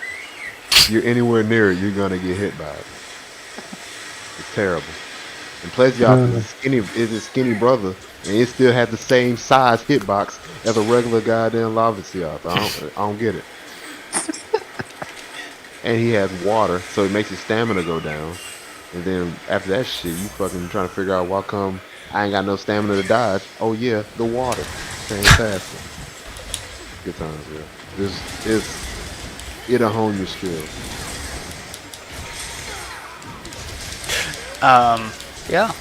If you're anywhere near it, you're gonna get hit by it. It's terrible. And Plesioth is a skinny brother, and it still has the same size hitbox as a regular goddamn lava Seoth. I don't get it. And he has water, so it makes his stamina go down. And then after that shit, you fucking trying to figure out why come I ain't got no stamina to dodge. Oh yeah, the water. Fantastic. Good times, yeah. It'll hone your skills. Yeah.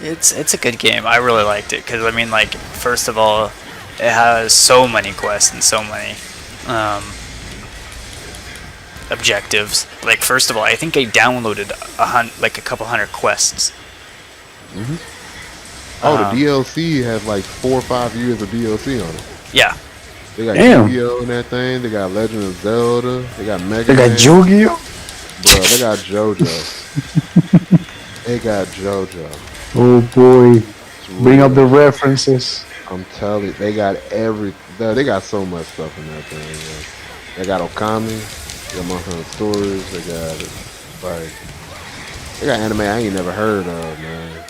It's a good game. I really liked it because I mean, like, first of all, it has so many quests and so many objectives. Like, first of all, I think I downloaded a couple hundred quests. Oh, the DLC has like 4 or 5 years of DLC on it. Yeah. They got Damn. Yu-Gi-Oh in that thing. They got Legend of Zelda. They got Mega They Man. got Yu-Gi-Oh? Bro, they got JoJo. They got JoJo. Oh boy. It's Bring up real. the references. I'm telling you, they got they got so much stuff in that thing. Man. They got Okami. They got Monster Hunter Stories. They got they got anime I ain't never heard of, man.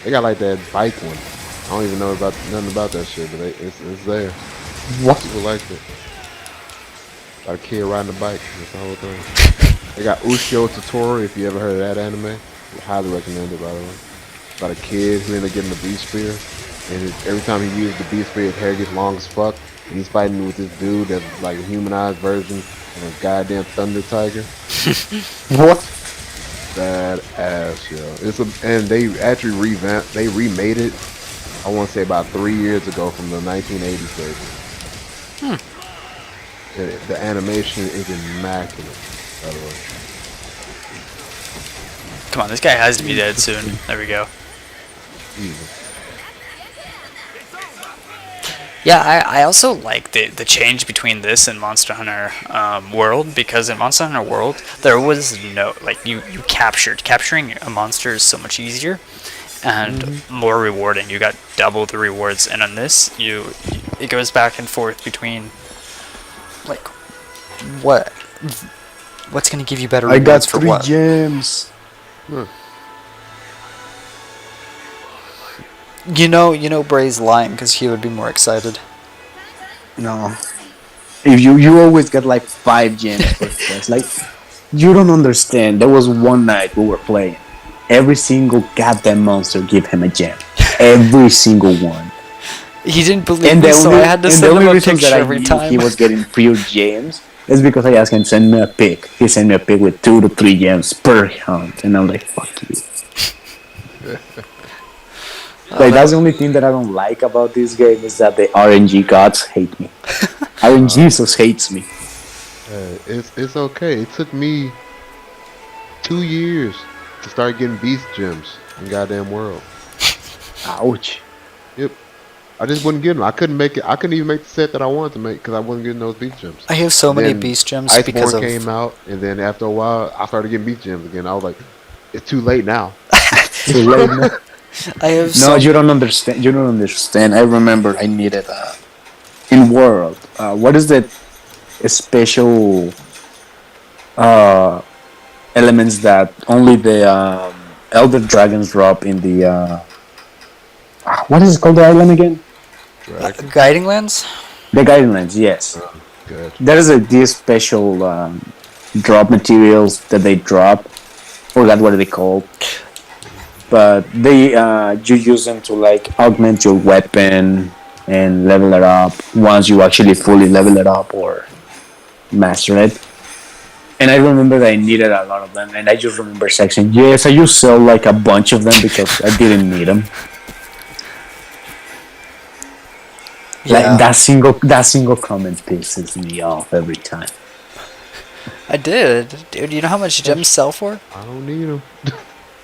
They got like that bike one. I don't even know nothing about that shit, but it's there. What? People like it. Got a kid riding a bike. That's the whole thing. They got Ushio Totoro, if you ever heard of that anime. Highly recommended, by the way. About a kid who ended up getting the beast spear, and every time he used the beast spear, his hair gets long as fuck, and he's fighting with this dude that's like a humanized version of a goddamn thunder tiger. What? Badass, yo. And they actually they remade it. I want to say about 3 years ago from the 1980s version. The animation is immaculate, by the way. Come on, this guy has to be dead soon. There we go. Easy. Yeah, I also like the change between this and Monster Hunter World, because in Monster Hunter World there was no, like, you capturing a monster is so much easier and more rewarding. You got double the rewards, and on this it goes back and forth between, like, what's gonna give you better I got rewards for 3 what? gems. You know Bray's lying because he would be more excited. No. If you always get like 5 gems for quest. Like, you don't understand. There was one night we were playing. Every single goddamn monster give him a gem. Every single one. He didn't believe me, so I had to send him a picture every time. He was getting pure gems is because I asked him to send me a pic. He sent me a pic with 2 to 3 gems per hunt, and I'm like, fuck you. Like, that's the only thing that I don't like about this game is that the RNG gods hate me. RNG hates me. It's okay. It took me 2 years to start getting beast gems in goddamn world. Ouch. Yep. I just wouldn't get them. I couldn't make it. I couldn't even make the set that I wanted to make because I wasn't getting those beast gems. I have so many Then beast gems because Iceborne of came out, and then after a while, I started getting beast gems again. I was like, it's too late now. Too late now. I have No, you don't understand. You don't understand. I remember I needed in world. What is the special elements that only the elder dragons drop in the what is it called, the island again? Guiding Lands. The guiding lands. Yes, Good. there is this special drop materials that they drop. Forgot what they called. But they you use them to like augment your weapon and level it up once you actually fully level it up or master it. And I remember that I needed a lot of them, and I just remember saying, yes, I just sell like a bunch of them because I didn't need them. Like, that single comment pisses me off every time. I did, dude. You know how much gems sell for? I don't need them.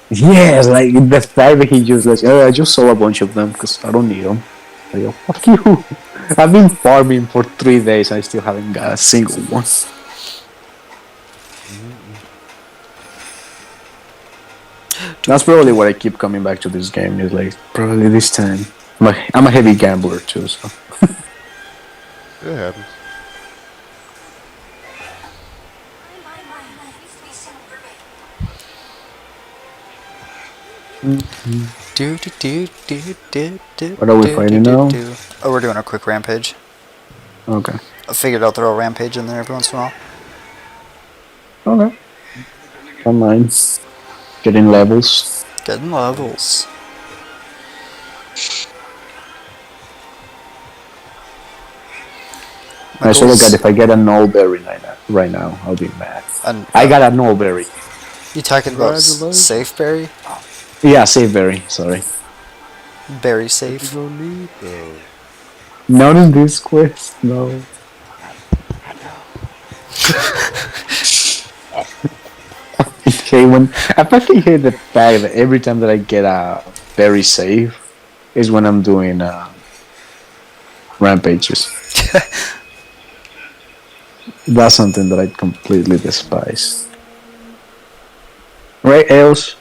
Yes, like the fact that he just like, oh, I just sold a bunch of them because I don't need them. I go, fuck you. I've been farming for 3 days. I still haven't got a single one. That's probably what I keep coming back to this game. Is like, probably this time. I'm a heavy gambler too, so. It happens. What are we fighting now? Oh, we're doing a quick rampage. Okay. I figured I'll throw a rampage in there every once in a while. Okay. Don't mind. Getting levels. Getting levels. I sort of got, if I get a null berry right now, I'll be mad. And, I got a null berry. You talking about Congratulations. safe berry? Yeah, save berry. Sorry. Berry You safe. don't need those. Not in this quest, no. I fucking hate the fact that every time that I get a berry save is when I'm doing rampages. That's something that I completely despise. Right, Els?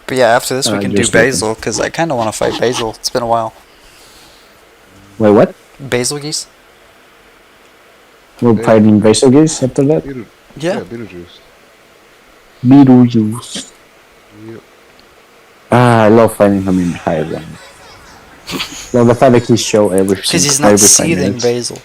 But yeah, after this we can do just looking. Basil, because I kind of want to fight Basil. It's been a while. Wait, what? Basil geese? We're fighting Basil Geese after that? Yeah. Beetlejuice. Beetlejuice. Yep. I love fighting him in high rank. Well, the fact that he show everything. Because he's not seething Basil.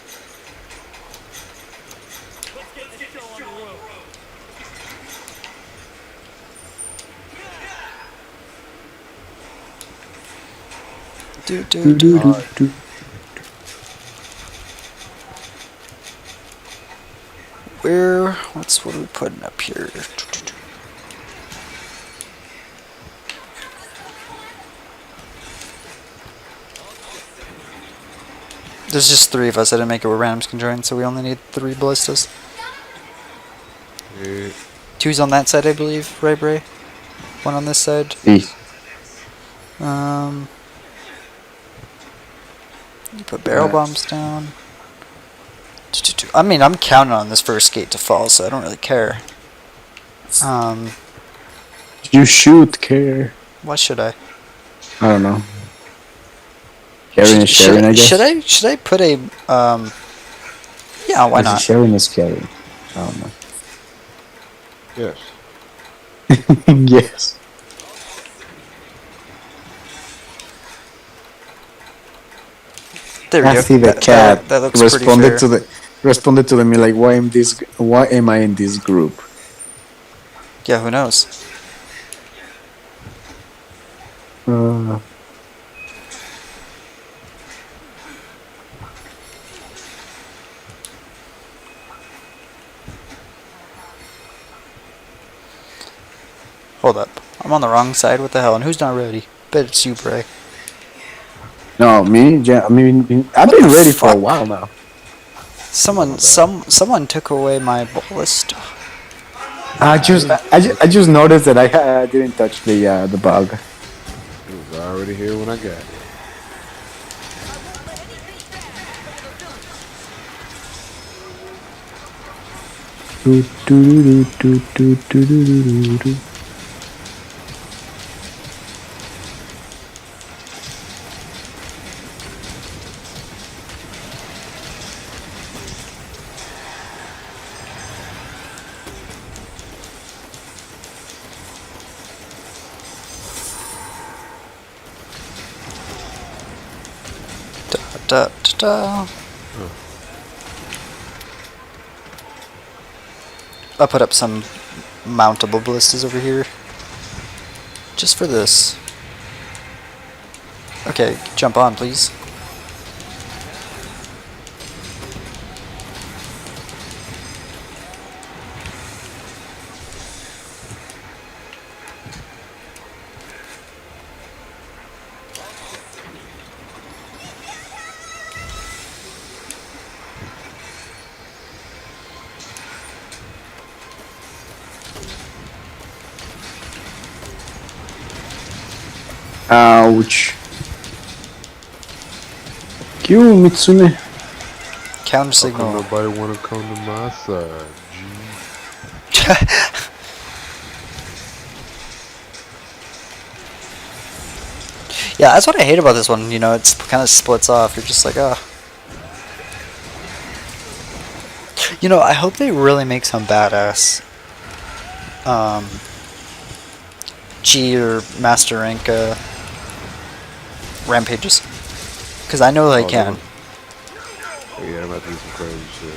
Do, do, Do, do, do. do, do. What are we putting up here? There's just 3 of us. I didn't make it where randoms can join, so we only need 3 ballistas. Yeah. 2's on that side, I believe. Right, Bray? 1 on this side. Sí. You put barrel bombs down. I mean, I'm counting on this first gate to fall, so I don't really care. You should care. What should I? I don't know. Caring is Should sharing, I guess. Should I put a yeah, why Because not? sharing is caring. I don't know. Yes. Yes. There we I go. see the cat That looks pretty fair. responded to me like, why am I in this group? Yeah, who knows? Uh, Hold up. I'm on the wrong side. What the hell? And who's not ready? Bet it's you, Bray. no, me. Yeah, I mean, I've What been the ready for a fuck? while now. Someone took away my ballista. I just noticed that I didn't touch the bug. It was already here when I got it. Do, do, do, do, do, do, do, do. Da, da, da. I'll put up some mountable ballistas over here. Just for this. Okay, jump on, please. Ouch. Q Mitsune. Counter How come signal. nobody want to come to my side? Gee. Yeah, that's what I hate about this one. You know, it's kind of splits off. You're just like, ah. You know, I hope they really make some badass G or Master Rank rampages. Because I know they can. Yeah, I'm about to do some crazy shit.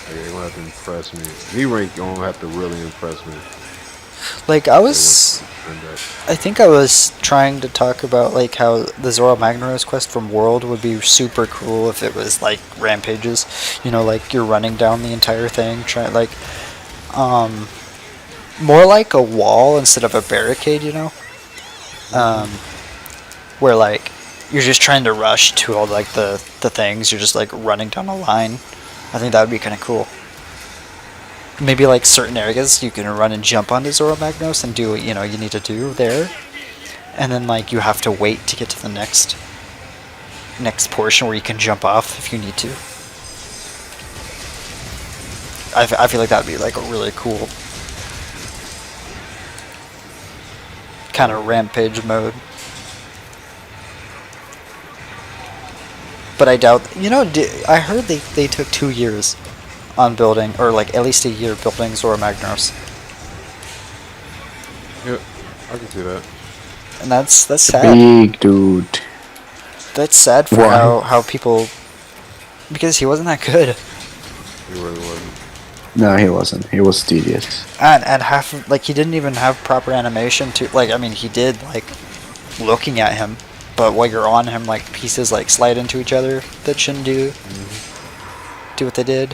Yeah, they're gonna have to impress me. V-Rank gonna have to really impress me. Like, I think I was trying to talk about, like, how the Zoro Magnaros quest from World would be super cool if it was, like, rampages. You know, like, you're running down the entire thing, more like a wall instead of a barricade, you know? Where, like, you're just trying to rush to all, like, the things. You're just, like, running down a line. I think that would be kind of cool. Maybe, like, certain areas you can run and jump onto Zoro Magnos and do what, you know, you need to do there. And then, like, you have to wait to get to the next portion where you can jump off if you need to. I feel like that would be, like, a really cool kind of rampage mode. But I doubt, you know, I heard they took 2 years on building, or like at least a year building Zoro Magnaros. Yep, I can see that. And that's sad. Big dude. That's sad for Why? how people, because he wasn't that good. He really wasn't. No, he wasn't. He was tedious. And half of, like, he didn't even have proper animation to, like, I mean, he did, like, looking at him but while you're on him, like pieces like slide into each other that shouldn't do what they did.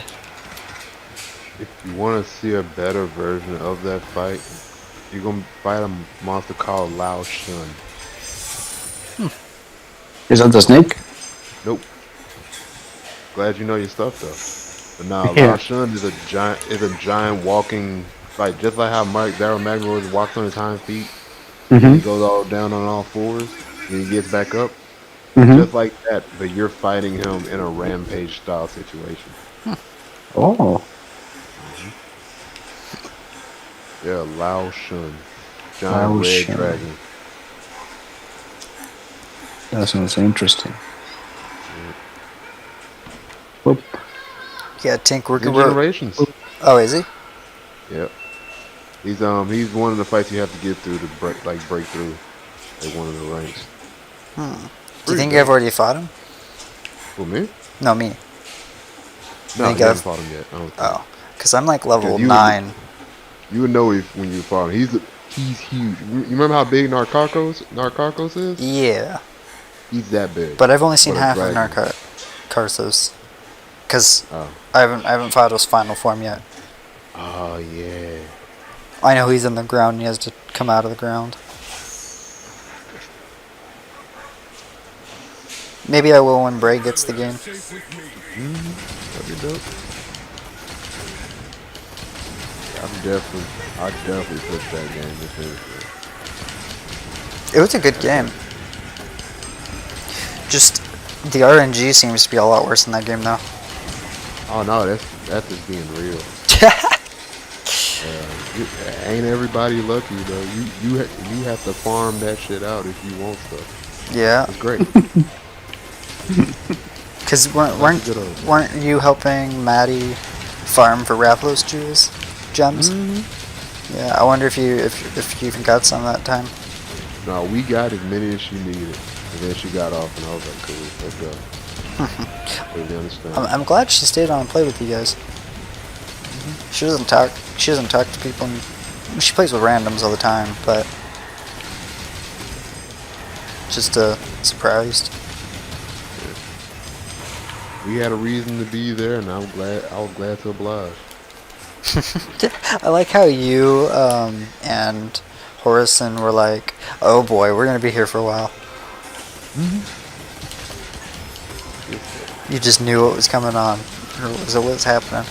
If you want to see a better version of that fight, you're gonna fight a monster called Lao Shun. Is that the snake? Nope. Glad you know your stuff though. But nah, Yeah. Lao Shun is a giant walking, like just like how Daryl Magneroid walks on his hind feet. And he Mm-hmm. goes all down on all fours, and he gets back up. Mm-hmm. Just like that, but you're fighting him in a rampage style situation. Oh, Yeah, Lao Shun. Giant Lao red Shun. dragon. that sounds interesting. Whoop. Yeah, Tink, New we're generations. oh, is he? Yep. He's one of the fights you have to get through to break through like one of the ranks. Do you Pretty think dope. I've already fought him? For me? No, me. No, think you I've- haven't fought him yet. I don't think. Oh, because I'm like level 'Cause 9. You would know if when you fought him. He's huge. You remember how big Narcocos is? Yeah, He's that big. but I've only seen But a half of dragon. Narcosos. Because Oh. I haven't fought his final form yet. Oh yeah. I know he's in the ground and he has to come out of the ground. Maybe I will when Bray gets the game. That'd be dope. I definitely pushed that game to finish it. It was a good game. Just the RNG seems to be a lot worse in that game though. Oh no, that's just being real. Ain't everybody lucky though. You have to farm that shit out if you want stuff. Yeah, It's great. because That's a good old- weren't you helping Maddie farm for Rathalos gems? Yeah, I wonder if you even got some that time. No, we got as many as she needed, and then she got off, and I was like, cool, let's go. Totally understand. I'm glad she stayed on and played with you guys. She doesn't talk. She doesn't talk to people. And she plays with randoms all the time, but just surprised. We had a reason to be there, and I was glad to oblige. I like how you and Horison were like, "Oh boy, we're gonna be here for a while." You just knew what was coming on, or what was happening.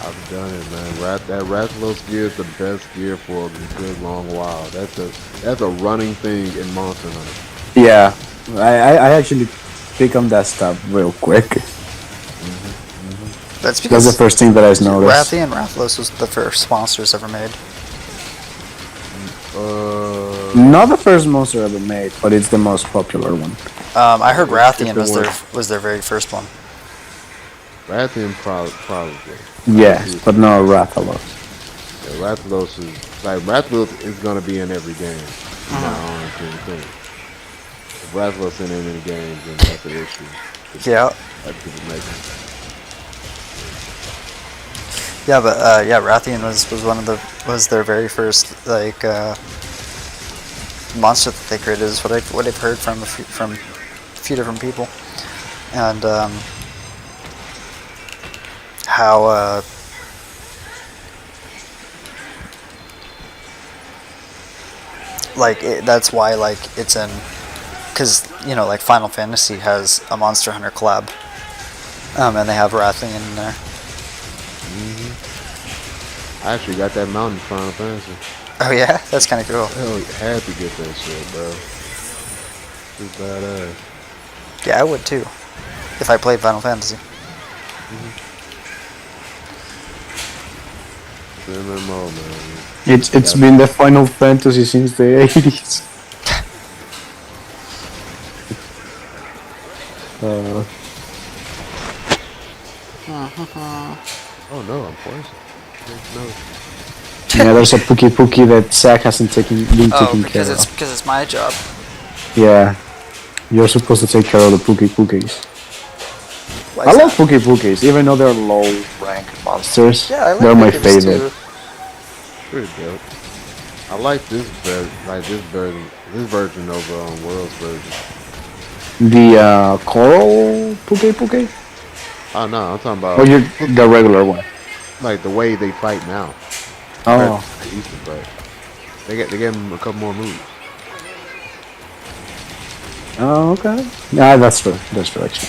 I've done it, man. That Rathalos gear is the best gear for a good long while. That's a running thing in Monster Hunter. Yeah, I actually pick on that stuff real quick. That's That's because the first thing that I noticed. Rathy and Rathalos was the first monsters ever made. Not the first monster ever made, but it's the most popular one. I heard Rathian the one. was their very first one. Rathian probably. Yes, but no Rathalos. Yeah, Rathalos is gonna be in every game. Now on thing. If Rathalos ain't in any games, then that's an issue. Yeah. That people make them. Yeah, but Rathian was their very first monster that they created. Is what I've heard from a few different people, and how that's why it's in, because like Final Fantasy has a Monster Hunter collab, and they have Rathian in there. I actually got that mountain in Final Fantasy. Oh yeah, that's kind of cool. Hell, you had to get that shit, bro. It's badass. Yeah, I would too, if I played Final Fantasy. It's an MMO, man. It's been the Final Fantasy since the 80s. Oh no, I'm poisoned. No. Yeah, there's a Pookie that Zach hasn't been Oh, taking because care of. because it's my job. Yeah, you're supposed to take care of the Pookies. Why I is love that? Pookies, even though they're low rank monsters. Yeah, I like they're my Pookies favorite. too. Pretty dope. I like this version over on World's version. The coral Puke? Oh no, I'm talking Or about you the regular one? like the way they fight now compared to Oh, how they used to fight. They gave him a couple more moves. oh, okay. Yeah, that's true. That's true, actually.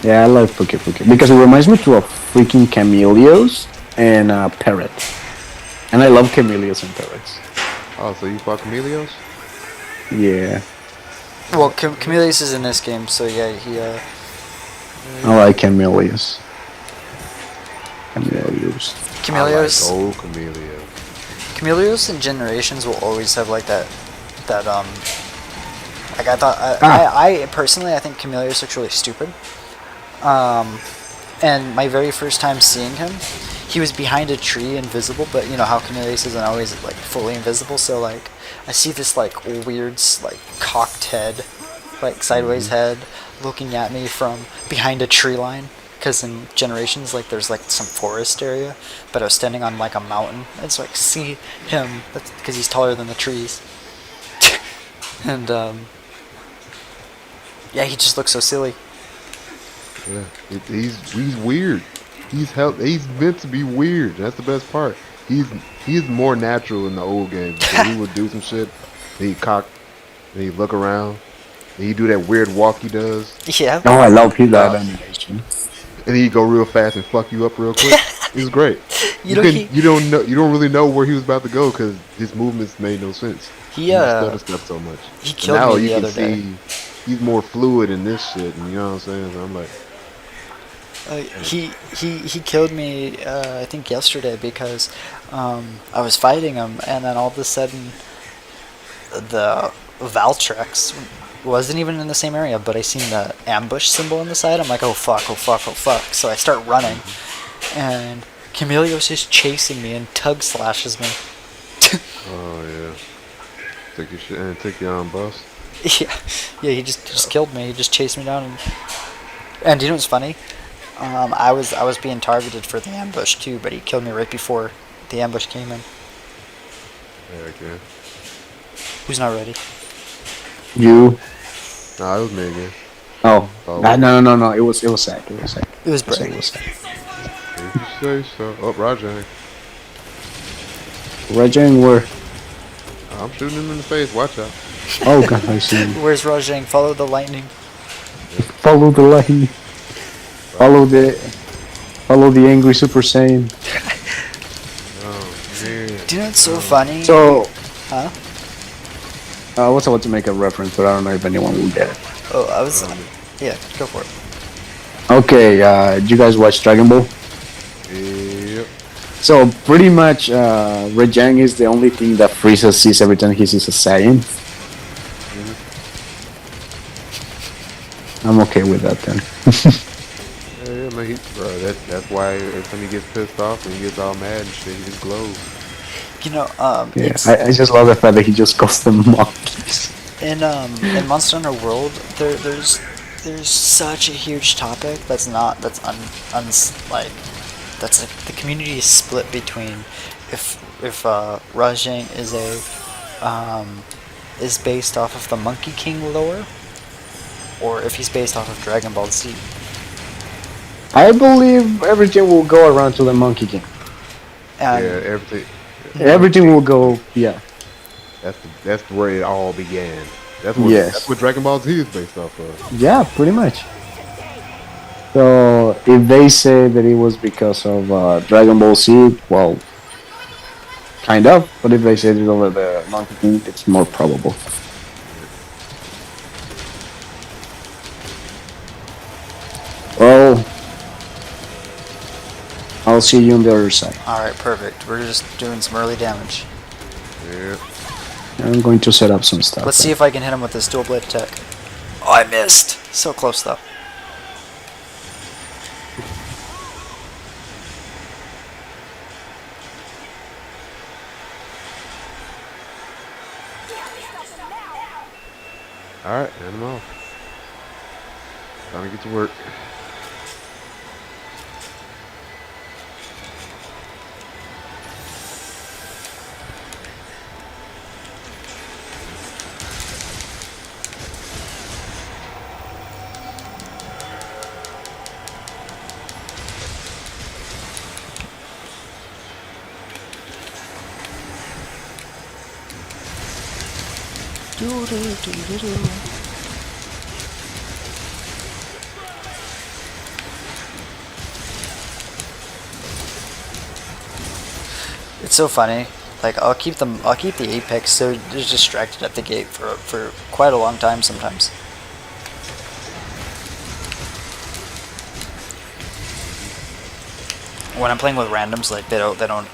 Yeah. Yeah, I like Puke because it reminds me to a freaking Chameleos and Parrot, and I love Chameleos and Parrots. Oh, so you fought Chameleos? Yeah, Well, Chameleus is in this game, so yeah, he I like Chameleos. Chameleos. I like Chameleos old Chameleos. Chameleos and Generations will always have like that like I thought Ah, I personally I think Chameleos looks really stupid. And my very first time seeing him, he was behind a tree, invisible. But you know how Chameleos isn't always like fully invisible. So like, I see this like weird, like cocked head, like sideways head, looking at me from behind a tree line. Because in Generations, like there's like some forest area, but I was standing on like a mountain, and so I could see him because he's taller than the trees. And yeah, he just looks so silly. Yeah, he's weird. He's meant to be weird. That's the best part. He's more natural in the old games because he would do some shit. Then he cock. Then he look around. Then he do that weird walk he does. Yeah. oh, I love his that Stop. animation. And then he go real fast and fuck you up real quick. It was great. You know, You don't really know where he was about to go because his movements made no sense. he Stutter step so much. he But killed now me you the can other day. see he's more fluid in this shit, and you know what I'm saying. So I'm like, He killed me. I think yesterday because I was fighting him, and then all of a sudden, the Valtrex wasn't even in the same area, but I seen the ambush symbol on the side. I'm like, oh fuck, oh fuck, oh fuck. So I start running, and Chameleos is chasing me and tug slashes me. oh yeah, take your shit and take your own bus. Yeah, yeah. He just killed me. He just chased me down, and you know what's funny? I was being targeted for the ambush too, but he killed me right before the ambush came in. Heck yeah. Who's not ready? You. Nah, it was me again. Oh, Oh, no. It was Zach. It was Zach. It was I said Bray. it was Zach. if you say so. Oh, Rajang. Rajang, where? I'm shooting him in the face. Watch out. Oh god, I see. Where's Rajang? Follow the lightning. Follow the line. Follow the angry Super Saiyan. Oh man. Do you know what's so funny? So, Huh? I was about to make a reference, but I don't know if anyone will get it. Oh, I was. Yeah, go for it. Okay, did you guys watch Dragon Ball? Yep. So pretty much, Rajang is the only thing that Frieza sees every time he sees a Saiyan. I'm okay with that then. Yeah, man. That's why every time he gets pissed off and he gets all mad and shit, he just glows. You know, Yeah, I just love the fact that he just calls them monkeys. in Monster Hunter World, there's such a huge topic that's like the community is split between if Rajang is based off of the Monkey King lore, or if he's based off of Dragon Ball Z. I believe everything will go around to the Monkey King. And Yeah, everything. Everything will go, yeah. That's where it all began. Yes. That's what Dragon Ball Z is based off of. Yeah, pretty much. So if they say that it was because of Dragon Ball Z, well, kind of. But if they say it over the Monkey King, it's more probable. Well, I'll see you on the other side. all right, perfect. We're just doing some early damage. Yeah. I'm going to set up some stuff. Let's see if I can hit him with this dual blade attack. Oh, I missed. So close though. Alright, hand him off. Time to get to work. It's so funny. Like I'll keep the apex so distracted at the gate for quite a long time sometimes. When I'm playing with randoms, like they don't.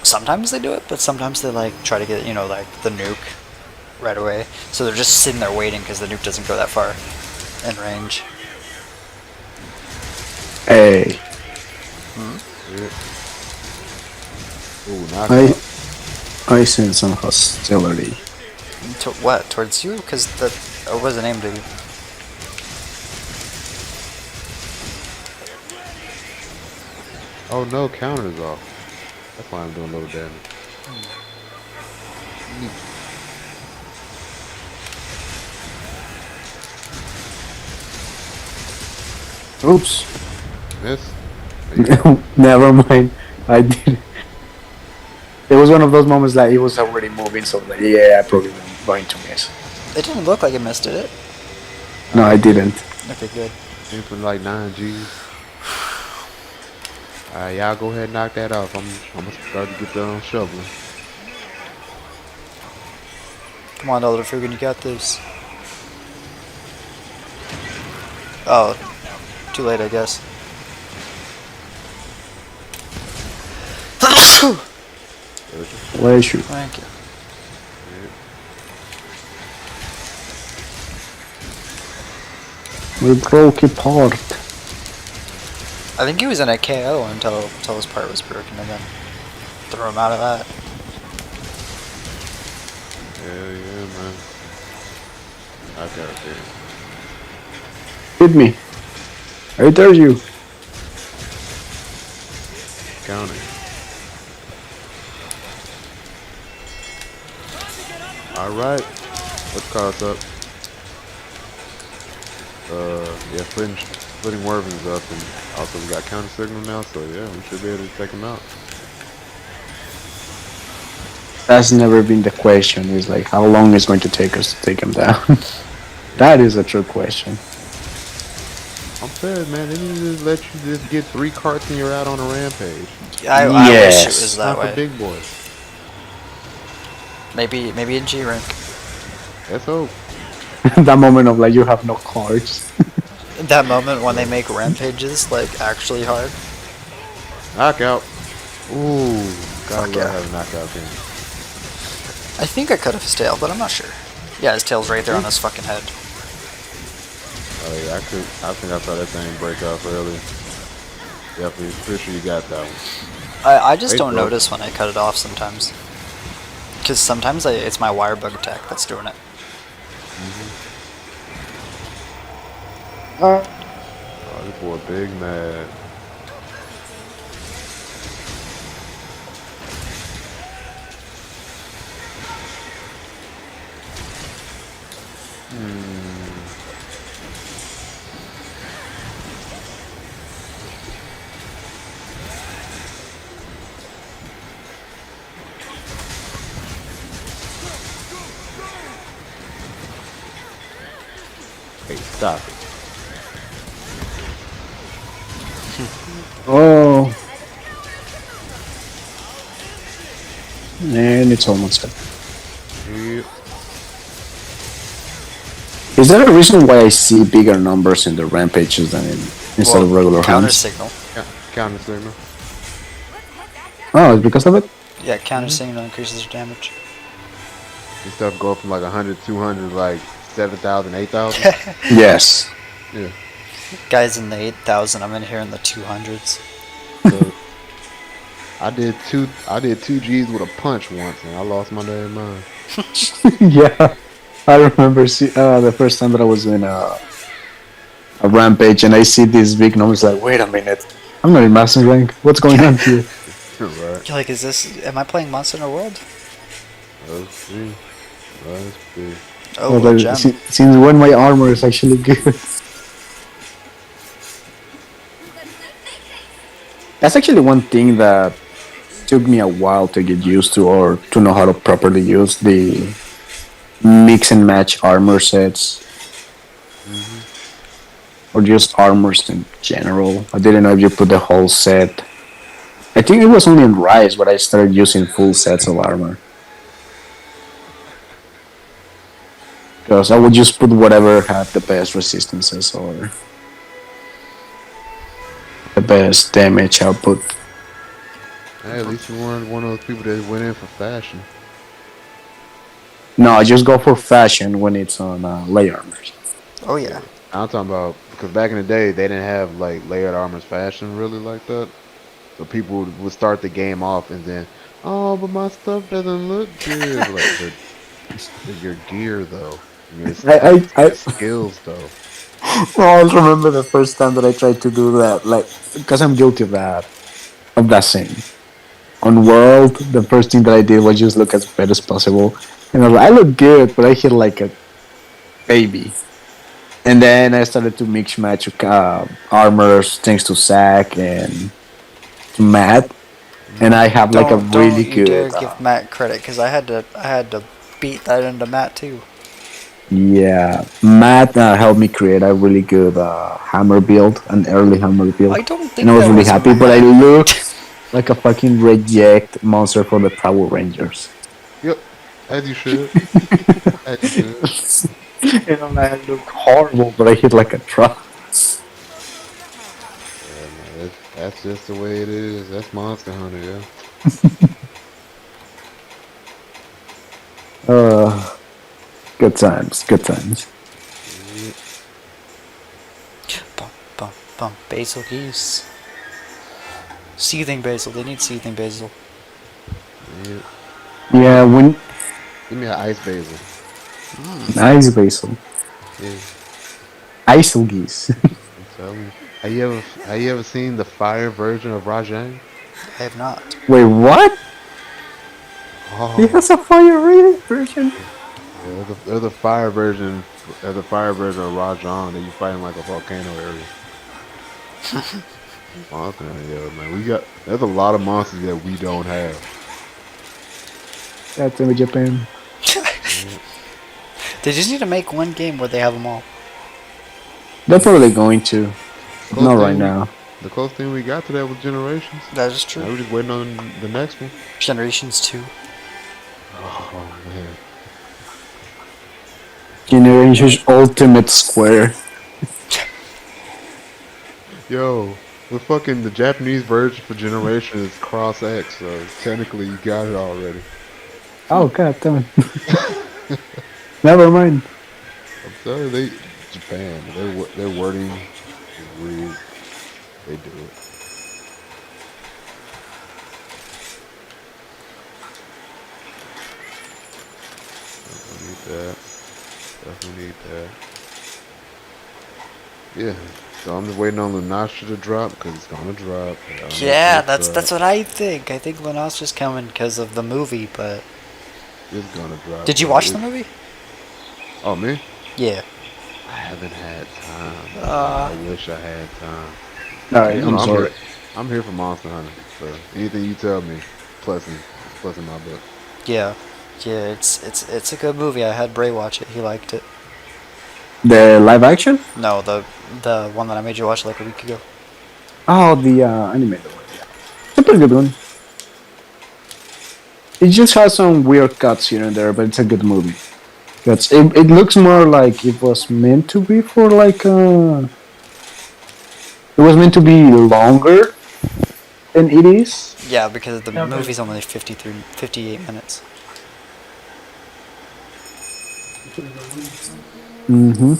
Sometimes they do it, but sometimes they like try to get like the nuke right away. So they're just sitting there waiting because the nuke doesn't go that far in range. Hey, Ooh, knock I out. I sense some hostility. To what? Towards you? Because the I wasn't aimed at you. Oh no, counter's off. That's why I'm doing a little damage. Oops. Miss. There you go. Never mind. I did. It was one of those moments that it was already moving, so like, yeah, I probably going to miss. It didn't look like it missed, did it? No, I didn't. Okay, good. In for like 9 G's. Alright, y'all go ahead and knock that off. I'm gonna start to get the shoveling. Come on, Elder Fugan, you got this. Oh, too late, I guess. Pleasure. Thank you. We broke apart. I think he was in a KO until his part was broken, and then threw him out of that. Hell yeah, man. I got it there. Hit me. I dare you. Counting. Alright. Let's call us up. Yeah, splitting Wervin's up, and also we got counter signal now, so yeah, we should be able to take him out. That's never been the question. Is like how long it's going to take us to take him down. That is a true question. I'm saying, man, they need to just let you just get 3 carts and you're out on a rampage. I wish it Yes. was that Not for way. big boys. Maybe in G rank. Let's hope. That moment of like you have no cards. That moment when they make rampages like actually hard. Knockout. Ooh, gotta Fuck love yeah. having knockout game. I think I cut off his tail, but I'm not sure. Yeah, his tail's right there on his fucking head. Oh yeah, I think I saw that thing break off earlier. Definitely, pretty sure you got that one. I just Hey, don't bro. notice when I cut it off sometimes. Because sometimes it's my wire bug attack that's doing it. Oh, this boy big mad. Hey, stop it. Oh. And it's almost done. Yep. Is there a reason why I see bigger numbers in the rampages than instead of regular counter hunts? signal. Counter signal. Oh, it's because of it? Yeah, counter signal increases your damage. This stuff go from like 100, 200, like 7,000, 8,000. Yes. Yeah. Guys in the 8,000, I'm in here in the 200s. So, I did two G's with a punch once, and I lost my damn mind. Yeah. I remember the first time that I was in a rampage and I see these big numbers like, wait a minute. I'm not in Master Rank. What's going on here? Right. You're like, am I playing Monster Hunter World? Let's see. Let's see. Oh, Like, a gem. since when my armor is actually good. That's actually one thing that took me a while to get used to or to know how to properly use mix and match armor sets Hmm. or just armors in general. I didn't know if you put the whole set. I think it was only in Rise, but I started using full sets of armor. Because I would just put whatever had the best resistances or the best damage output. Hey, at least you weren't one of those people that went in for fashion. No, I just go for fashion when it's on lay armors. Oh Yeah, yeah. I'm talking about because back in the day they didn't have like layered armors fashion really like that. So people would start the game off and then, oh, but my stuff doesn't look good. But your gear though, your I skills though. I always remember the first time that I tried to do that, like, because I'm guilty of that thing. On World, the first thing that I did was just look as bad as possible, and I was like, I look good, but I hit like a baby. And then I started to mix match armors thanks to Zack and to Matt, and I have like a really Don't you dare good. give Matt credit, because I had to beat that into Matt too. Yeah, Matt helped me create a really good hammer build, an early hammer I build, don't and I think was that really was happy. But I Matt. looked like a fucking reject monster for the Power Rangers. Yep, as you should, as you should. And I looked horrible, but I hit like a truck. Yeah, man, that's just the way it is. That's Monster Hunter, yeah. Uh, good times, good times. Yep, Bum bum bum. Basil geese. Seething basil. They need seething basil. yep. Yeah, when Give me an ice basil. nice basil, Yeah, isel geese. I'm telling you. Have you ever seen the fire version of Rajang? I have not. Wait, what? He Oh, has a fire rated version. yeah. There's a fire version. There's a fire version of Rajang that you fight in like a volcano area. Monster Hunter, yeah, man. There's a lot of monsters that we don't have. That's in Japan. Yeah. They just need to make one game where they have them all. They're probably going to, but Close not right thing we now. the close thing we got to that was Generations. That is Now true. we're just waiting on the next one. Generations 2. Oh man. Generations Ultimate Square. Yo, the Japanese version for Generation is Cross X, so technically you got it already. Oh god damn it. Never mind. I'm sorry, Japan, their wording is weird. They do it. Definitely need that. Definitely need that. Yeah. So I'm just waiting on Lunasha to drop because it's gonna drop. I don't know Yeah, if that's what I think. I think Lana's just coming because of the movie, but it's gonna drop, did you bro. watch the movie? Oh me? Yeah. I haven't had time. Uh, I wish I had time. Alright, You know I'm I'm sorry. here. I'm here for Monster Hunter. So anything you tell me, plus in my book. yeah. Yeah, it's a good movie. I had Bray watch it. He liked it. The live action? No, the one that I made you watch like a week ago. Oh, the animated one. Yeah. It's a pretty good one. It just has some weird cuts here and there, but it's a good movie. It looks more like it was meant to be for like it was meant to be longer than it is. Yeah, because the movie's only 58 minutes. Mm-hmm.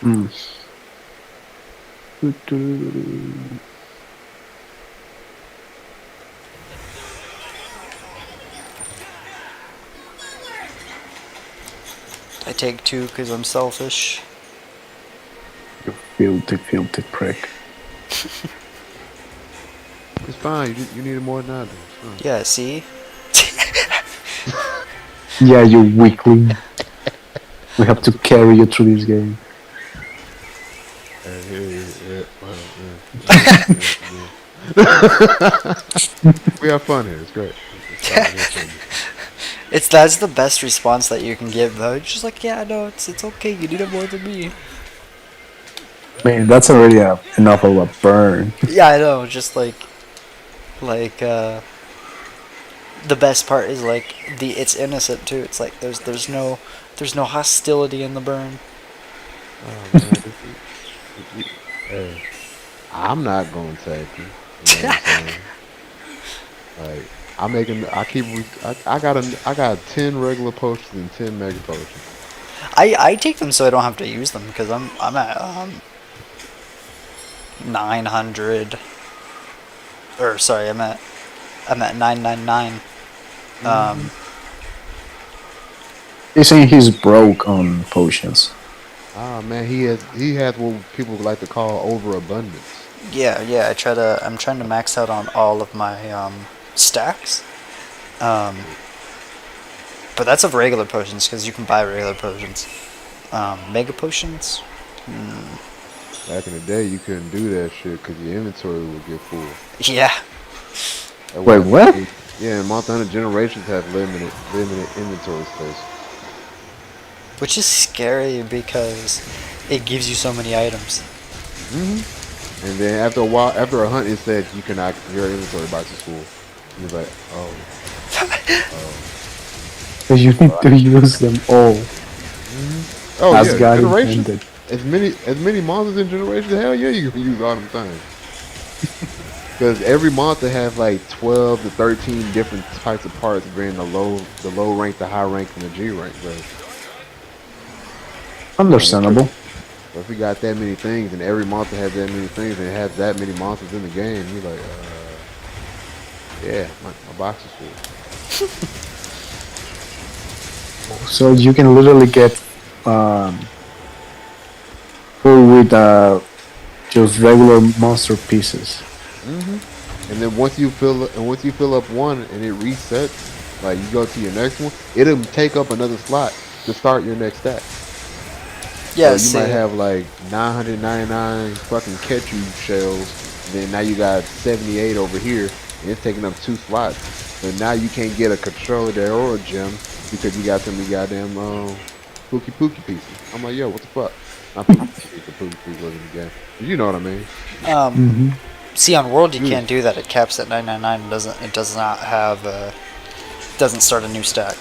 Mm. I take 2 because I'm selfish. You filthy, filthy prick. It's fine. You need it more than I do. It's fine. Yeah, see? Yeah, you weakling. We have to carry you through this game. We have fun here. It's great. It's fine. We have fun. That's the best response that you can give though. It's just like, yeah, no, it's okay. You need it more than me. Man, that's already enough of a burn. Yeah, I know. Just like the best part is like it's innocent too. It's like there's no hostility in the burn. Oh man, hey, I'm not gonna take you. You know what I'm saying? Like I got 10 regular potions and 10 mega potions. I take them so I don't have to use them because I'm at 900 or sorry I'm at 999. He's saying he's broke on potions. Ah man, he has what people like to call overabundance. Yeah, I'm trying to max out on all of my stacks. Um, but that's of regular potions because you can buy regular potions. Mega potions. Back in the day, you couldn't do that shit because your inventory would get full. Yeah. That's Wait, why what? Yeah, Month Hunter Generations have limited inventory space. Which is scary because it gives you so many items. And then after a while, after a hunt, it said you cannot your inventory box is full. And you're like, oh, Because you need to use them all. oh As yeah, God Generations. intended. As many monsters in Generations, hell yeah, you can use all them things. Because every monster has like 12 to 13 different types of parts, being the low rank, the high rank, and the G rank. So Understandable. if we got that many things, and every monster has that many things, and it has that many monsters in the game, you're like, yeah, my box is full. So you can literally get full with just regular monster pieces. And then once you fill up one and it resets, like you go to your next one, it'll take up another slot to start your next stack. Yeah, So you might have like 999 fucking Ketchu shells, and then now you got 78 over here, and it's taking up 2 slots. So now you can't get a controller there or a gem because you got so many goddamn pookie pieces. I'm like, yo, what the fuck? Not pookie pieces, the pookie pieces was in the game. You know what I mean? See, on World you can't do that. It caps at 999. It does not have doesn't start a new stack.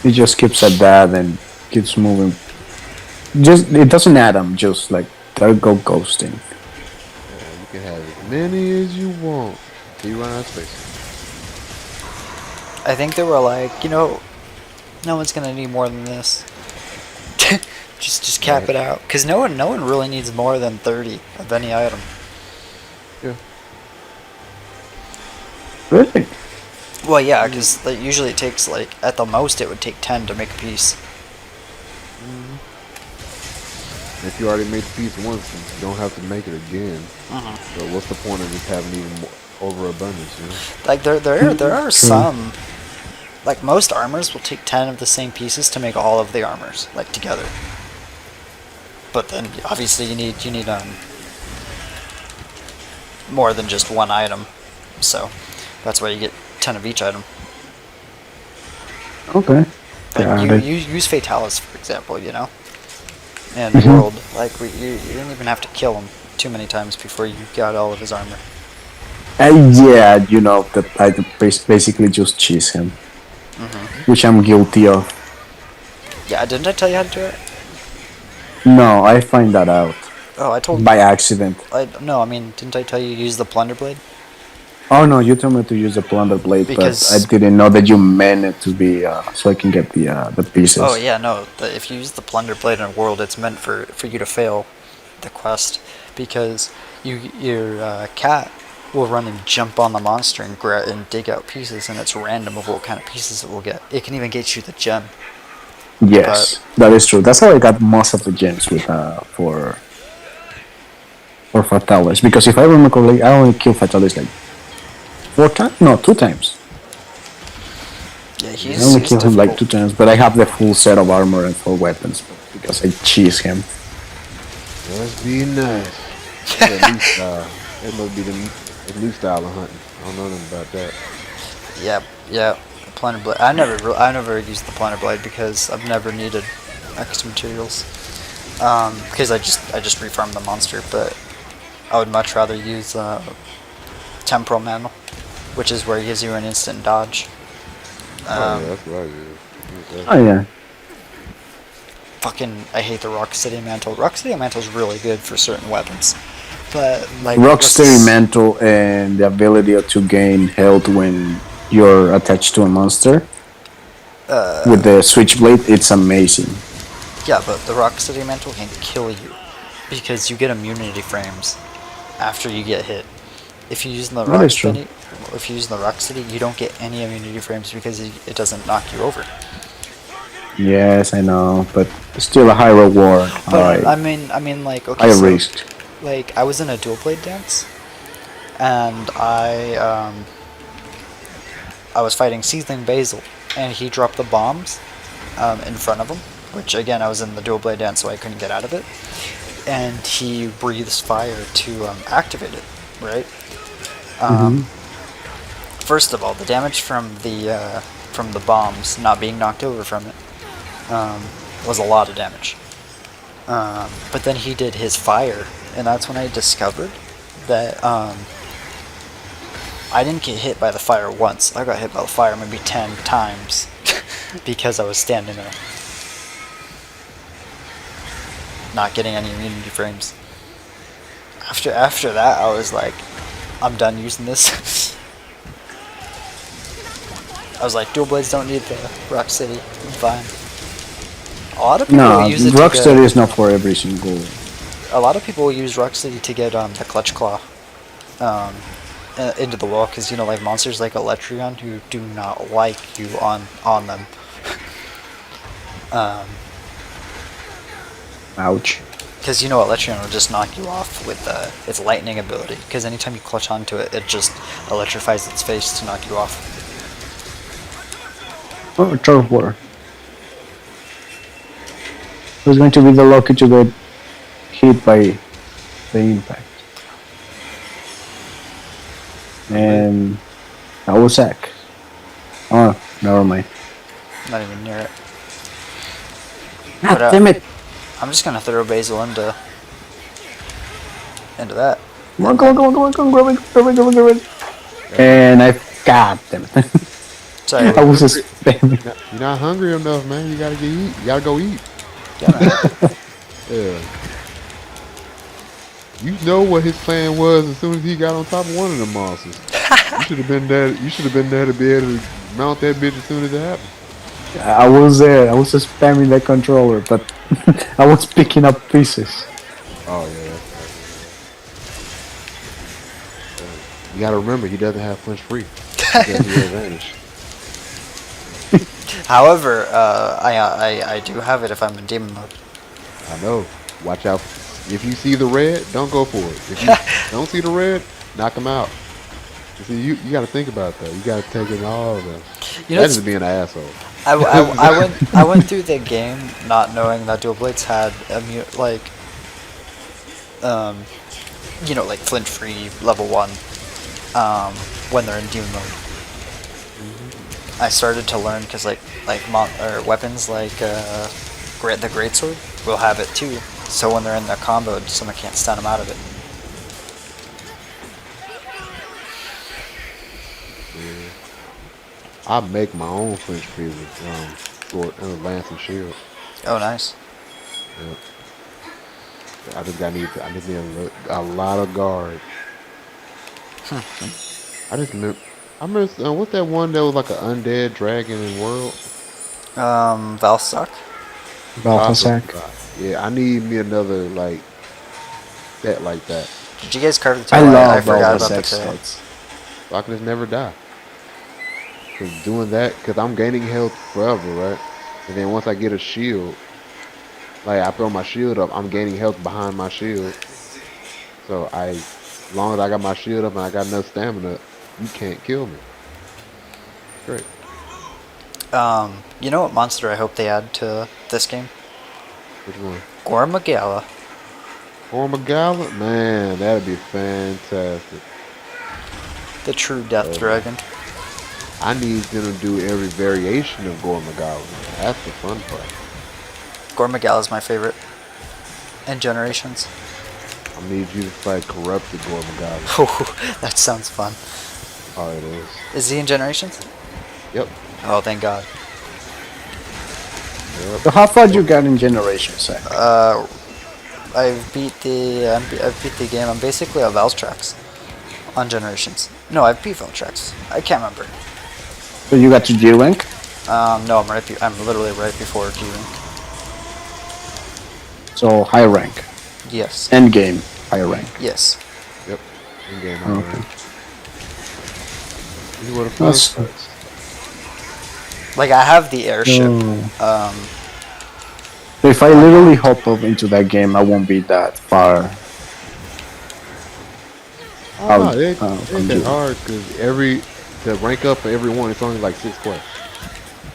It just keeps at that and keeps moving. Just it doesn't add them. Just like they'll go ghosting. Yeah, you can have as many as you want till you run out of space. I think they were like, no one's gonna need more than this. just cap it out, because no one really needs more than 30 of any item. Yeah. Really? Well, yeah, because usually it takes like at the most it would take 10 to make a piece. If you already made the piece once, you don't have to make it again. So what's the point of just having even more overabundance? You know? Like there are some, like most armors will take 10 of the same pieces to make all of the armors like together. But then obviously you need more than just one item, so that's why you get 10 of each item. Okay. Like you use Fatalis for example, and World, like you didn't even have to kill him too many times before you got all of his armor. Yeah, that I basically just cheese him, which I'm guilty of. Yeah, didn't I tell you how to do it? No, I find that out Oh, I told by accident. no, I mean, didn't I tell you to use the Plunder Blade? Oh no, you told me to use the plunder blade, Because- but I didn't know that you meant it to be so I can get the pieces. Oh yeah, no. If you use the Plunder Blade in World, it's meant for you to fail the quest, because your cat will run and jump on the monster and dig out pieces, and it's random of what kind of pieces it will get. It can even get you the gem. Yes, that is true. That's how I got most of the gems with for Fatalis, because if I remember correctly, I only killed Fatalis like 4 times? No, 2 times. Yeah, I only killed him like 2 times, but I have the full set of armor and 4 weapons because I cheese him. Must be nice. That's a new style. That must be the new style of hunting. I don't know nothing about that. Yep, yep. Planter blade. I never used the planter blade because I've never needed extra materials. Because I just refarmed the monster, but I would much rather use temporal mantle, which is where it gives you an instant dodge. Oh yeah, that's what I use. Oh yeah. Fucking, I hate the Rock City mantle. Rock City mantle is really good for certain weapons, but like Rocksteady mantle and the ability to gain health when you're attached to a monster with the switchblade, it's amazing. Yeah, but the Rock City mantle can kill you because you get immunity frames after you get hit. If you're using the That is true. If you're using the Rock City, you don't get any immunity frames because it doesn't knock you over. Yes, I know, but still a high reward. But High, I mean, like, okay, high so risk. like I was in a dual blade dance, and I was fighting Seething Basil, and he dropped the bombs in front of him, which again I was in the dual blade dance, so I couldn't get out of it. And he breathes fire to activate it, right? First of all, the damage from the bombs not being knocked over from it was a lot of damage. But then he did his fire, and that's when I discovered that I didn't get hit by the fire once. I got hit by the fire maybe 10 times because I was standing there, not getting any immunity frames. After that, I was like, I'm done using this. I was like, dual blades don't need the Rock City. I'm fine. A lot of people No, use it Rocksteady is not for every single. A lot of people use Rock City to get the Clutch Claw into the wall, because like monsters like Electrion who do not like you on them. Ouch. Because Electrion will just knock you off with its lightning ability. Because anytime you clutch onto it, it just electrifies its face to knock you off. Oh, turf war. Who's going to be the lucky to get hit by the impact? And that was Zach. Oh, never mind. Not even near it. Ah, But, damn it! I'm just gonna throw Basil into that. Come on, grab it. And God damn it. Sorry. I was just spamming. You're not hungry enough, man. You gotta eat. You gotta go eat. Yeah, man. Yeah. You know what his plan was as soon as he got on top of one of the monsters. You should have been there. You should have been there to be able to mount that bitch as soon as it happened. I was there. I was just spamming the controller, but I was picking up pieces. Oh yeah. You gotta remember, he doesn't have flinch free. That's the advantage. However, I do have it if I'm in demon mode. I know. Watch out. If you see the red, don't go for it. If you don't see the red, knock him out. You see, you got to think about that. You got to take in all of them. That is being an asshole. I went through the game not knowing that dual blades had like flint free level 1 when they're in demon mode. I started to learn because weapons like the greatsword will have it too. So when they're in the combo, someone can't stun them out of it. I make my own flinch free with sword, lance and shield. Oh, nice. Yep. I just need a lot of guard. I miss what's that one that was like an undead dragon in World? Valstock. Balthazar. Yeah, I need me another like that. Did you guys carve the I tail? love I forgot about the Balthazar tail. sets. So I can just never die. Cause doing that, cause I'm gaining health forever, right? And then once I get a shield, like I throw my shield up, I'm gaining health behind my shield. So as long as I got my shield up and I got enough stamina, you can't kill me. Great. You know what monster I hope they add to this game? Which one? Gormagala. Gormagala? Man, that'd be fantastic. The true death Oh man. dragon. I need them to do every variation of Gormagala. That's the fun part. Gormagal is my favorite. In Generations. I need you to fight corrupted Gormagala. Oh, that sounds fun. Oh, it is. Is he in Generations? Yep. Oh, thank God. Yep. So how far you got in Generations? I've beat the game. I'm basically a Valstrax on Generations. No, I've beat Valstrax. I can't remember. So you got to G rank? No, I'm literally right before G rank. So high rank. Yes. End game, high rank. Yes. Yep. In game Okay. This is what a fun That's starts. Like I have the airship. so. So if I literally hop up into that game, I won't be that far. Oh I'll, no, it from ain't that you. hard because to rank up for every one, it's only like 6 quests.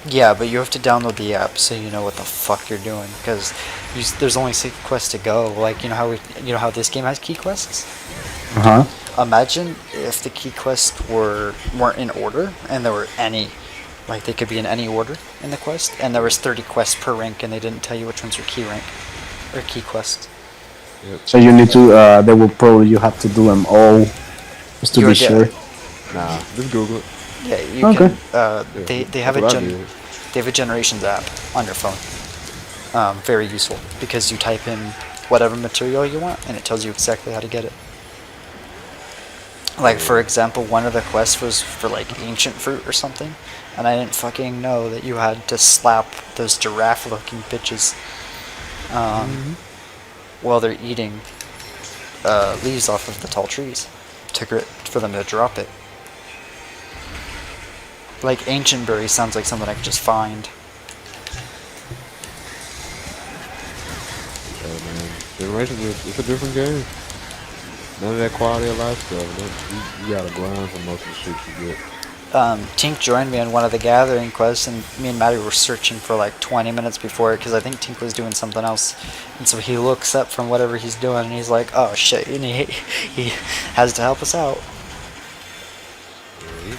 Yeah, but you have to download the app so you know what the fuck you're doing because there's only 6 quests to go. Like you know how this game has key quests. Uh huh. Imagine if the key quests weren't in order and there were any, like they could be in any order in the quest, and there was 30 quests per rank and they didn't tell you which ones were key rank or key quests. Yep. So you need to. They will probably you have to do them all, just to You're be sure. Nah, just Google it. Yeah, you Okay. can. Yeah, They have that's what I did. they have a Generations app on your phone. Very useful because you type in whatever material you want and it tells you exactly how to get it. Like for example, one of the quests was for like ancient fruit or something, and I didn't fucking know that you had to slap those giraffe-looking bitches while they're eating leaves off of the tall trees for them to drop it. Like ancient berry sounds like something I could just find. Yeah, man. Generations, it's a different game. None of that quality of life stuff. You gotta grind for most of the shit you get. Tink joined me on one of the gathering quests, and me and Maddie were searching for like 20 minutes before it because I think Tink was doing something else. And so he looks up from whatever he's doing, and he's like, "Oh shit!" And he has to help us out. Yeah,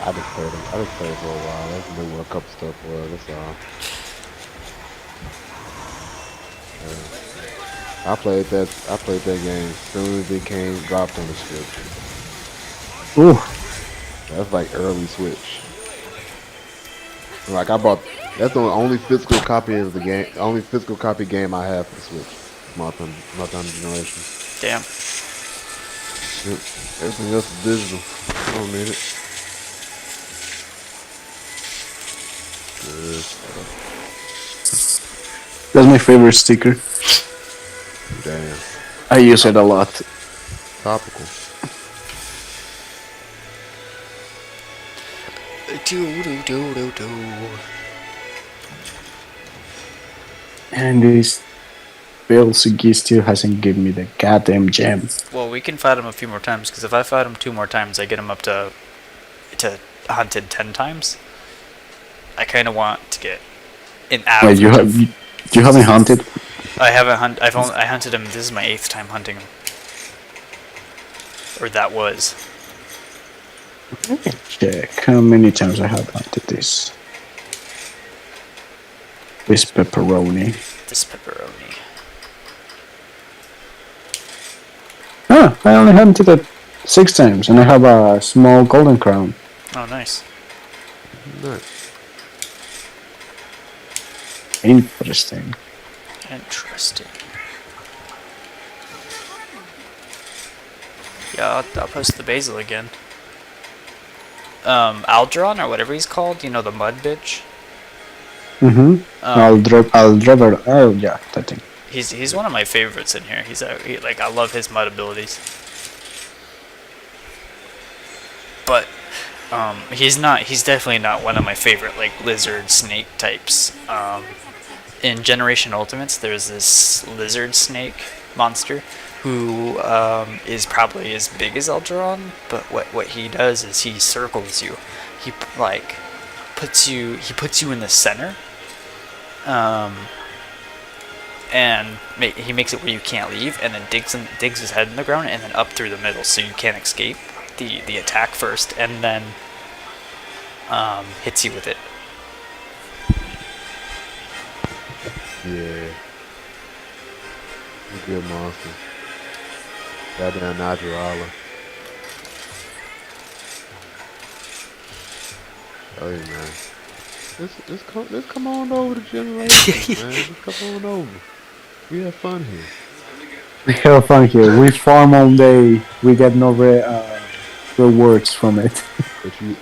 I just played it. I just played it for a while. That's knew what a couple stuff was. That's all. I played that game as soon as it came dropped on the Switch. Ooh. That's like early Switch. Like I bought. That's the only physical copy of the game. Only physical copy game I have for the Switch. Multi generation. Damn. Yep. Everything else is digital. I don't need it. Good stuff. That's my favorite sticker. Damn. I use it a lot. Topical. And this Bill Sugi still hasn't given me the goddamn gem. Well, we can fight him a few more times because if I fight him 2 more times, I get him up to hunted 10 times. I kind of want to get an Wait, average. you haven't hunted? I haven't I hunted him. This is my 8th time hunting him, or that was. Check how many times I have hunted this. This pepperoni. This pepperoni. Ah, I only hunted it 6 times, and I have a small golden crown. Oh, nice. Nice. Interesting. Interesting. Yeah, I'll post the basil again. Aldron or whatever he's called, you know, the mud bitch. Mm-hmm. I'll drop her. Oh yeah, that thing. He's one of my favorites in here. Like I love his mud abilities. But he's definitely not one of my favorite like lizard snake types. In Generation Ultimates, there's this lizard snake monster who is probably as big as Aldron, but what he does is he circles you. He like puts you in the center, and he makes it where you can't leave, and then digs his head in the ground, and then up through the middle, so you can't escape the attack first, and then hits you with it. Yeah. Good monster. Goddamn Najarala. Oh yeah, man. Let's come on over to Generations, man. Let's come on over. We have fun here. We have fun here. We farm all day. We get no rewards from it. But you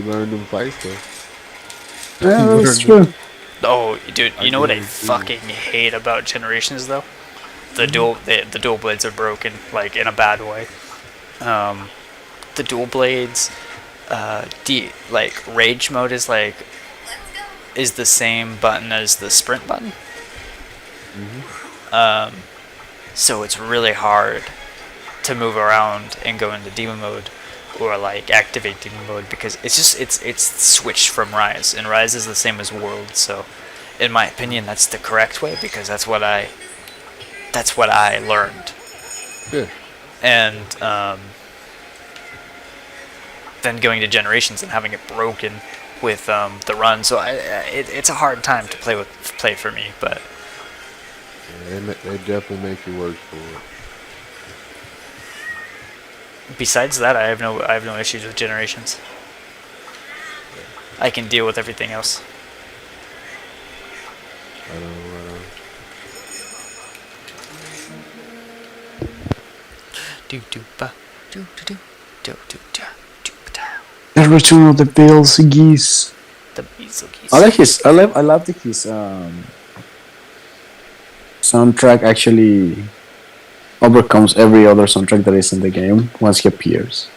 learned them fights though. Yeah, You that's learned true. Oh, dude, I you know what I guarantee you. fucking hate about Generations though? The dual blades are broken, like in a bad way. The dual blades, like rage mode is the same button as the sprint button. So it's really hard to move around and go into demon mode or like activate demon mode because it's switched from Rise, and Rise is the same as World. So in my opinion, that's the correct way because that's what I learned. Yeah. And then going to Generations and having it broken with the run, so it's a hard time to play for me. But Yeah, they definitely make you work for it. besides that, I have no issues with Generations. I can deal with everything else. Right on, right on. Do do ba do do do do do do da. The return of the Bills geese. The Beezle geese. I like his. I love his soundtrack. Actually, overcomes every other soundtrack that is in the game once he appears.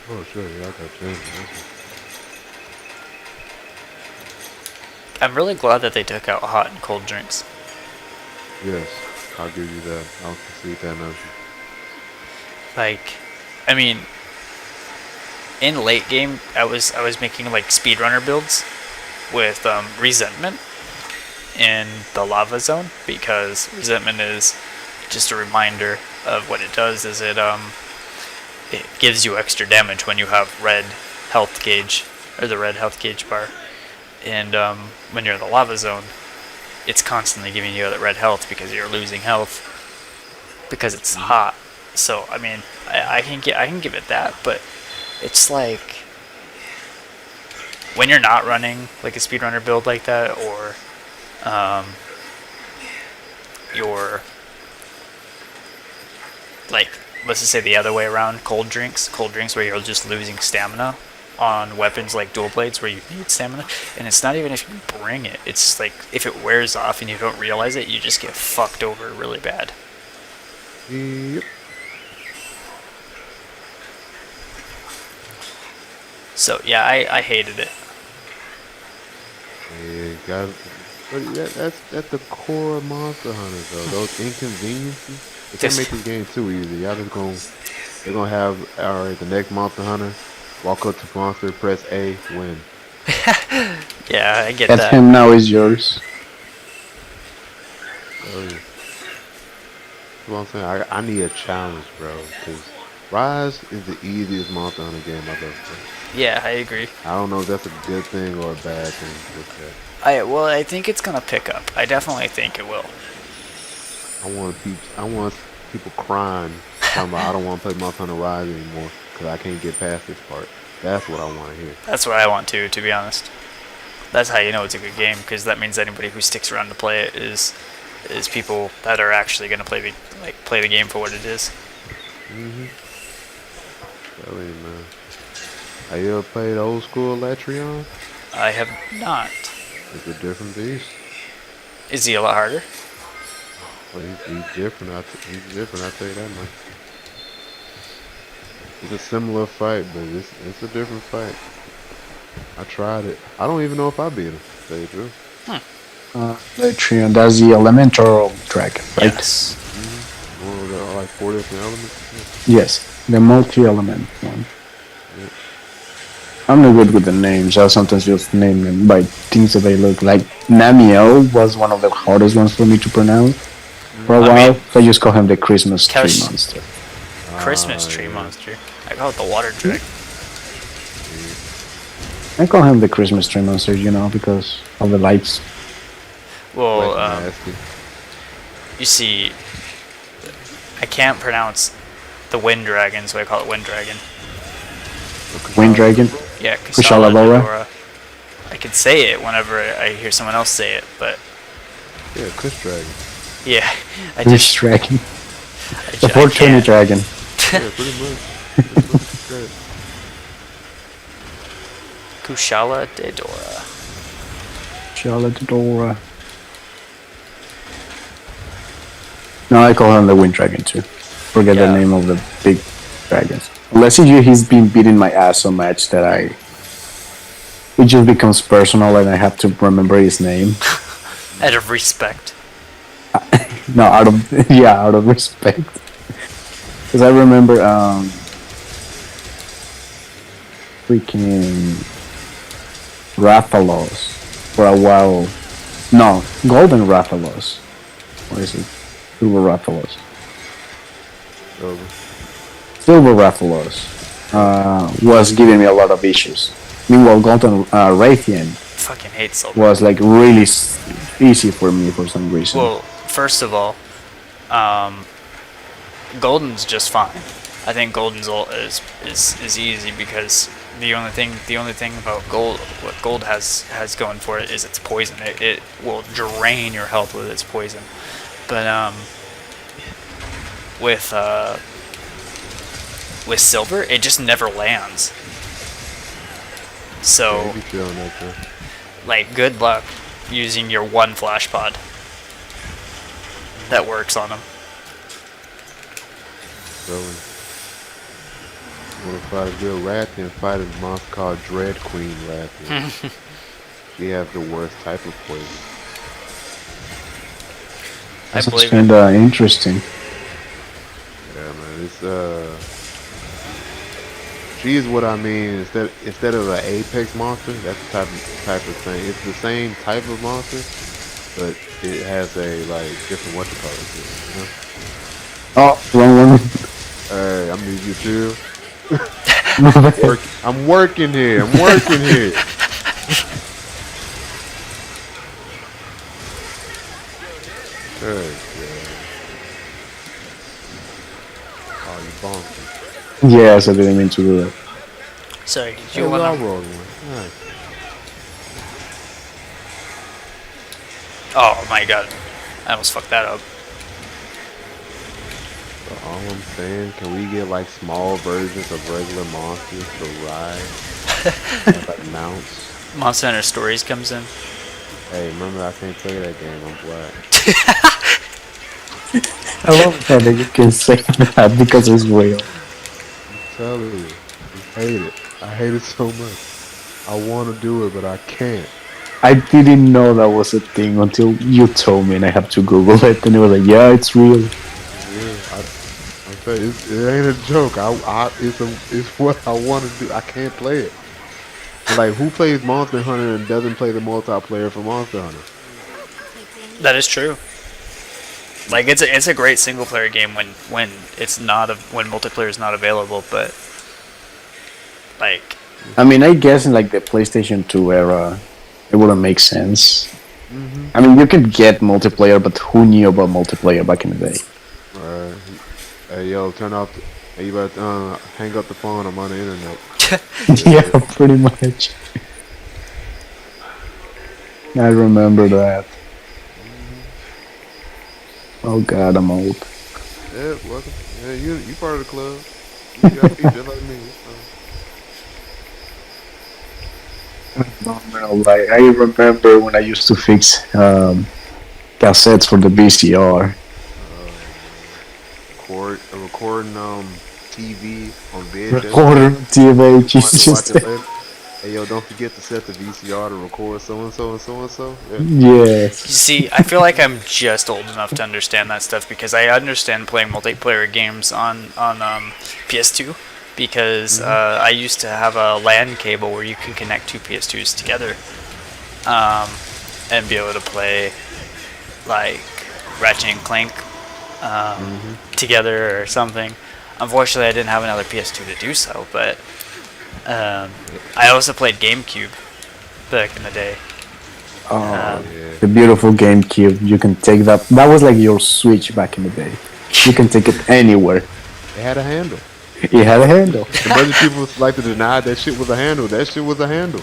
Oh sure, yeah, I got you. I'm really glad that they took out hot and cold drinks. Yes, I'll give you that. I'll concede that notion. Like, I mean, in late game, I was making like speedrunner builds with resentment in the lava zone because resentment is just a reminder of what it does. Is it gives you extra damage when you have red health gauge or the red health gauge bar, and when you're in the lava zone, it's constantly giving you that red health because you're losing health because it's hot. So I mean, I can give it that, but it's like when you're not running like a speedrunner build like that, or you're like, let's just say the other way around, cold drinks where you're just losing stamina on weapons like dual blades where you need stamina, and it's not even if you bring it, it's like if it wears off and you don't realize it, you just get fucked over really bad. Yep. So yeah, I hated it. Yeah, got. But that's at the core of Monster Hunter though. Those inconveniences. They can't make this game too easy. They're gonna have alright. The next Monster Hunter, walk up to monster, press A, win. Yeah, I get Get that. him now is yours. Oh, yeah. That's what I'm saying. I need a challenge, bro. Cause Rise is the easiest Monster Hunter game I've ever played. Yeah, I agree. I don't know if that's a good thing or a bad thing. With that. I think it's gonna pick up. I definitely think it will. I want people crying, talking about I don't want to play Monster Hunter Rise anymore because I can't get past this part. That's what I want to hear. That's what I want to be honest. That's how you know it's a good game, because that means anybody who sticks around to play it is people that are actually gonna play the game for what it is. Tell you, man. Have you ever played old school Latreon? I have not. It's a different beast. Is he a lot harder? Well, he's different. He's different. I tell you that much. It's a similar fight, but it's a different fight. I tried it. I don't even know if I beat him. To tell you the truth. Latreon, that's the elemental dragon, right? Yes. One of the like 4 different elements. Yes, the multi-element one. I'm not good with the names. I sometimes just name them by things that they look like. Namiel was one of the hardest ones for me to pronounce for a I while. mean, So I just call him the Christmas tree Kesh, monster. Christmas tree Yeah. monster. I call it the water dragon. I call him the Christmas tree monster, because of the lights. Well, Like nasty. you see, I can't pronounce the wind dragon, so I call it wind dragon. Wind dragon. Yeah, Kushala Kushala Laura. Dora. I can say it whenever I hear someone else say it, but Yeah, Kush Dragon. yeah, I Wish just dragon. I, The ju- I 420 can't. dragon. Yeah, pretty much. Pretty much. Great. Kushala de Dora. Charlotte Dora. No, I call him the Wind Dragon too. Forget the Yeah. name of the big dragons. Unless he's been beating my ass so much that it just becomes personal and I have to remember his name. Out of respect. No, out of respect. Because I remember freaking Rathalos for a while. No, Golden Rathalos. What is it? Silver Rathalos. Over. Silver Rathalos was giving me a lot of issues. Meanwhile, Golden Raytheon Fucking hate silver. was like really easy for me for some reason. Well, first of all, Golden's just fine. I think Golden's is easy because the only thing about gold, what gold has going for it is its poison. It will drain your health with its poison. But with silver, it just never lands. Yeah, So you be feeling that too. like, good luck using your one flash pod that works on them. Really. You want to fight a good Rathian, fight a monster called Dread Queen Rathian. She has the worst type of poison. I That's believe kind of interesting. Yeah, man. It's she's what I mean. Instead of an apex monster, that's the type of thing. It's the same type of monster, but it has a like different what you call it. You know? Oh, wrong one. Hey, I'm need you too. I'm working here. I'm working here. Hey, yeah. Oh, you bonked. Yes, I didn't mean to do that. Sorry, did Hey, you well, I want to? rolled one. Nice. Oh my god, I almost fucked that up. So all I'm saying, can we get like small versions of regular monsters to ride? Have, like mounts. Monster Hunter Stories comes in. Hey, remember I can't play that game. I'm black. I love that you can say that because it's real. I'm telling you, I hate it. I hate it so much. I want to do it, but I can't. I didn't know that was a thing until you told me, and I have to Google it, and it was like, yeah, it's real. Yeah, I say it ain't a joke. It's what I want to do. I can't play it. Like, who plays Monster Hunter and doesn't play the multiplayer for Monster Hunter? That is true. Like, it's a great single player game when it's not when multiplayer is not available, but like, I mean, I guess in like the PlayStation 2 era, it wouldn't make sense. I mean, you could get multiplayer, but who knew about multiplayer back in the day? Hey, yo, turn off. Hey, you better hang up the phone. I'm on the internet. Yeah, pretty much. I remember that. Oh god, I'm old. Yeah, welcome. Yeah, you part of the club. You got feet just like me. No, like, I remember when I used to fix cassettes for the VCR. Recording TV on video. Recorder, TV, Want to Jesus. watch it later? Hey, yo, don't forget to set the VCR to record so and so and so and so. Yeah. Yes. you see, I feel like I'm just old enough to understand that stuff because I understand playing multiplayer games on PS2, because I used to have a LAN cable where you can connect two PS2s together, and be able to play like Ratchet and Clank together or something. Unfortunately, I didn't have another PS2 to do so, but I also played GameCube back in the day. Oh, the beautiful GameCube. You can take that. That was like your Switch back in the day. You can take it anywhere. It had a handle. It had a handle. The bunch of people like to deny that shit was a handle. That shit was a handle.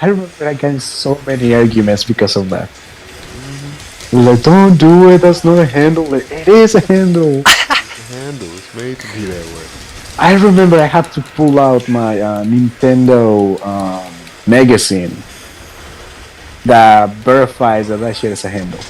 I remember I got in so many arguments because of that. It was like, don't do it. That's not a handle. Like, it is a handle. It's a handle. It's made to be that way. I remember I had to pull out my Nintendo magazine that verifies that shit is a handle.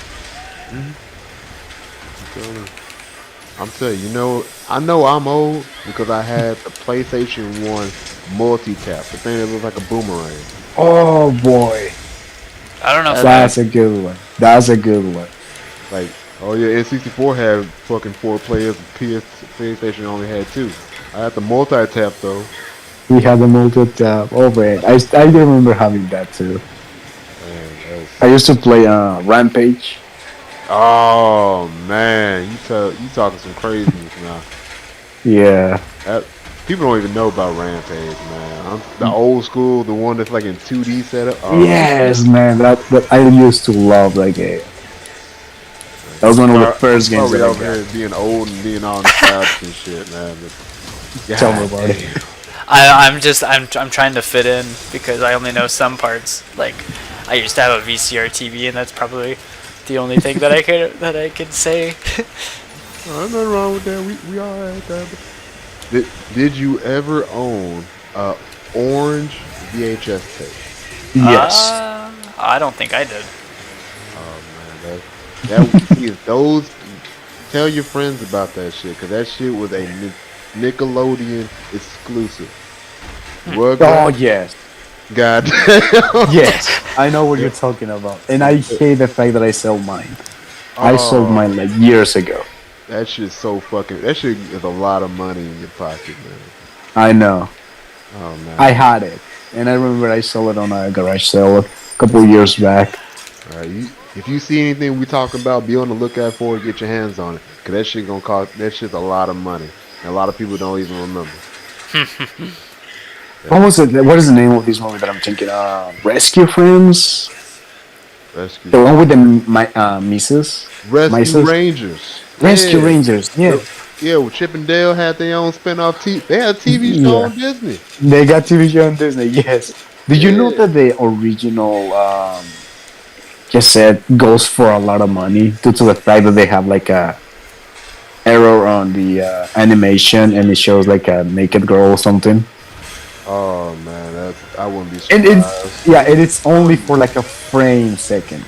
I'm telling you, I know I'm old because I had the PlayStation 1 multi-tap, the thing that looks like a boomerang. Oh boy, I don't know if that's a good one. That's a good one. Like, oh yeah, N64 had fucking 4 players, PlayStation only had 2. I had the multi-tap though. We had the multi-tap over it. I remember having that too. Man, I used to play Rampage. oh man, you talking some craziness now. Yeah. People don't even know about Rampage, man. The old school, the one that's like in 2D setup. Oh, Yes, man. That I used to love that game. That was one of the first games that I over got. here being old and being all nostalgic and shit, man. But, Tell me about it. I'm trying to fit in because I only know some parts. Like, I used to have a VCR TV, and that's probably the only thing that I could say. There's nothing wrong with that. We all right that. Did you ever own a orange VHS tape? Yes. I don't think I did. Oh man, that those. Tell your friends about that shit, cause that shit was a Nickelodeon exclusive. What? Oh yes. God. Yes. I know what you're talking about, and I hate the fact that I sold mine. I sold mine like years ago. That shit's so fucking. That shit is a lot of money in your pocket, man. I know. Oh man. I had it, and I remember I sold it on a garage sale a couple years back. All right, if you see anything we talking about, be on the lookout for it. Get your hands on it, cause that shit gonna cost. That shit's a lot of money, and a lot of people don't even remember. What was it? What is the name of this movie that I'm thinking? Rescue Friends. Rescue. The one with the Mises. Rescue Rangers. Rescue Yeah. Rangers. Yeah. Yeah, well, Chip and Dale had their own spin-off They had a TV show on Disney. They got TV show on Disney. Yes. Did you know that the original cassette goes for a lot of money due to the fact that they have like a error on the animation and it shows like a naked girl or something. Oh man, I wouldn't be And surprised. and it's only for like a frame second.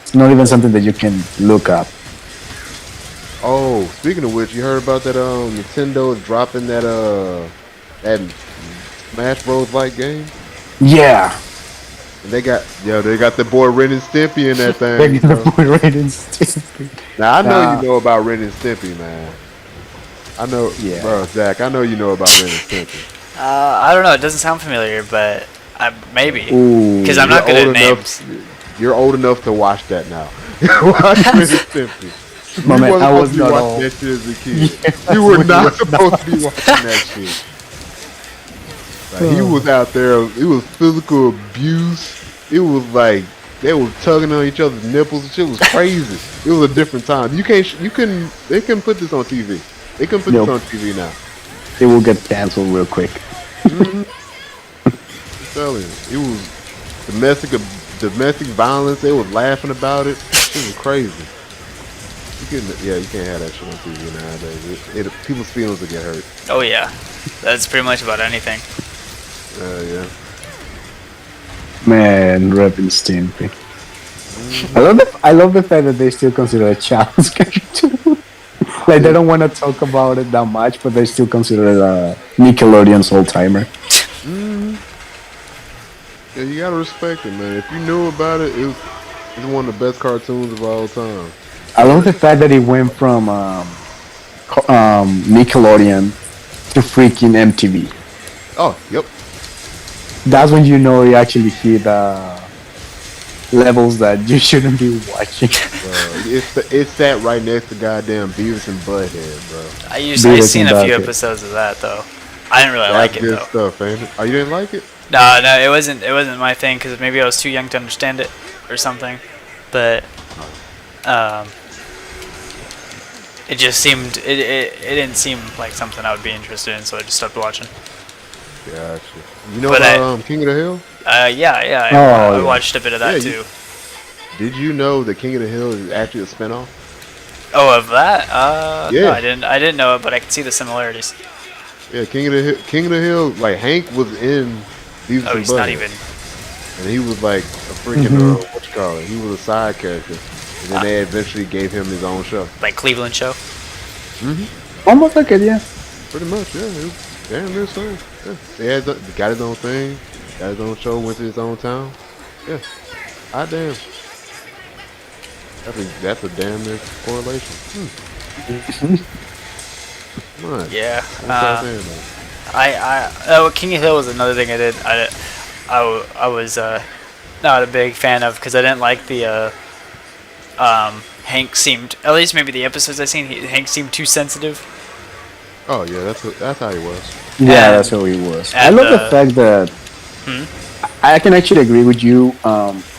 It's not even something that you can look up. Oh, speaking of which, you heard about that? Nintendo is dropping that Smash Bros. Like game. Yeah. And they got the boy Ren and Stimpy in that thing. They're gonna put right in Stimpy. Now I know you know about Ren and Stimpy, man. I know, bro, Zach. I know you know about Ren and Stimpy. I don't know. It doesn't sound familiar, but maybe Ooh. because I'm not good at names. You're old enough to watch that now. Watch Ren and Stimpy. My You man, wasn't I supposed was to be not watching old. that shit as a kid. Yeah, You were I not was supposed to be watching that shit. Like, he was out there. It was physical abuse. It was like they were tugging on each other's nipples. Shit was crazy. It was a different time. They couldn't put this on TV. They couldn't put this on TV now. It will get canceled real quick. I'm telling you, it was domestic violence. They was laughing about it. It was crazy. You can't have that shit on TV nowadays. People's feelings will get hurt. Oh yeah, that's pretty much about anything. Yeah. Man, Ren and Stimpy. I love the fact that they still consider it a child's cartoon. Like they don't want to talk about it that much, but they still consider it a Nickelodeon's old timer. Yeah, you gotta respect it, man. If you knew about it, it's one of the best cartoons of all time. I love the fact that it went from Nickelodeon to freaking MTV. Oh, yep. That's when you know you actually hit levels that you shouldn't be watching. It's sat right next to goddamn Beavis and Butthead, bro. I Beavis seen and a few Butthead. episodes of that though. I didn't really That's like it good though. stuff, ain't it? Oh, you didn't like it? No, no, it wasn't my thing because maybe I was too young to understand it or something. But um, it just seemed it didn't seem like something I would be interested in, so I just stopped watching. Gotcha. You know But about King of the Hill? Yeah, Oh, I yeah. watched a bit of that Yeah, too. Did you know that King of the Hill is actually a spinoff? Oh, of that? No, Yeah. I didn't know it, but I could see the similarities. Yeah, King of the Hill, like Hank was in Beavis Oh, and he's not Butthead. even. And he was like a freaking, what you call it? He was a side character. And then they eventually gave him his own show. Like Cleveland show. Almost like it, yeah. Pretty much, yeah. It was damn near the same. Yeah. He got his own thing, got his own show, went to his own town. Yeah. I damn. That's a damn near correlation. Nice. Yeah. That's what I'm saying, though. King of Hill was another thing I did. I was not a big fan of because I didn't like the Hank seemed, at least maybe the episodes I seen, Hank seemed too sensitive. Oh yeah, that's how he was. Yeah, And- that's how he was. I and, love the fact that I can actually agree with you.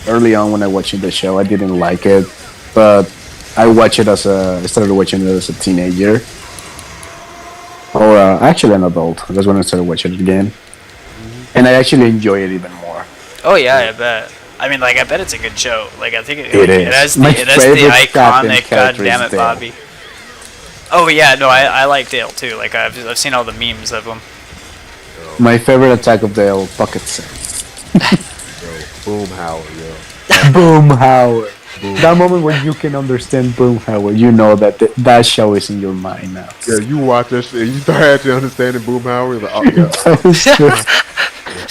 Early on when I watched the show, I didn't like it, but I watched it I started watching it as a teenager, or actually an adult. That's when I started watching it again, and I actually enjoy it even more. Oh yeah, I bet. I mean, like, I bet it's a good show. Like, I think It it is. has My the favorite goddamn iconic character "God damn is it, Dale. Bobby." Oh yeah, no, I like Dale too. Like, I've seen all the memes of him. My favorite attack of the pocket set. Yo, Boom Howard, yo. Boom Howard. That moment when you can understand Boom Howard, you know that that show is in your mind now. Yeah, you watch that shit, you start actually understanding Boom Howard. You're like, oh yeah. That was good.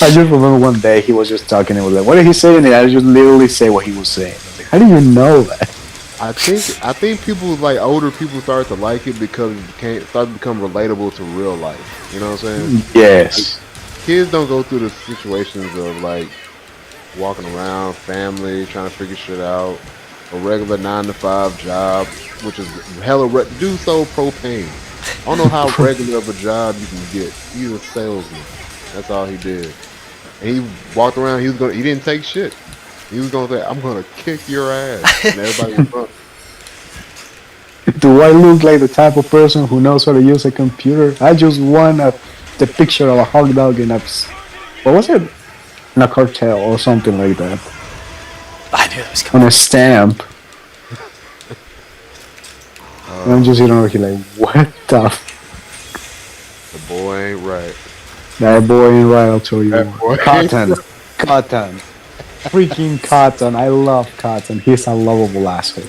I just remember one day he was just talking and was like, "What did he say?" And I just literally say what he was saying. I was like, "How do you know that?" I think people like older people start to like it because it started to become relatable to real life. You know what I'm saying? Yes. Kids don't go through the situations of like walking around, family, trying to figure shit out, a regular 9 to 5 job, which is hella dude sold propane. I don't know how regular of a job you can get. He's a salesman. That's all he did. And he walked around. He didn't take shit. He was gonna say, "I'm gonna kick your ass," and everybody was drunk. Do I look like the type of person who knows how to use a computer? I just want the picture of a hot dog in a, what was it? In a cartel or something like that. I knew that was coming. On a stamp. And I'm just sitting over here like, what the The boy ain't right. That boy ain't right, I'll tell you. That boy ain't Cotton. Cotton. Freaking Cotton. I love Cotton. He's a lovable asshole.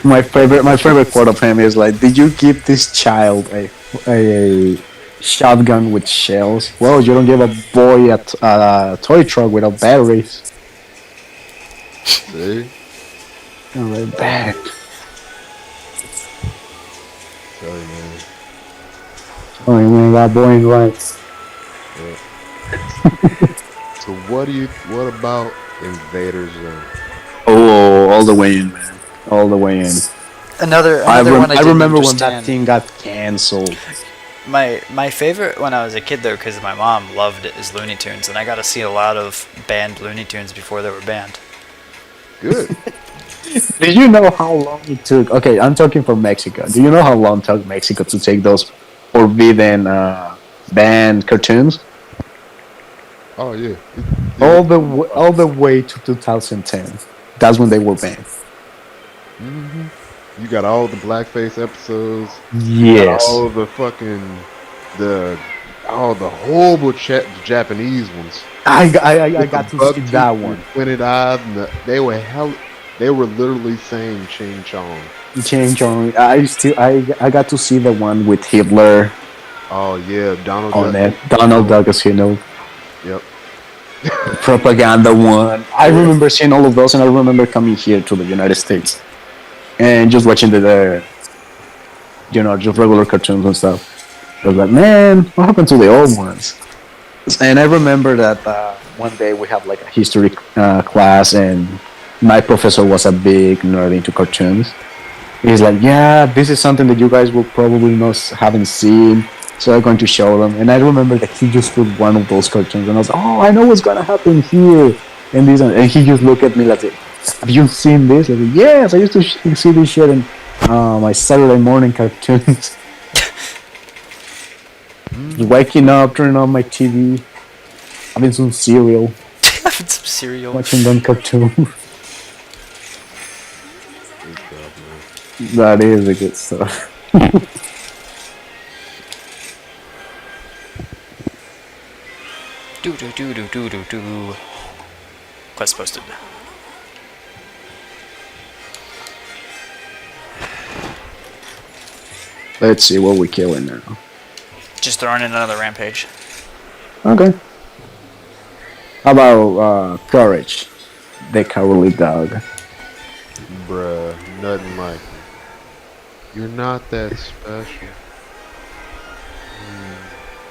My favorite quote of him is like, "Did you give this child a shotgun with shells? Well, you don't give a boy a toy truck without batteries." See? I'm like, bad. Tell you, man. Oh man, that boy ain't right. So what about Invader Zim? Oh, all the way in, man. All the way in. Another I one I didn't remember when understand. that thing got cancelled. My favorite when I was a kid though, because my mom loved it, is Looney Tunes, and I got to see a lot of banned Looney Tunes before they were banned. Good. Did you know how long it took? Okay, I'm talking for Mexico. Do you know how long it took Mexico to take those forbidden banned cartoons? Oh yeah. All the way to 2010. That's when they were banned. You got all the blackface episodes. Yes. All the fucking all the horrible Japanese ones. I With got the to buck see teeth that and one. the Pointed eyes, and they were literally saying "Ching Chong." Change on. I got to see the one with Hitler Oh yeah, Donald. on Duck. it. Donald Douglas, Yep. propaganda one. I remember seeing all of those, and I remember coming here to the United States and just watching just regular cartoons and stuff. I was like, man, what happened to the old ones? And I remember that one day we have like a history class, and my professor was a big nerd into cartoons. He's like, yeah, this is something that you guys will probably not haven't seen, so I'm going to show them. And I remember that he just put one of those cartoons, and I was like, oh, I know what's gonna happen here. And he just looked at me like, have you seen this? I said, yes, I used to see this shit in my Saturday morning cartoons. Waking up, turning on my TV, having some cereal, Having some cereal. watching them cartoons. Good stuff, man. That is a good stuff. Do do do do do do do. Quest posted. Let's see what we're killing now. Just throwing in another rampage. Okay. How about Courage, the Cowardly Dog? Bruh, nothing like it. You're not that special.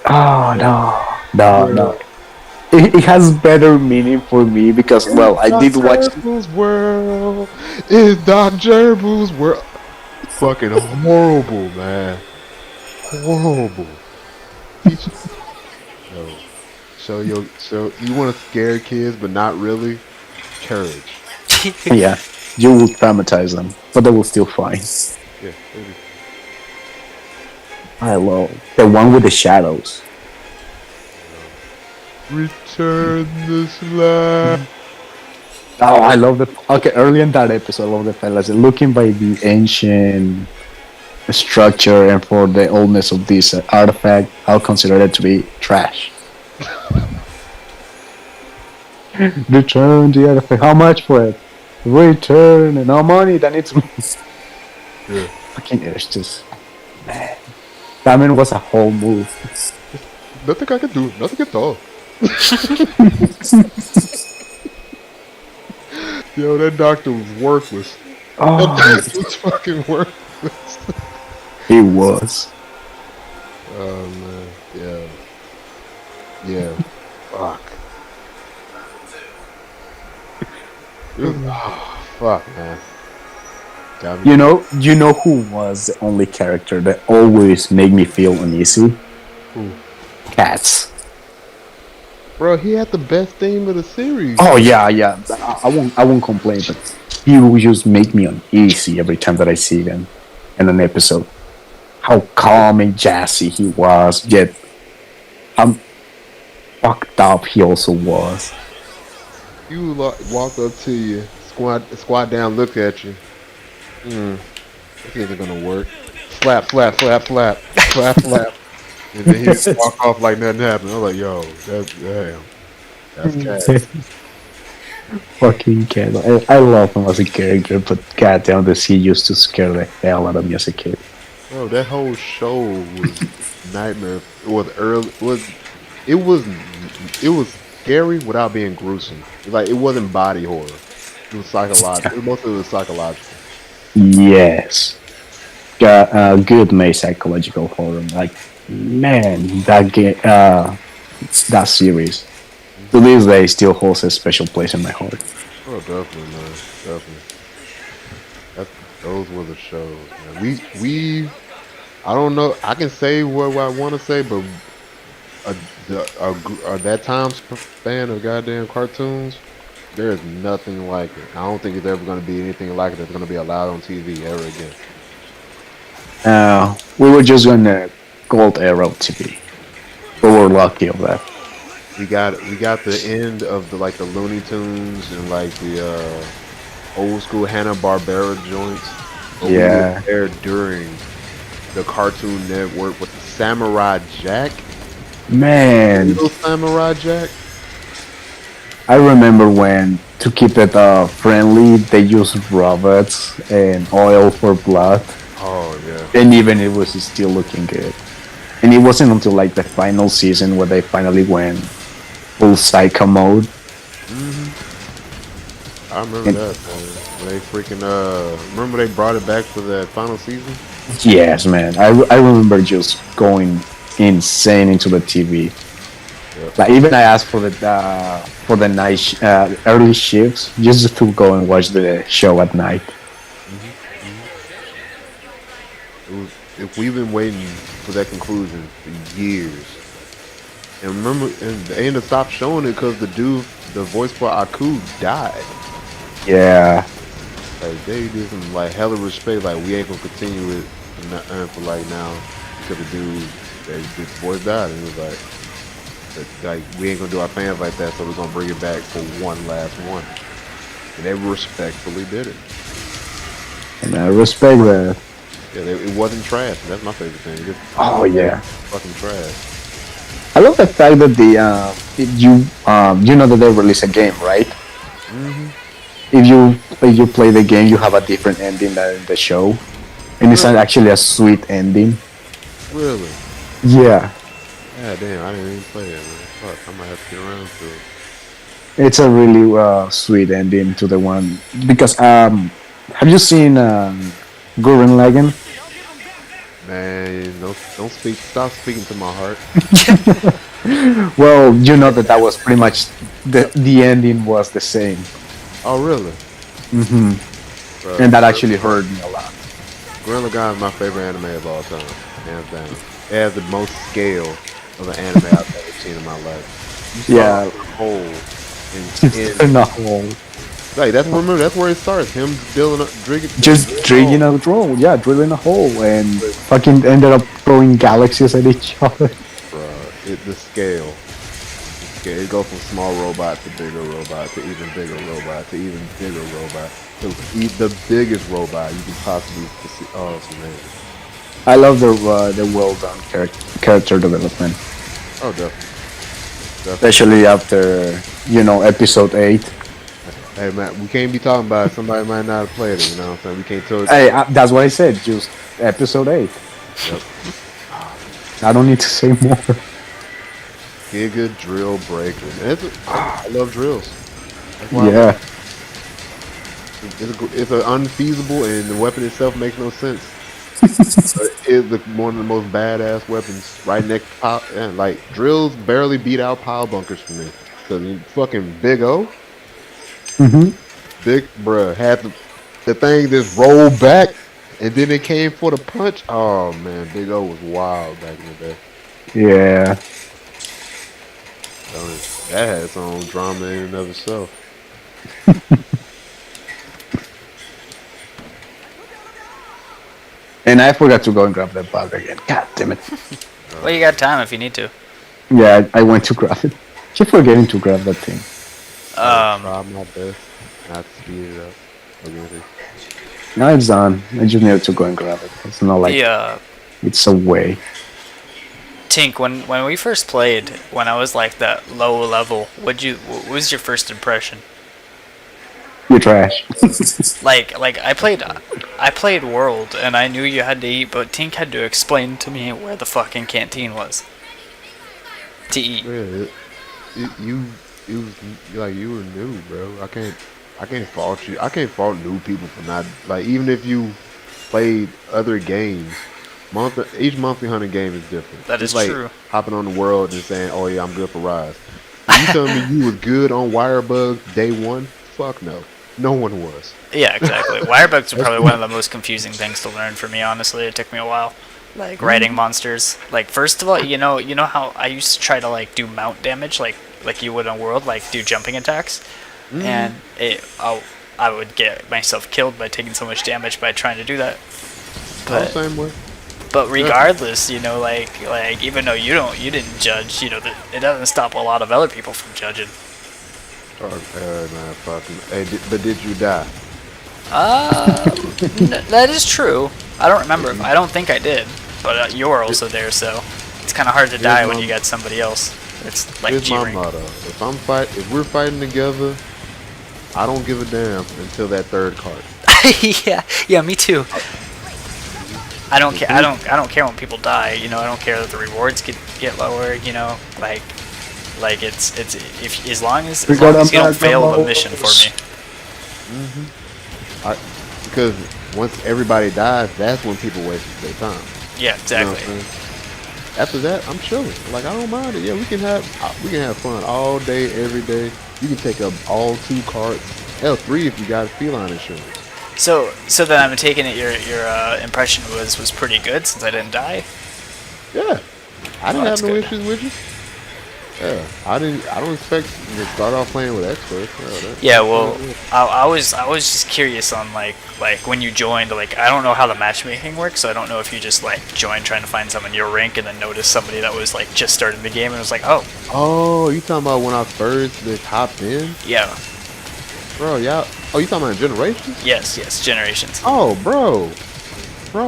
Oh no. It has better meaning for me because I did watch. Gerbil's world. It's Doc Gerbil's world. Fucking horrible, man. Horrible. Teach. No. So you want to scare kids, but not really. Courage. Yeah, you will traumatize them, but they will still fine. Yeah. Maybe. I love the one with the shadows. Return the slab. Oh, I love the. Okay, early in that episode, I love the fact that looking by the ancient structure and for the oldness of this artifact, I'll consider it to be trash. Return the artifact. How much for it? Return and no money. That needs. Yeah. Fucking it's just. Man. That man was a whole move. Nothing I can do. Nothing at all. Yo, that doctor was worthless. Oh, That doctor was fucking worthless. he was. Oh man, yeah, yeah. Fuck. Oh, fuck, man. Got me. You know who was the only character that always made me feel uneasy? Who? Cats. Bro, he had the best theme of the series. Oh yeah. I won't complain, but he will just make me uneasy every time that I see him in an episode. How calm and jazzy he was, yet how fucked up he also was. You walk up to you, squat down, look at you. This isn't gonna work. Slap, slap, slap, slap, slap, slap. And then he walk off like nothing happened. I'm like, yo, that's damn. That's cat. Fucking cat. I love him as a character, but goddamn, this he used to scare the hell out of me as a kid. Bro, that whole show was nightmare. It was scary without being gruesome. Like it wasn't body horror. It was psychological. Mostly it was psychological. Yes. Got good made psychological horror. Like, man, that game, that series, to this day, still holds a special place in my heart. Oh, definitely, man. Definitely. Those were the shows, man. I don't know. I can say what I want to say, but that time span of goddamn cartoons, there is nothing like it. I don't think it's ever going to be anything like it that's going to be allowed on TV ever again. We were just on the gold era of TV. We were lucky of that. We got the end of the Looney Tunes and like the old school Hanna-Barbera joints. But Yeah. we were there during the Cartoon Network with the Samurai Jack. Man, Little Samurai Jack. I remember when, to keep it friendly, they used robots and oil for blood, Oh yeah. and even it was still looking good. And it wasn't until like the final season where they finally went full psycho mode. I remember And that, man. When they freaking remember they brought it back for that final season? yes, man, I remember just going insane into the TV. Yep. Like even I asked for the early shifts just to go and watch the show at night. It was, if we've been waiting for that conclusion for years. And remember, and they ended up stop showing it because the dude, the voice for Aku, died. Yeah, Like they did some like hella respect. Like we ain't gonna continue it for like now because the dude, the voice died, and it was like we ain't gonna do our fans like that, so we're gonna bring it back for one last one. And they respectfully did it. and I respect that. Yeah, it wasn't trash. That's my favorite thing. Oh yeah, Fucking trash. I love the fact that you know that they release a game, right? If you play the game, you have a different ending than in the show, and it's Really? actually a sweet ending. Really? Yeah, Yeah, damn, I didn't even play it, man. Fuck, I might have to get around to it. it's a really sweet ending to the one because have you seen Gurren Lagann? Man, don't stop speaking to my heart. Well, you know that was pretty much the ending was the same, Oh, really? and that actually hurt me a lot. Gurren Lagann is my favorite anime of all time, hands down. It has the most scale of an anime I've ever seen in my life. You saw Yeah. the whole, In a hole. like that's where it starts. Him Just drilling a hole, yeah, drilling a hole, and fucking ended up throwing galaxies at each other. The scale. It goes from small robot to bigger robot to even bigger robot to even bigger robot to the biggest robot you can possibly see. Oh, it's amazing. I love the well done character development, Oh, definitely. especially after episode 8. Hey, man, we can't be talking about it. Somebody might not have played it. You know what I'm saying? We can't tell it. Hey, that's what I said. Just episode 8. Yep. I don't need to say more. Giga drill breaker. I love drills. That's why Yeah, it's an unfeasible, and the weapon itself makes no sense. But it's one of the most badass weapons right next to power. And like drills barely beat out power bunkers for me. So the fucking Big O, big bruh had the thing just rolled back, and then it came for the punch. Oh man, Big O was wild back in the day. yeah. That had its own drama in and of itself. And I forgot to go and grab that bug again. God damn it. Well, you got time if you need to. Yeah, I went to grab it. Keep forgetting to grab that thing. Try my best not to speed it up. Okay. Now it's done. I just needed to go and grab it. It's not like it's away. Tink, when we first played, when I was like that low level, what was your first impression? You're trash. Like I played World and I knew you had to eat, but Tink had to explain to me where the fucking canteen was to eat. Yeah, it was like you were new, bro. I can't fault you. I can't fault new people for not like even if you played other games. Each monthly hunter game is different. That is It's like true. hopping on the world and saying, "Oh yeah, I'm good for Rise." You telling me you was good on Wirebug day one? Fuck no, no one was. Yeah, exactly. Wirebugs are probably one of the most confusing things to learn for me. Honestly, it took me a while. Like riding monsters. Like first of all, you know how I used to try to like do mount damage, like you would in World, like do jumping attacks, and I would get myself killed by taking so much damage by trying to do that. All the same way. But regardless, like even though you didn't judge, that it doesn't stop a lot of other people from judging. Man, fucking. Hey, but did you die? That is true. I don't remember. I don't think I did. But you were also there, so it's kind of hard to die when you got somebody else. It's like Here's my G-Ring. motto: if we're fighting together, I don't give a damn until that third card. yeah, me too. I don't care. I don't care when people die. I don't care that the rewards get lower. Like it's if as long as you don't fail the mission for me. I, because once everybody dies, that's when people waste their time. Yeah, You know what exactly. I'm saying? After that, I'm chilling. Like I don't mind it. Yeah, we can have fun all day, every day. You can take up all 2 carts. Hell, 3 if you got feline insurance. So then I'm taking it your impression was pretty good since I didn't die. Yeah, I Oh, didn't that's have no good. issues with you. Yeah, I didn't. I don't expect you to start off playing with experts. Yeah, That's well, not it. I was just curious on like when you joined. Like I don't know how the matchmaking works, so I don't know if you just like joined trying to find someone your rank and then noticed somebody that was like just starting the game and was like, oh Oh, you talking about when I first just hopped in, yeah, bro? Yeah. Oh, you talking about generations? yes, generations. Oh, bro,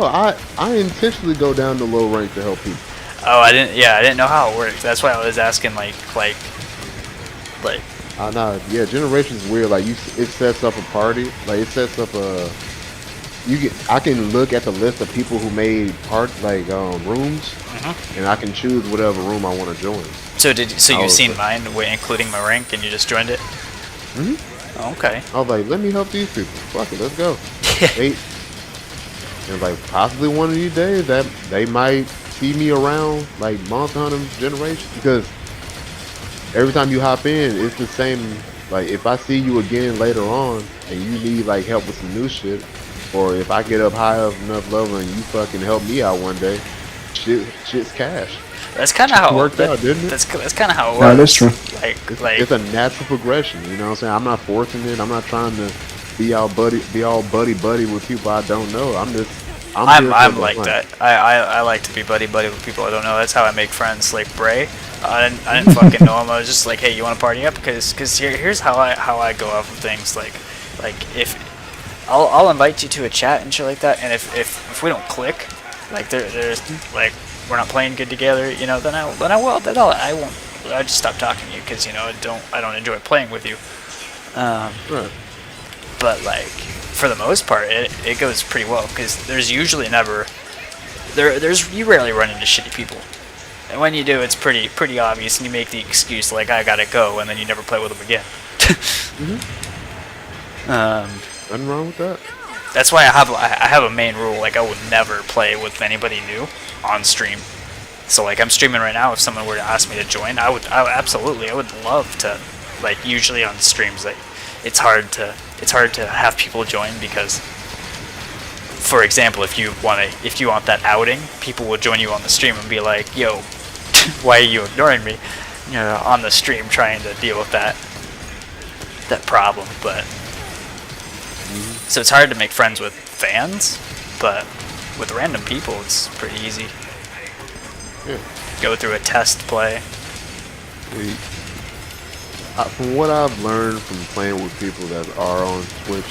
I intentionally go down to low rank to help people. Oh, I didn't know how it worked. That's why I was asking like Nah, yeah, generations is weird. Like it sets up a party. Like it sets up a. I can look at the list of people who made rooms, and I can choose whatever room I want to join. so I you've was, seen mine, including my rank, and you just joined it. Mhm. Oh, okay. I was like, let me help these people. Fuck it, let's go. They and like possibly one of these days that they might see me around like Monster Hunter Generation because every time you hop in, it's the same. Like if I see you again later on and you need like help with some new shit, or if I get up high enough level and you fucking help me out one day, shit's cash. That's kind of how Worked out, didn't it? that's kind of how it No, was. that's true. Like It's a natural progression. You know what I'm saying? I'm not forcing it. I'm not trying to be all buddy with people I don't know. I'm here for I'm the like fun. that. I like to be buddy with people I don't know. That's how I make friends. Like Bray, I didn't fucking know him. I was just like, hey, you want to party up? Because here's how I go off of things. Like if I'll invite you to a chat and shit like that, and if we don't click, like there's like we're not playing good together, you know, then I won't. I just stop talking to you because you know I don't enjoy playing with you. Right. But like for the most part, it goes pretty well because there's usually never there's you rarely run into shitty people, and when you do, it's pretty obvious, and you make the excuse like I gotta go, and then you never play with them again. Nothing wrong with that. That's why I have a main rule, like I would never play with anybody new on stream. So like I'm streaming right now. If someone were to ask me to join, I would love to. Like usually on streams, like it's hard to have people join because, for example, if you want that outing, people will join you on the stream and be like, "Yo, why are you ignoring me?" You know, on the stream trying to deal with that problem. But so it's hard to make friends with fans, but with random people, it's pretty easy. Yeah. Go through a test play. See, from what I've learned from playing with people that are on Twitch,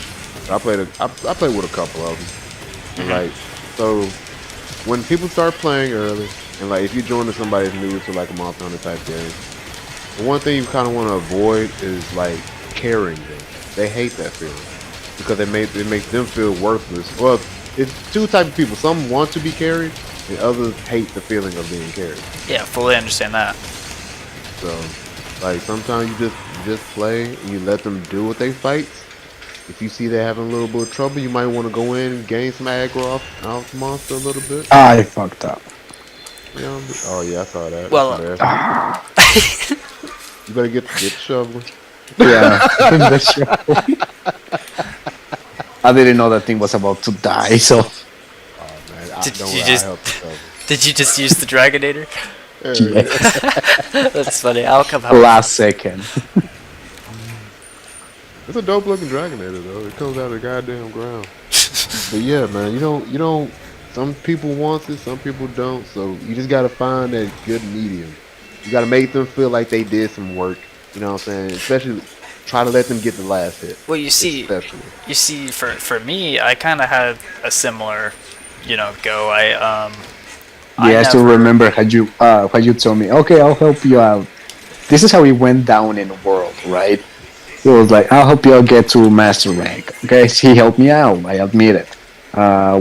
I played with a couple of them. And like, so when people start playing early, and like if you join to somebody who's new to like a Monster Hunter type game, the one thing you kind of want to avoid is like carrying them. They hate that feeling because it makes them feel worthless. Well, it's two types of people. Some want to be carried, and others hate the feeling of being carried. Yeah, fully understand that. So, like sometimes you just play and you let them do what they fight. If you see they're having a little bit of trouble, you might want to go in and gain some aggro off the monster a little bit. I fucked up. You know? Oh yeah, I saw that. Well, You better get the shovel. Yeah. That's right. I didn't know that thing was about to die, so Oh man, Did don't you worry, just- I helped the shovel. did you just use the Dragonator? yeah. That's funny. I'll come help. Last second. It's a dope looking Dragonator though. It comes out of the goddamn ground. But yeah, man, you don't. Some people want it, some people don't. So you just gotta find that good medium. You gotta make them feel like they did some work. You know what I'm saying? Especially try to let them get the last hit. Well, you see, Especially. for me, I kind of had a similar, go. Yeah, I still remember how you told me, okay, I'll help you out. This is how it went down in the world, right? He was like, I'll help you out get to master rank. Okay, he helped me out, I admit it.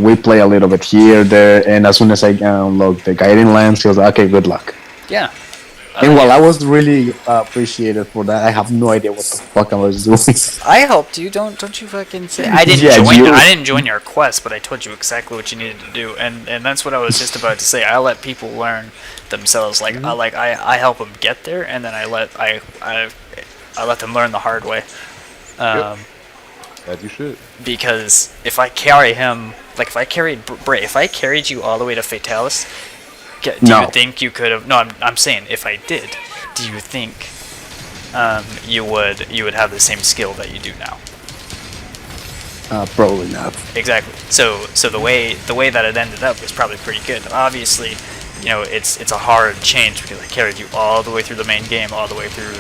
We play a little bit here, there, and as soon as I unlocked the guiding lance, he was like, okay, good luck. Yeah. And while I was really appreciated for that, I have no idea what the fuck I was doing. I helped you. Don't you fucking say I didn't Yeah, join. you- I didn't join your quest, but I told you exactly what you needed to do, and that's what I was just about to say. I let people learn themselves. Like I help them get there, and then I let them learn the hard way. As you should. Because if I carry him, like if I carried Bray, if I carried you all the way to Fatalis, do No. you think you could have? No, I'm saying if I did, do you think you would have the same skill that you do now? Probably not. Exactly. So the way that it ended up was probably pretty good. Obviously, you know, it's a hard change because I carried you all the way through the main game, all the way through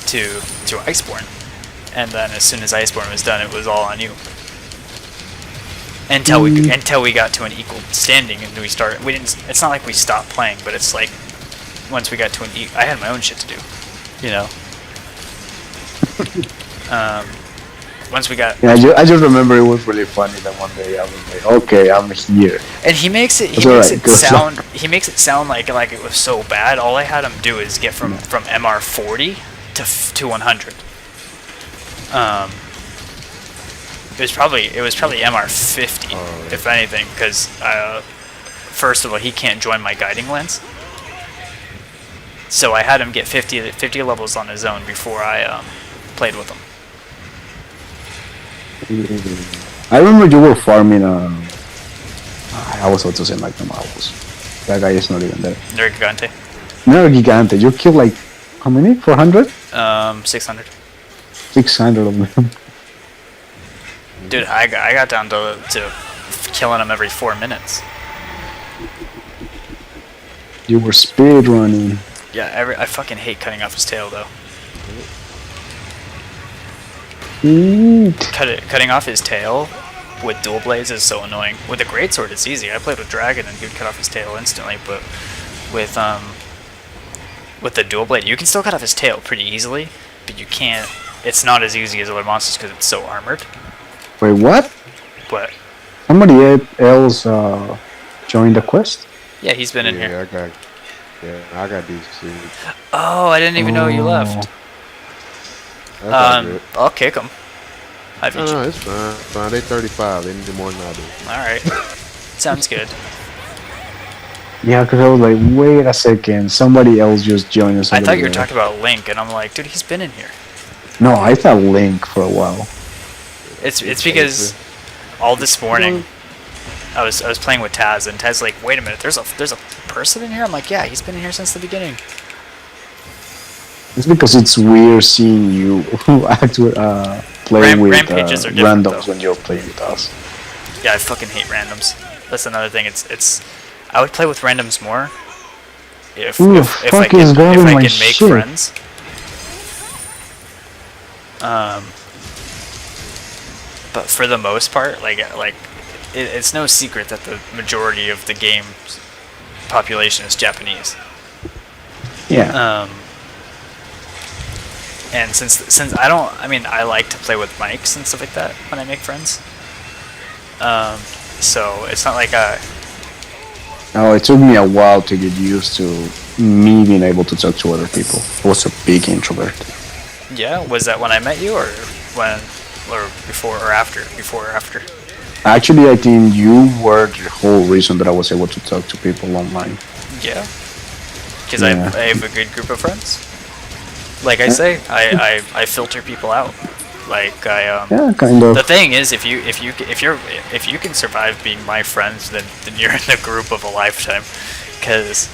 to Iceborne, and then as soon as Iceborne was done, it was all on you. Until we got to an equal standing and we started. We didn't. It's not like we stopped playing, but it's like once we got to I had my own shit to do, you know. Once we got. Yeah, I just remember it was really funny that one day I was like, okay, I'm here. And he makes it. It's alright, go. He makes it sound like it was so bad. All I had him do is get from MR 40 to 100. It was probably MR 50, if anything, because first of all, he can't join my guiding lens. So I had him get 50 levels on his own before I played with him. I remember you were farming. I was about to say Magnum Owls. That guy is not even there. They're Gigante. No, Gigante. You killed like how many? 400? 600. 600 of them. Dude, I got down to killing him every 4 minutes. You were speed running. Yeah, I fucking hate cutting off his tail though. Cutting off his tail with dual blades is so annoying. With a greatsword, it's easy. I played with Dragon and he would cut off his tail instantly, but with the dual blade, you can still cut off his tail pretty easily, but you can't. It's not as easy as other monsters because it's so armored. Wait, what? But Somebody else joined the quest? yeah, he's been in here. I got these too. Oh, I didn't even know you left. That's all good. I'll kick him. No, it's fine. It's fine. They 35. They need more than I do. All right, sounds good. Yeah, because I was like, wait a second, somebody else just joined us. I thought you were over there. talking about Link, and I'm like, dude, he's been in here. No, I thought Link for a while. It's because all this morning I was playing with Taz, and Taz's like, wait a minute, there's a person in here. I'm like, yeah, he's been in here since the beginning. It's because it's weird seeing you actually play with rampages are different, randoms though. when you're playing with us. Yeah, I fucking hate randoms. That's another thing. It's I would play with randoms more if Who the if I fuck can is grabbing my make shit? friends. But for the most part, it's no secret that the majority of the game's population is Japanese. Yeah. And since I like to play with mics and stuff like that when I make friends. So it's not like Oh, it took me a while to get used to me being able to talk to other people. I was a big introvert. yeah, was that when I met you or before or after? Before or after? Actually, I think you were the whole reason that I was able to talk to people online. Yeah. Because Yeah. I have a good group of friends. Like I say, I filter people out. Like Yeah, kind of. the thing is, if you can survive being my friends, then you're in the group of a lifetime. Because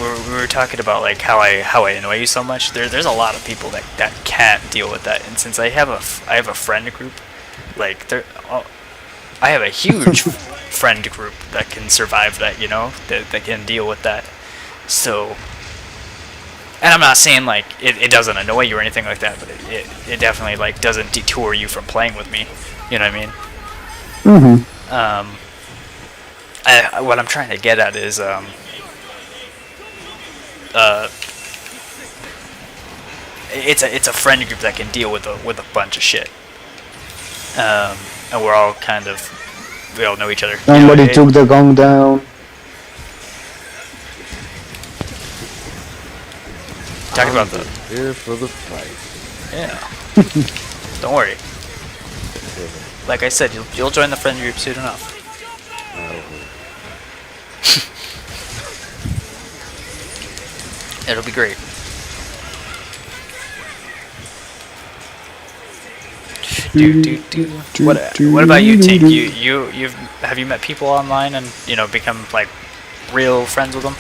we were talking about like how I annoy you so much. There's a lot of people that can't deal with that. And since I have a friend group, like I have a huge friend group that can survive that. You know, that can deal with that. So. And I'm not saying like it doesn't annoy you or anything like that, but it definitely like doesn't detour you from playing with me. You know what I mean? Mm-hmm. What I'm trying to get at is it's a friend group that can deal with a bunch of shit. And we're all we all know each other. Somebody You know, took the gong down. talking about the. here for the fight. Yeah. Don't worry. Like I said, you'll join the friend group soon enough. It'll be great. What about you, Tink? Have you met people online and become like real friends with them?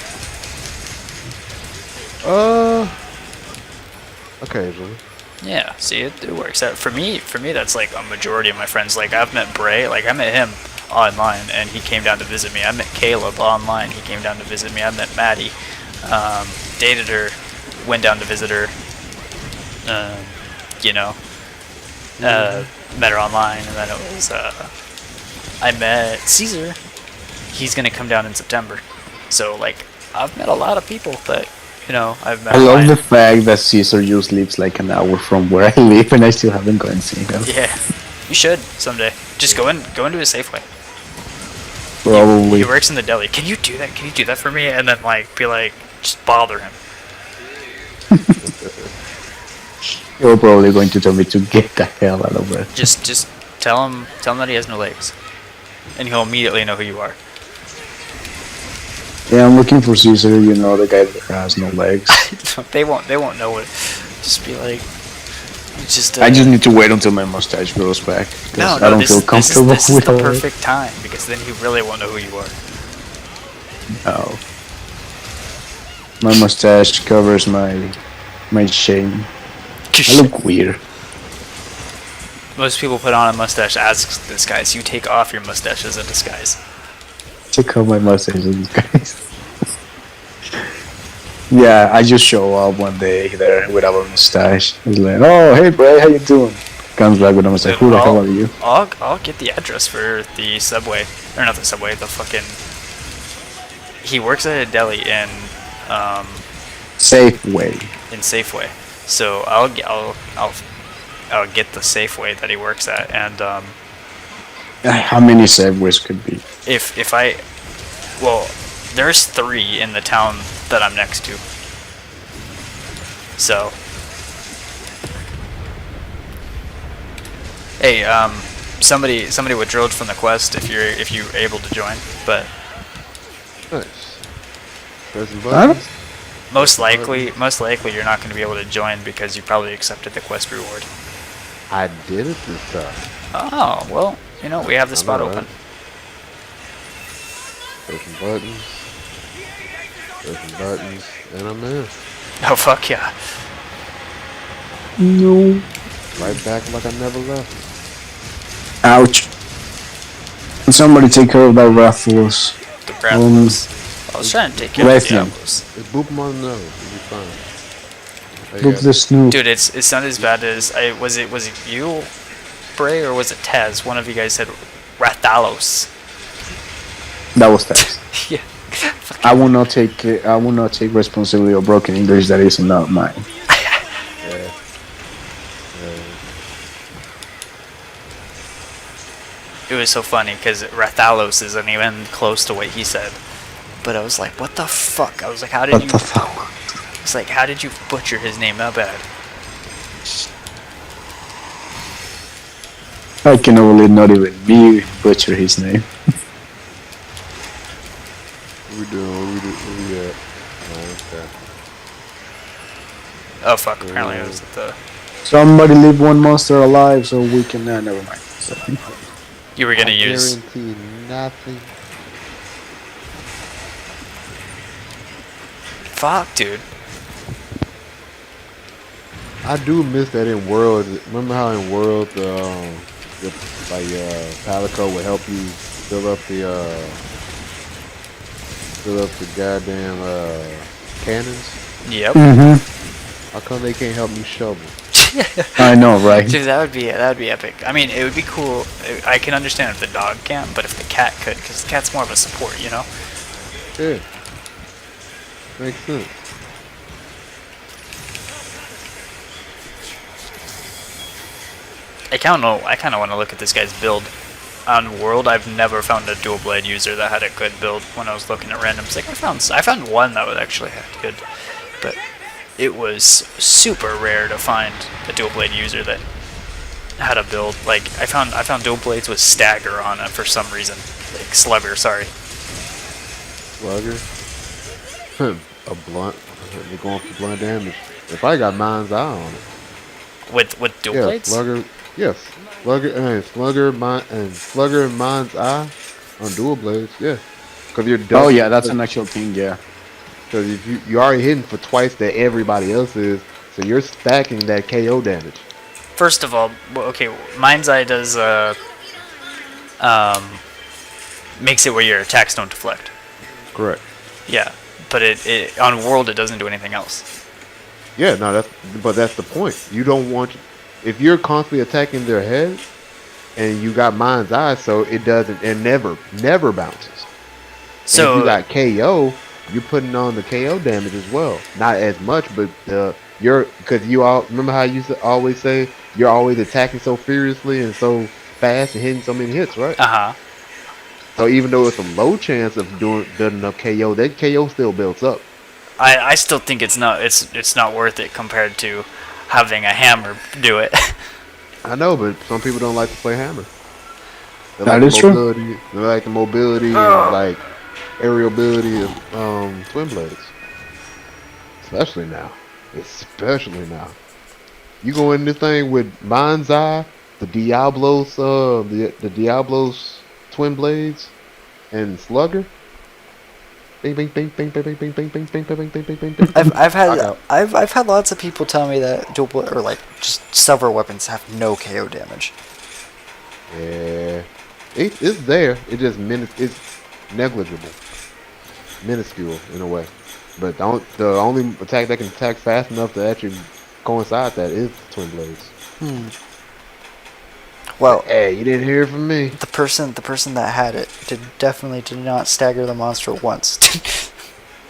Occasionally. Yeah, see, it works out. For me, that's like a majority of my friends. Like, I've met Bray, like, I met him online, and he came down to visit me. I met Caleb online, he came down to visit me. I met Maddie, dated her, went down to visit her, met her online, and then it was, I met Caesar. He's gonna come down in September. So, like, I've met a lot of people that, I've met I love online. the fact that Caesar just lives like an hour from where I live, and I still haven't gone and seen him. Yeah, you should someday. Just go into a Safeway. Probably. He works in the deli. Can you do that? Can you do that for me? And then like be like, just bother him. You're probably going to tell me to get the hell out of there. Just tell him that he has no legs, and he'll immediately know who you are. Yeah, I'm looking for Caesar, the guy that has no legs. They won't know what. Just be like, just. I just need to wait until my mustache grows back. 'Cause No, I don't this, feel comfortable this is with the all that. perfect time because then he really won't know who you are. No. My mustache covers my shame. I look weird. Most people put on a mustache as disguise. You take off your mustache as a disguise. Check out my mustache, guys. Yeah, I just show up one day there without a mustache. He's like, "Oh, hey, Bray, how you doing?" Comes back with a mustache. Who the hell are you? I'll get the address for the Subway, or not the Subway, the fucking. He works at a deli in Safeway. Safeway, so I'll get the Safeway that he works at, and How many Safeways could be? if I, well, there's 3 in the town that I'm next to, so. Hey, somebody withdrew from the quest if you're able to join, but Nice. Pressing buttons. most likely you're not going to be able to join because you probably accepted the quest reward. I did it this time. Oh, well, we have the spot know, right? open. Pressing buttons. Pressing buttons. And I'm in. Oh, fuck yeah. No. Right back like I never left. Ouch. Can somebody take care of that Raffles? The Grapples. I was trying to take care of the Raytheon. Grapples. Just boop him on the nose. It'll be fine. There you Look go. the Snoop. Dude, it's not as bad as was it you, Bray, or was it Taz? One of you guys said Rathalos. That was that. Yeah. I will not take responsibility of broken English that is not mine. It was so funny because Rathalos isn't even close to what he said. But I was like, what the fuck? I was like, how did What you? the fuck? It's like, how did you butcher his name that bad? I can only not even me butcher his name. What we doing? What we at? Oh, okay. Oh fuck! Apparently it was at the. Somebody leave one monster alive so we can. Never mind. So, You were gonna I use. guarantee nothing. Fuck, dude. I do miss that in World. Remember how in World, Palico would help you fill up the goddamn cannons. Yep. How come they can't help me shovel? I know, right? Dude, that would be epic. I mean, it would be cool. I can understand if the dog can't, but if the cat could, because the cat's more of a support, Yeah. Makes sense. I kind of want to look at this guy's build. On World, I've never found a dual blade user that had a good build when I was looking at randoms. Like I found one that was actually good, but it was super rare to find a dual blade user that had a build like I found dual blades with stagger on it for some reason, like slugger. Sorry. Slugger. A blunt. They're going for blunt damage. They probably got mind's eye on it. With dual Yeah, blades. slugger. Yes, slugger and mind's eye on dual blades. Yeah, because you're Oh double. yeah, that's an actual thing. Yeah. Because if you already hitting for twice that everybody else is, so you're stacking that KO damage. First of all, okay, Mind's Eye does um, makes it where your attacks don't deflect. Correct. Yeah, but it on World it doesn't do anything else. Yeah, no, that's the point. You don't want if you're constantly attacking their head and you got mind's eye, so it never bounces. And if you So got KO, you're putting on the KO damage as well. Not as much, but you're because you all remember how you used to always say you're always attacking so furiously and so fast and hitting so many hits, right? uh huh. So even though it's a low chance of doing enough KO, that KO still builds up. I still think it's not worth it compared to having a hammer do it. I know, but some people don't like to play hammer. They That like the is true. mobility. They like the mobility and like aerial ability of twin blades. Especially now. Especially now. You go in this thing with Mind's Eye, the Diablo's twin blades, and Slugger. Bing bing bing bing bing bing bing bing bing bing bing bing bing bing bing. I've had Knockout. I've had lots of people tell me that dual or like just several weapons have no KO damage. Yeah, it's there. It's negligible, minuscule in a way. But the only attack that can attack fast enough to actually coincide that is twin blades. Well, Hey, you didn't hear it from me. the person that had it definitely did not stagger the monster once.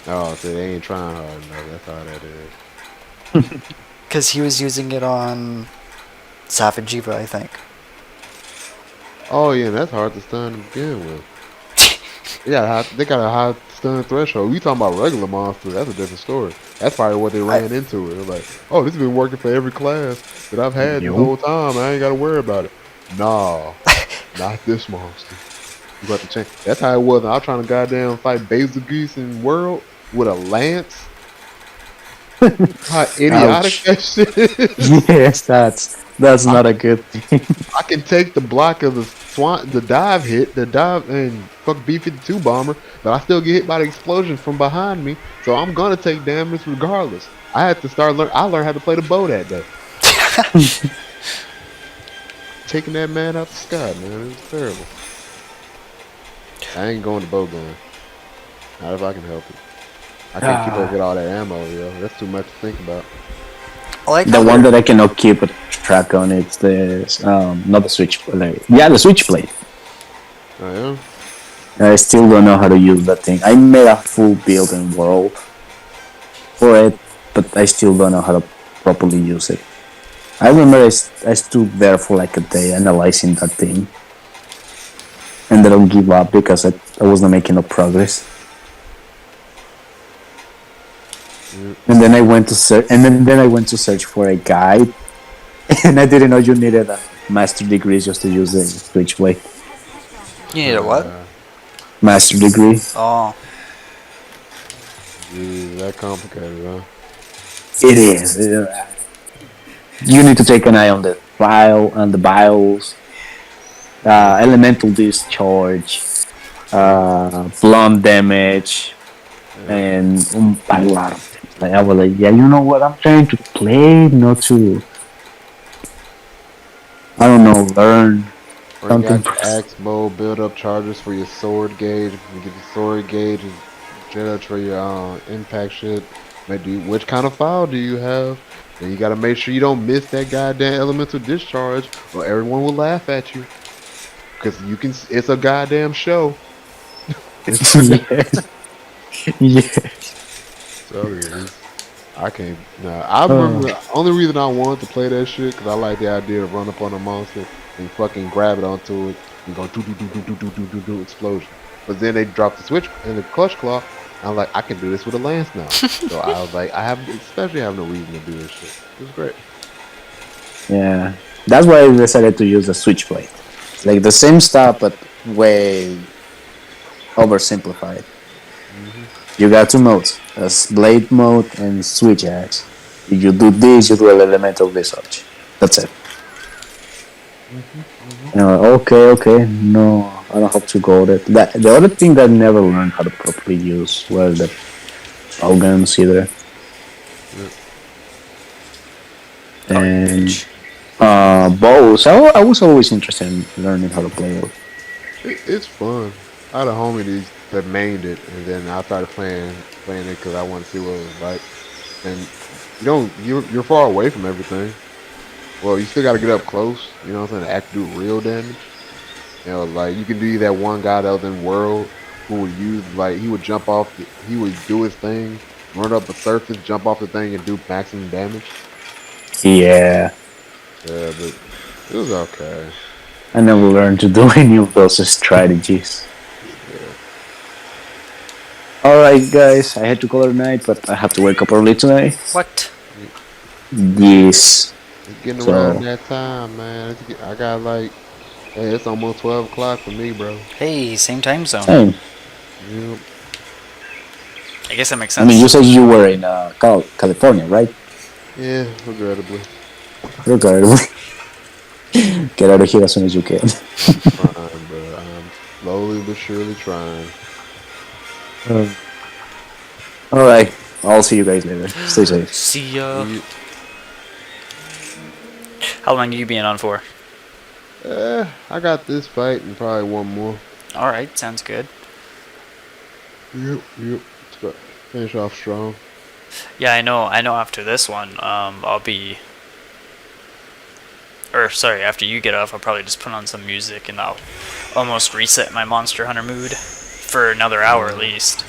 Oh, so they ain't trying hard enough. That's all that is. Because he was using it on Savage Eva, I think. Oh yeah, that's hard to stun to begin with. They got a high stun threshold. You talking about regular monsters? That's a different story. That's probably what they ran into. It was like, oh, this has been working for every class that I've had this whole time. I ain't got to worry about it. Nah, not this monster. You got to change. That's how it was. I was trying to goddamn fight Basil Geese in World with a lance. How idiotic Ouch. that shit is. Yes, that's not a good thing. I can take the block of the dive hit, the dive and fuck B-52 bomber, but I still get hit by the explosion from behind me, so I'm gonna take damage regardless. I had to I learned how to play the bow that day. Taking that man out the sky, man, it was terrible. I ain't going to bow gun. Not if I can help it. I can't keep up with all that ammo, yo. That's too much to think about. I like The how one they're- that I cannot keep a track on it's the not the switchblade. Yeah, the switchblade. I am. I still don't know how to use that thing. I made a full build in World for it, but I still don't know how to properly use it. I remember I stood there for like a day analyzing that thing, and then I give up because I was not making no progress. And then I went to search, and then I went to search for a guide, and I didn't know you needed a master degree just to use the switchblade. you need a what? Master degree. Oh, Geez, that complicated, huh? It is. You need to take an eye on the file and the BIOS, elemental discharge, blunt damage, and a lot of things. Like, I was like, yeah, you know what? I'm trying to play, not to, I don't know, learn Or you something. got your axe bow, build up charges for your sword gauge. You get the sword gauge, and judge for your impact shit. Which kind of file do you have? Then you gotta make sure you don't miss that goddamn elemental discharge, or everyone will laugh at you. Cause it's a goddamn show. Yes. Yes. So I can't. Nah, I remember the only reason I wanted to play that shit because I like the idea of run up on a monster and fucking grab it onto it and go do do do do do do do do do explosion. But then they dropped the switch and the clutch claw, I'm like, I can do this with a lance now. So I was like, especially have no reason to do this shit. It was great. Yeah, that's why I decided to use the switchblade. It's like the same stuff, but way oversimplified. Hmm. You got two modes: as blade mode and switch axe. If you do this, you do an elemental research. That's it. Hmm. Hmm. Okay, okay. No, I don't have to go there. The other thing that I never learned how to properly use were the bow guns either. Yeah. And Garbage. bows. I was always interested in learning how to play those. It's fun. I had a homie that mained it, and then I started playing it because I wanted to see what it was like. And you're far away from everything. Well, you still got to get up close. You know what I'm saying? To act do real damage. You know, like you can do that one guy that was in World who would use like he would jump off. He would do his thing, run up a surface, jump off the thing, and do maximum damage. Yeah, Yeah, but it was okay. I never learned to do any of those strategies. Yeah, All right, guys. I had to call it a night, but I have to wake up early today. What? it, Yes. it's getting around So that time, man. I got like, hey, it's almost 12 o'clock for me, bro. Hey, same time zone. same. Yep. I guess that makes I mean, you sense. said you were in California, right? Yeah, regrettably. Regardless, get out of here as soon as you can. I'm trying, bro. I'm slowly but surely trying. All right. I'll see you guys later. Stay safe. See ya. You, How long are you being on for? I got this fight and probably one more. All right, sounds good. Yep, yep. Finish off strong. Yeah, I know. I know. After this one, I'll be. Or sorry, after you get off, I'll probably just put on some music and I'll almost reset my Monster Hunter mood for another hour at least.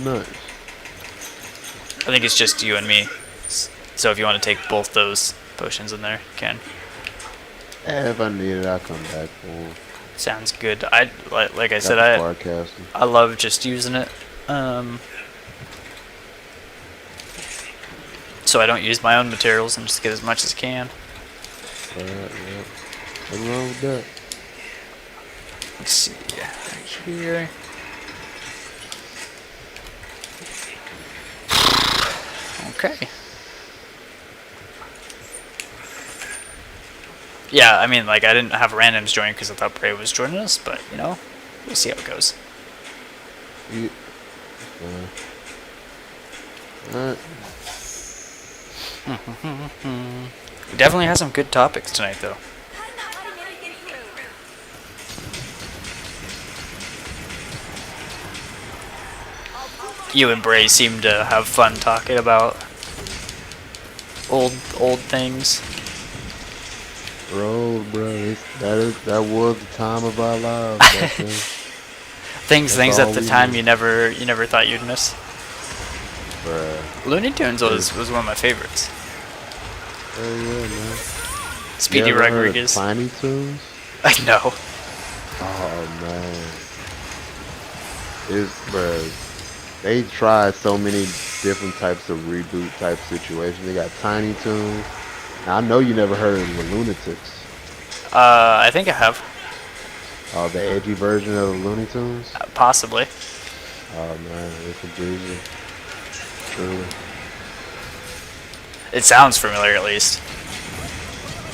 Nice. I think it's just you and me. So if you want to take both those potions in there, you can. If I need it, I'll come back for 'em. Sounds good. I like I Got said, the forecasting. I love just using it. So I don't use my own materials and just get as much as I can. Alright, yep. Nothing wrong with that. Let's see. Right here. Okay. Yeah, I mean, like, I didn't have randoms join because I thought Prey was joining us, but, you know, we'll see how it goes. Yeah. Alright. We definitely had some good topics tonight, though. You and Bray seem to have fun talking about old things. Bro, that was the time of our lives back then. Things That's at all the we time knew. you never thought you'd miss. Bruh. Looney Tunes was one of my favorites. Hell yeah, man. Speedy You ever heard of Rodriguez. Tiny Toons? I know. Oh man. It's bruh. They tried so many different types of reboot type situations. They got Tiny Toons. Now I know you never heard of the Lunatics. I think I have. Oh, the edgy version of the Looney Tunes. Possibly. Oh man, it's a breezy. Truly. It sounds familiar, at least.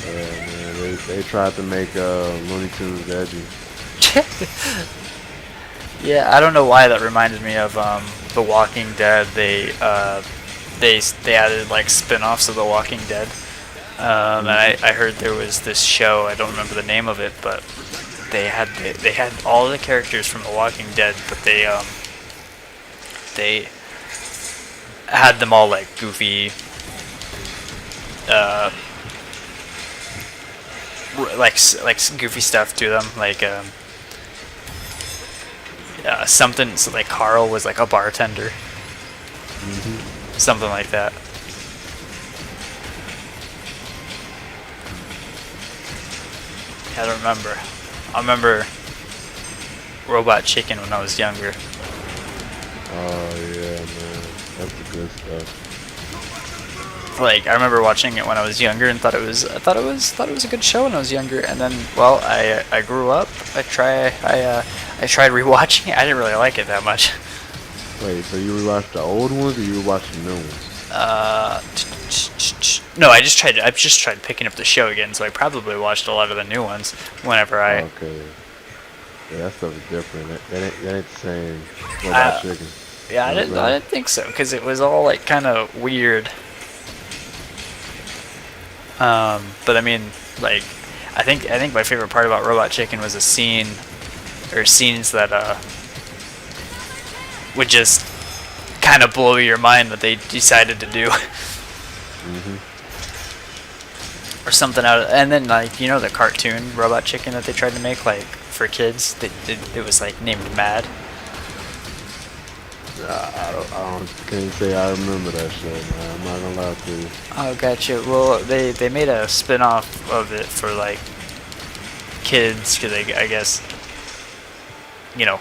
Yeah, man. They tried to make Looney Tunes edgy. Yeah, I don't know why that reminded me of The Walking Dead. They added like spin-offs of The Walking Dead. And I heard there was this show. I don't remember the name of it, but they had all the characters from The Walking Dead, but they had them all like goofy, like goofy stuff to them, like something so like Carl was like a bartender, something like that. I don't remember. I remember Robot Chicken when I was younger. Oh yeah, man, that's the good stuff. Like I remember watching it when I was younger and thought it was a good show when I was younger. And then, well, I grew up. I tried rewatching it. I didn't really like it that much. Wait, so you rewatched the old ones or you rewatched the new ones? No, I just tried picking up the show again. So I probably watched a lot of the new ones whenever I. Okay. Yeah, that stuff is different. That ain't the same Robot Uh, Chicken. yeah, You I know what didn't. I'm I saying? didn't think so because it was all like kind of weird. But I mean, like, I think my favorite part about Robot Chicken was a scene, or scenes that would just kind of blow your mind that they decided to do, or something out. And then like the cartoon Robot Chicken that they tried to make like for kids. It was like named Mad. Can't say I remember that show, man. I'm not gonna lie to you. Oh, gotcha. Well, they made a spin-off of it for like kids because I guess you know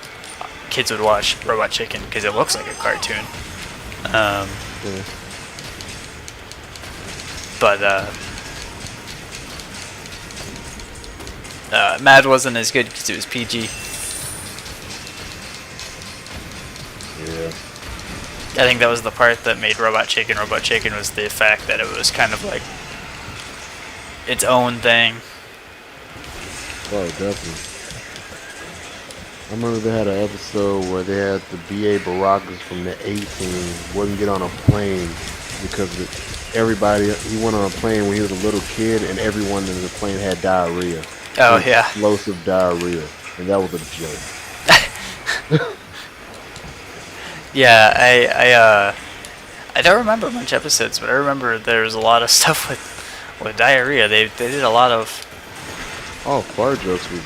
kids would watch Robot Chicken because it looks like a cartoon. Yeah. But Mad wasn't as good because it was PG. Yeah. I think that was the part that made Robot Chicken was the fact that it was kind of like its own thing. Oh, definitely. I remember they had an episode where they had the BA Baracus from the A-Team wouldn't get on a plane because he went on a plane when he was a little kid and everyone in the plane had diarrhea. Oh yeah. Explosive diarrhea. And that was a joke. Yeah, I don't remember much episodes, but I remember there was a lot of stuff with diarrhea. They did a lot of. Oh, fart jokes were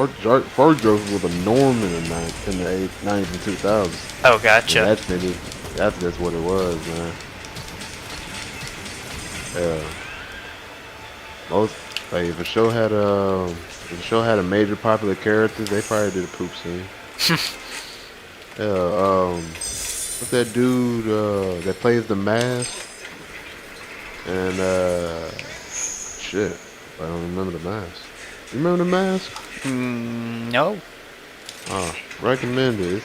the norm in the 90s and 2000s. Oh, gotcha. Yeah, that's just what it was, man. Yeah. Most like if a show had a major popular character, they probably did a poop scene. Yeah. What's that dude that plays the mask? And shit, I don't remember the mask. You remember the mask? No. Oh, recommend it.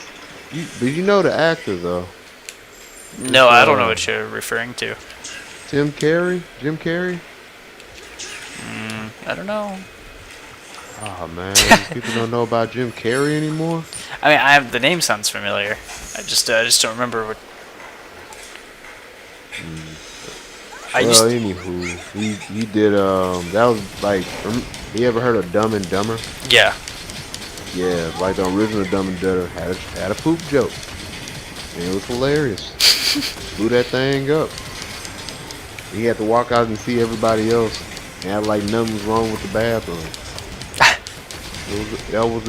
But you know the actor though. No, I don't know what you're referring to. Jim Carrey. I don't know. Oh man, people don't know about Jim Carrey anymore. I mean, the name sounds familiar. I just don't remember what. Well, anywho, he did that was like you ever heard of Dumb and Dumber? Yeah. Yeah, like the original Dumb and Dumber had a poop joke. And it was hilarious. Blew that thing up. He had to walk out and see everybody else and act like nothing was wrong with the bathroom. It was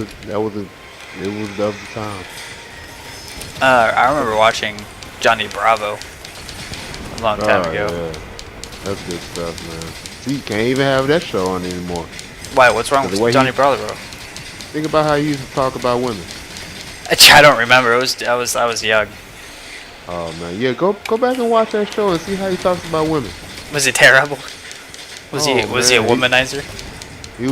of the time. I remember watching Johnny Bravo a long time ago. Yeah. That's good stuff, man. See, you can't even have that show on anymore. Why? What's wrong The way with Johnny Bravo? Think about how he used to talk about women. I don't remember. I was young. Oh man, yeah, go back and watch that show and see how he talks about women. Was he terrible? Was he a Man, womanizer? He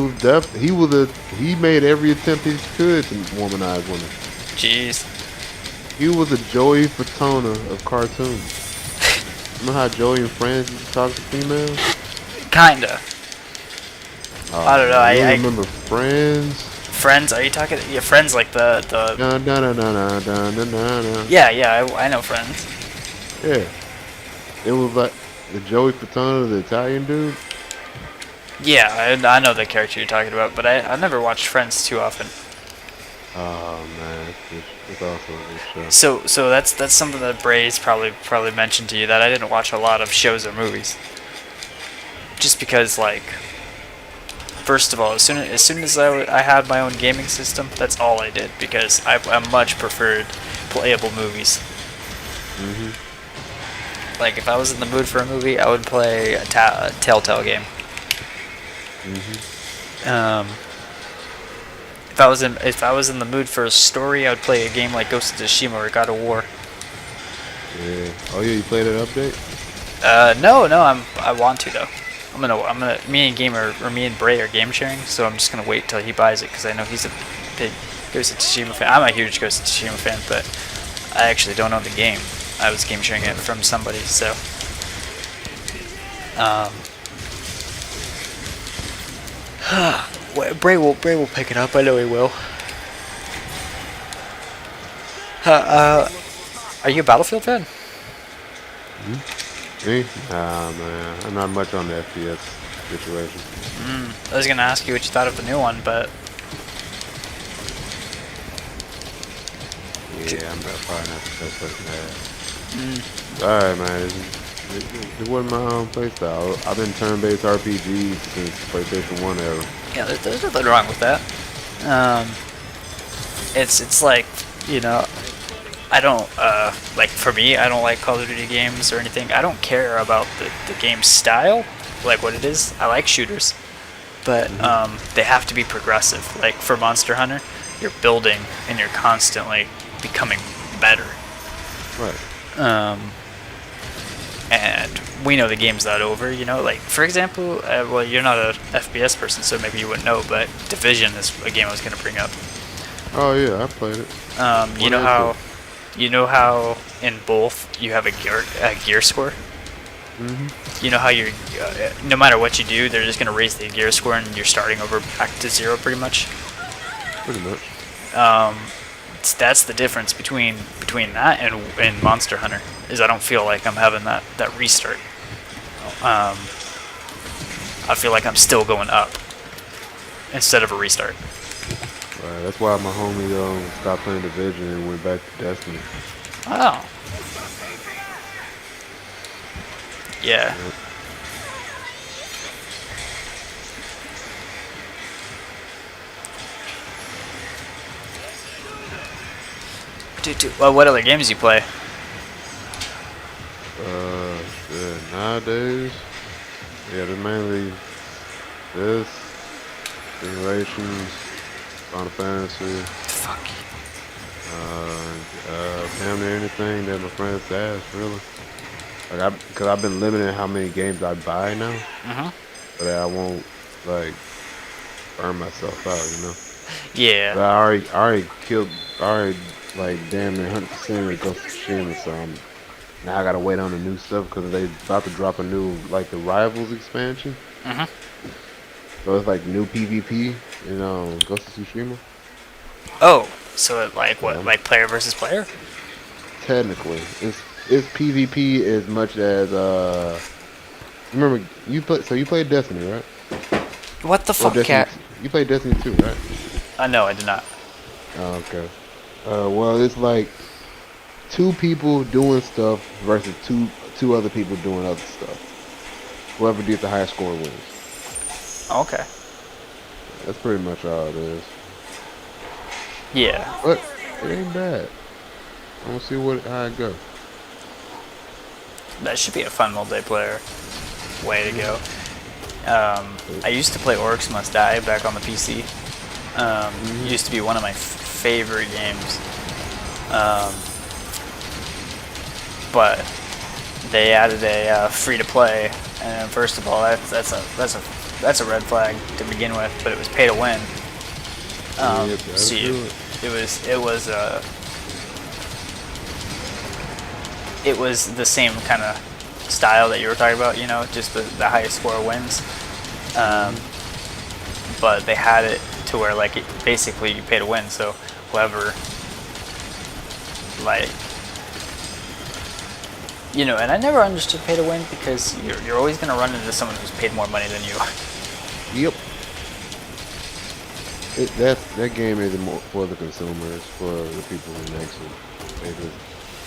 made every attempt he could to womanize women. Jeez. He was a Joey Fatona of cartoons. Remember how Joey and Friends used to talk to females? Kinda. I don't know. You I remember Friends? Friends. Are you talking? Yeah, Friends like the. Dun, dun, dun, dun, dun, dun, dun. Yeah. I know Friends. Yeah. It was like the Joey Fatona, the Italian dude. Yeah, I know the character you're talking about, but I never watched Friends too often. Oh man, it's also a good show. So that's something that Bray's probably mentioned to you, that I didn't watch a lot of shows or movies. Just because, like, first of all, as soon as I had my own gaming system, that's all I did, because I much preferred playable movies. Like, if I was in the mood for a movie, I would play a Telltale game. if I was in the mood for a story, I would play a game like Ghost of Tsushima or God of War. Yeah. Oh yeah, you played that update? No, I want to though. Me and Gamer or me and Bray are game sharing, so I'm just gonna wait till he buys it because I know he's a big Ghost of Tsushima fan. I'm a huge Ghost of Tsushima fan, but I actually don't own the game. I was game sharing it from somebody, so. Bray will pick it up. I know he will. Are you a Battlefield fan? Me? Nah, man. I'm not much on the FPS situation. I was gonna ask you what you thought of the new one, but Yeah, I'm probably not the best person to ask. Alright, man. It wasn't my own playstyle. I've been turn-based RPGs since PlayStation 1 era. yeah, there's nothing wrong with that. It's like, you know, I don't like, for me, I don't like Call of Duty games or anything. I don't care about the game style, like what it is. I like shooters, but they have to be progressive. Like for Monster Hunter, you're building and you're constantly becoming better. Right. And we know the game's not over, you know, like for example, well, you're not a FPS person, so maybe you wouldn't know, but Division is a game I was gonna bring up. Oh yeah, I played it. You know how in both you have a gear score. You know how you're no matter what you do, they're just gonna raise the gear score and you're starting over back to zero pretty much. Pretty much. That's the difference between that and Monster Hunter, is I don't feel like I'm having that restart. I feel like I'm still going up instead of a restart. Right. That's why my homie stopped playing Division and went back to Destiny. Oh. Yeah. Well, what other games you play? Yeah, nowadays, yeah, they're mainly this, Generations, Final Fantasy, Fuck. damn near anything that my friends ask, really. Like, cause I've been limiting how many games I buy now, but I won't, like, burn myself out, you know? Yeah. But I already, like, damn near 100% with Ghost of Tsushima, so now I gotta wait on the new stuff because they about to drop a new, like, the Rivals expansion. So it's like new PvP in Ghost of Tsushima. Oh, so it, like what? Yeah. Like player versus player? Technically, it's PvP as much as remember you played Destiny, right? What the fuck, Destiny, cat? you played Destiny 2, right? No, I did not. Oh, okay. Well, it's like two people doing stuff versus two other people doing other stuff. Whoever gets the highest score wins. Okay. That's pretty much all it is. Yeah. But it ain't bad. I want to see how it goes. That should be a fun multiplayer way to go. I used to play Orcs Must Die back on the PC. It used to be one of my favorite games. But they added a free-to-play, and first of all, that's a red flag to begin with. But it was pay to win. So it was the same kind of style that you were talking about, you know, just the highest score wins. But they had it to where, like, basically you pay to win, so whoever, like, you know, and I never understood pay to win because you're always going to run into someone who's paid more money than you. Yep. That game isn't more for the consumers, for the people who makes it. They just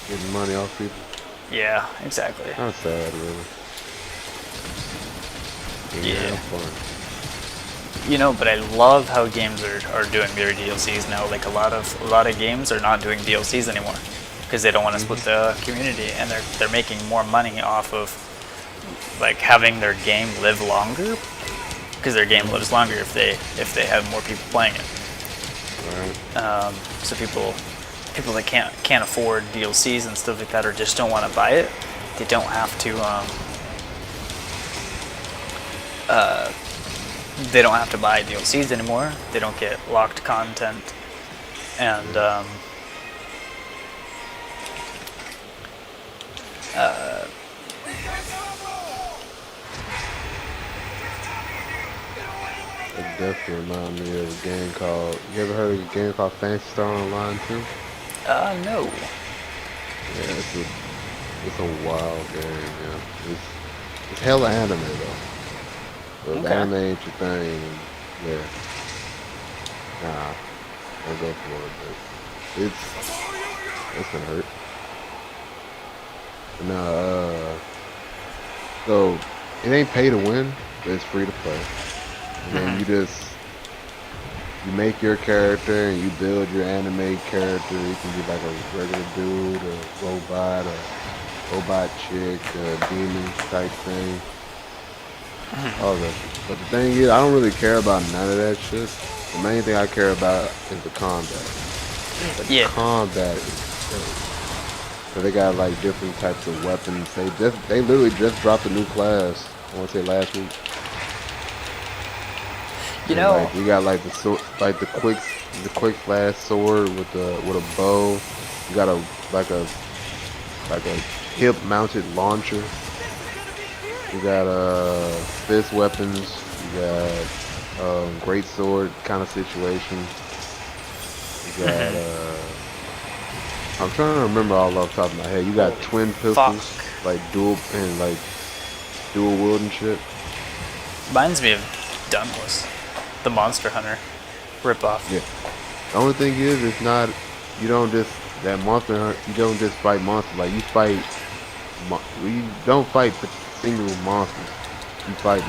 getting money off people. Yeah, exactly. Not sad, really. Yeah. Fun. You know, but I love how games are doing their DLCs now. Like a lot of games are not doing DLCs anymore because they don't want to split the community, and they're making more money off of like having their game live longer, because their game lives longer if they have more people playing it. Right. So people that can't afford DLCs and stuff like that, or just don't want to buy it, they don't have to buy DLCs anymore. They don't get locked content, and It definitely reminds me of a game called. You ever heard of a game called Fantasy Star Online 2? no. Yeah, it's a wild game. Yeah, it's hella anime though. If Okay. anime ain't your thing, yeah, nah, don't go for it. But it's gonna hurt. But nah, so it ain't pay to win, but it's free to play. And then you make your character and you build your anime character. You can be like a regular dude, a robot chick, a demon type thing. All that shit. But the thing is, I don't really care about none of that shit. The main thing I care about is the combat. The Yeah. combat is dope. So they got like different types of weapons. They literally just dropped a new class. I want to say last week. You And, know, like you got like the quick flash sword with a bow. You got a hip mounted launcher. You got fist weapons. You got great sword kind of situation. You got I'm trying to remember all off the top of my head. You got twin pistols, like dual wielding shit. reminds me of Dunless, the Monster Hunter ripoff. Yeah. The only thing is, it's not. You don't just that monster hunt. You don't just fight monsters. Like you fight. You don't fight single monsters. You fight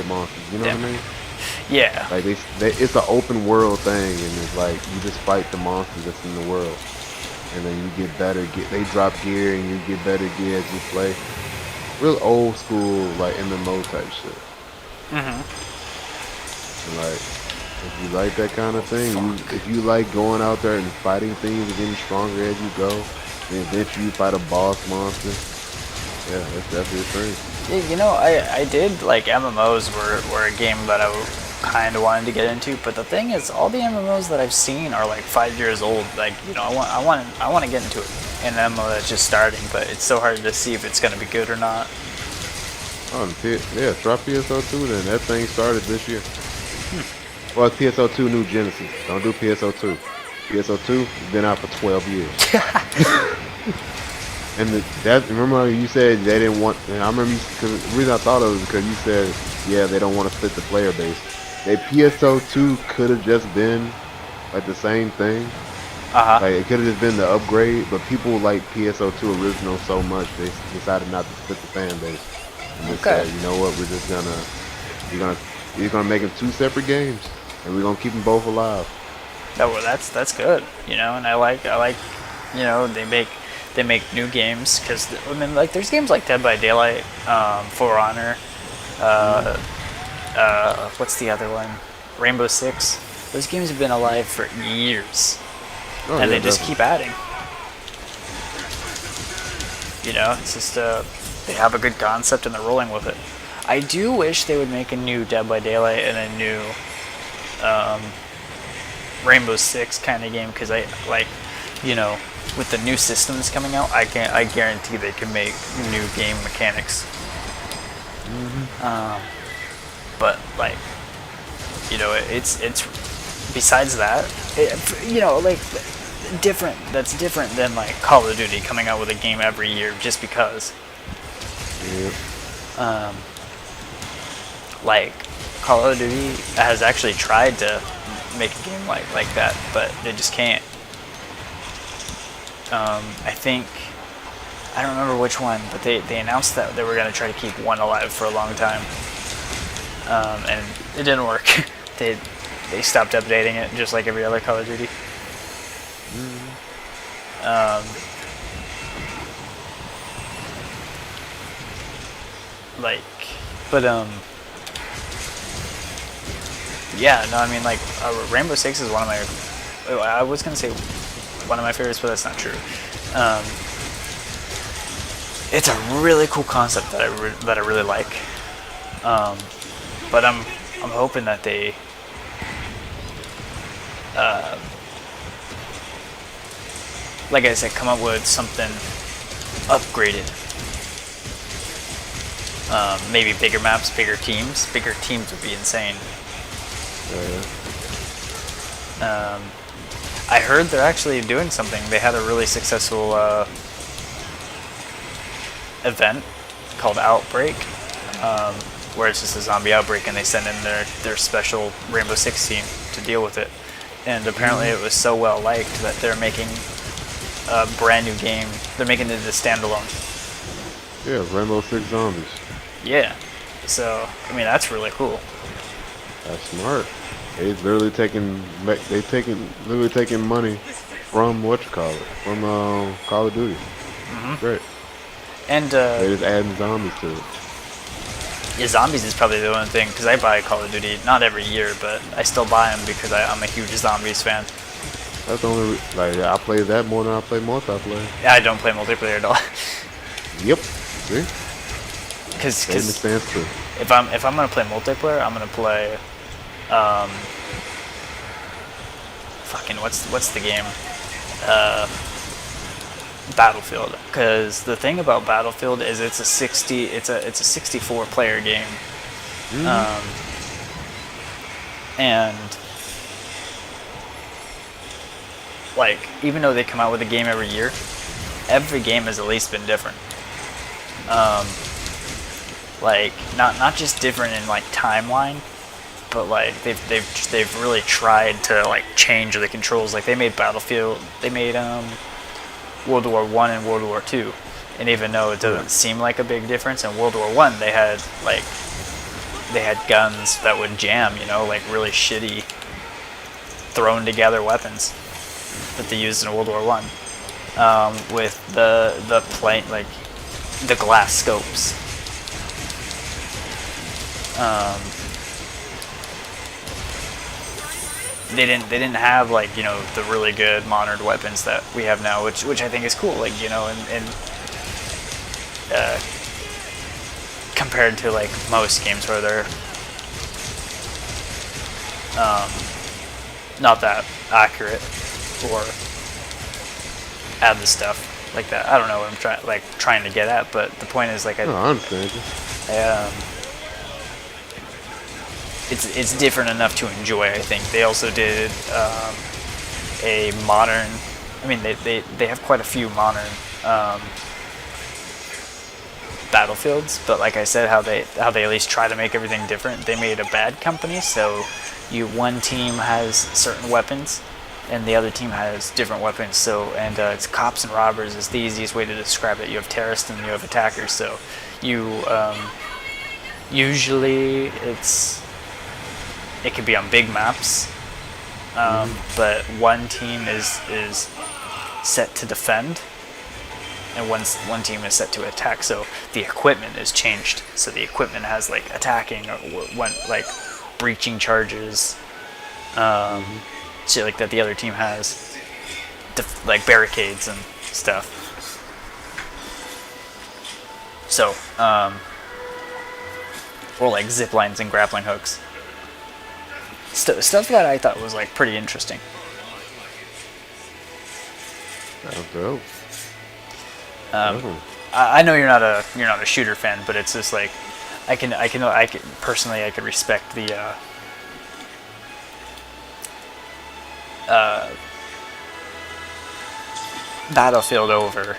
monsters. You know what I mean? Yeah. Like it's an open world thing, and it's like you just fight the monsters that's in the world, and then you get better. They drop gear, and you get better gear as you play. Real old school like MMO type shit. And like, if you like that kind of thing, if you like going out there and fighting things and getting stronger as you go, then eventually you fight a boss monster. Yeah, that's definitely a thing. Yeah, you know, I did like MMOs were a game that I kind of wanted to get into, but the thing is, all the MMOs that I've seen are like 5 years old. Like, you know, I want to get into an MMO that's just starting, but it's so hard to see if it's gonna be good or not. Oh, yeah, try PSO2 then. That thing started this year. Well, it's PSO2 New Genesis. Don't do PSO2. PSO2 has been out for 12 years. And remember how you said they didn't want, and I remember because the reason I thought of it was because you said, yeah, they don't want to split the player base. That PSO2 could have just been like the same thing. Like it could have just been the upgrade, but people like PSO2 original so much they decided not to split the fan base. And just said, you know what, we're gonna make them two separate games, and we're gonna keep them both alive. Oh, well, that's good, you know, and I like, you know, they make new games, because I mean, like, there's games like Dead by Daylight, For Honor, what's the other one, Rainbow Six. Those games have been alive for years, and they just keep adding. You know, it's just they have a good concept and they're rolling with it. I do wish they would make a new Dead by Daylight and a new Rainbow Six kind of game, because I like, you know, with the new systems coming out, I guarantee they can make new game mechanics. But like, you know, it's besides that, you know, like different. That's different than like Call of Duty coming out with a game every year just because. Yeah. Like Call of Duty has actually tried to make a game like that, but they just can't. I think, I don't remember which one, but they announced that they were going to try to keep one alive for a long time, and it didn't work. they stopped updating it just like every other Call of Duty. Yeah, no, I mean, like, Rainbow Six is one of my. I was gonna say one of my favorites, but that's not true. Um, it's a really cool concept that I really like. But I'm hoping that they like I said, come up with something upgraded. Maybe bigger maps, bigger teams. Bigger teams would be insane. I heard they're actually doing something. They had a really successful event called Outbreak, where it's just a zombie outbreak, and they send in their special Rainbow Six team to deal with it. And apparently, it was so well liked that they're making a brand new game. They're making it a standalone. Yeah, Rainbow Six Zombies. Yeah. So I mean, that's really cool. That's smart. They literally taking money from from Call of Duty. Great. And They just adding zombies to it. yeah, zombies is probably the one thing, because I buy Call of Duty not every year, but I still buy them because I'm a huge zombies fan. That's the only like I play that more than I play multiplayer. Yeah, I don't play multiplayer at all. Yep. See? Because That makes sense too. if I'm gonna play multiplayer, I'm gonna play fucking what's the game? Battlefield. Because the thing about Battlefield is it's a 64 player game. And like, even though they come out with a game every year, every game has at least been different. Like not just different in like timeline, but like they've really tried to like change the controls. Like they made Battlefield, they made World War One and World War Two, and even though it doesn't seem like a big difference, in World War One they had guns that would jam, like really shitty thrown together weapons that they used in World War One, with the plane, like the glass scopes. They didn't have like the really good modern weapons that we have now, which I think is cool. Like and compared to like most games where they're not that accurate or add the stuff like that. I don't know what I'm trying to get at, but the point is like No, I understand you. It's different enough to enjoy. I think they also did a modern. I mean, they have quite a few modern battlefields, but like I said, how they at least try to make everything different. They made a bad company, so one team has certain weapons, and the other team has different weapons. So it's cops and robbers is the easiest way to describe it. You have terrorists and you have attackers. So you usually it could be on big maps, but one team is set to defend, and one team is set to attack. So the equipment is changed. So the equipment has like attacking or like breaching charges, shit like that. The other team has like barricades and stuff. So or like zip lines and grappling hooks. Stuff that I thought was like pretty interesting. That's dope. I know you're not a shooter fan, but it's just like I can personally I could respect the Battlefield over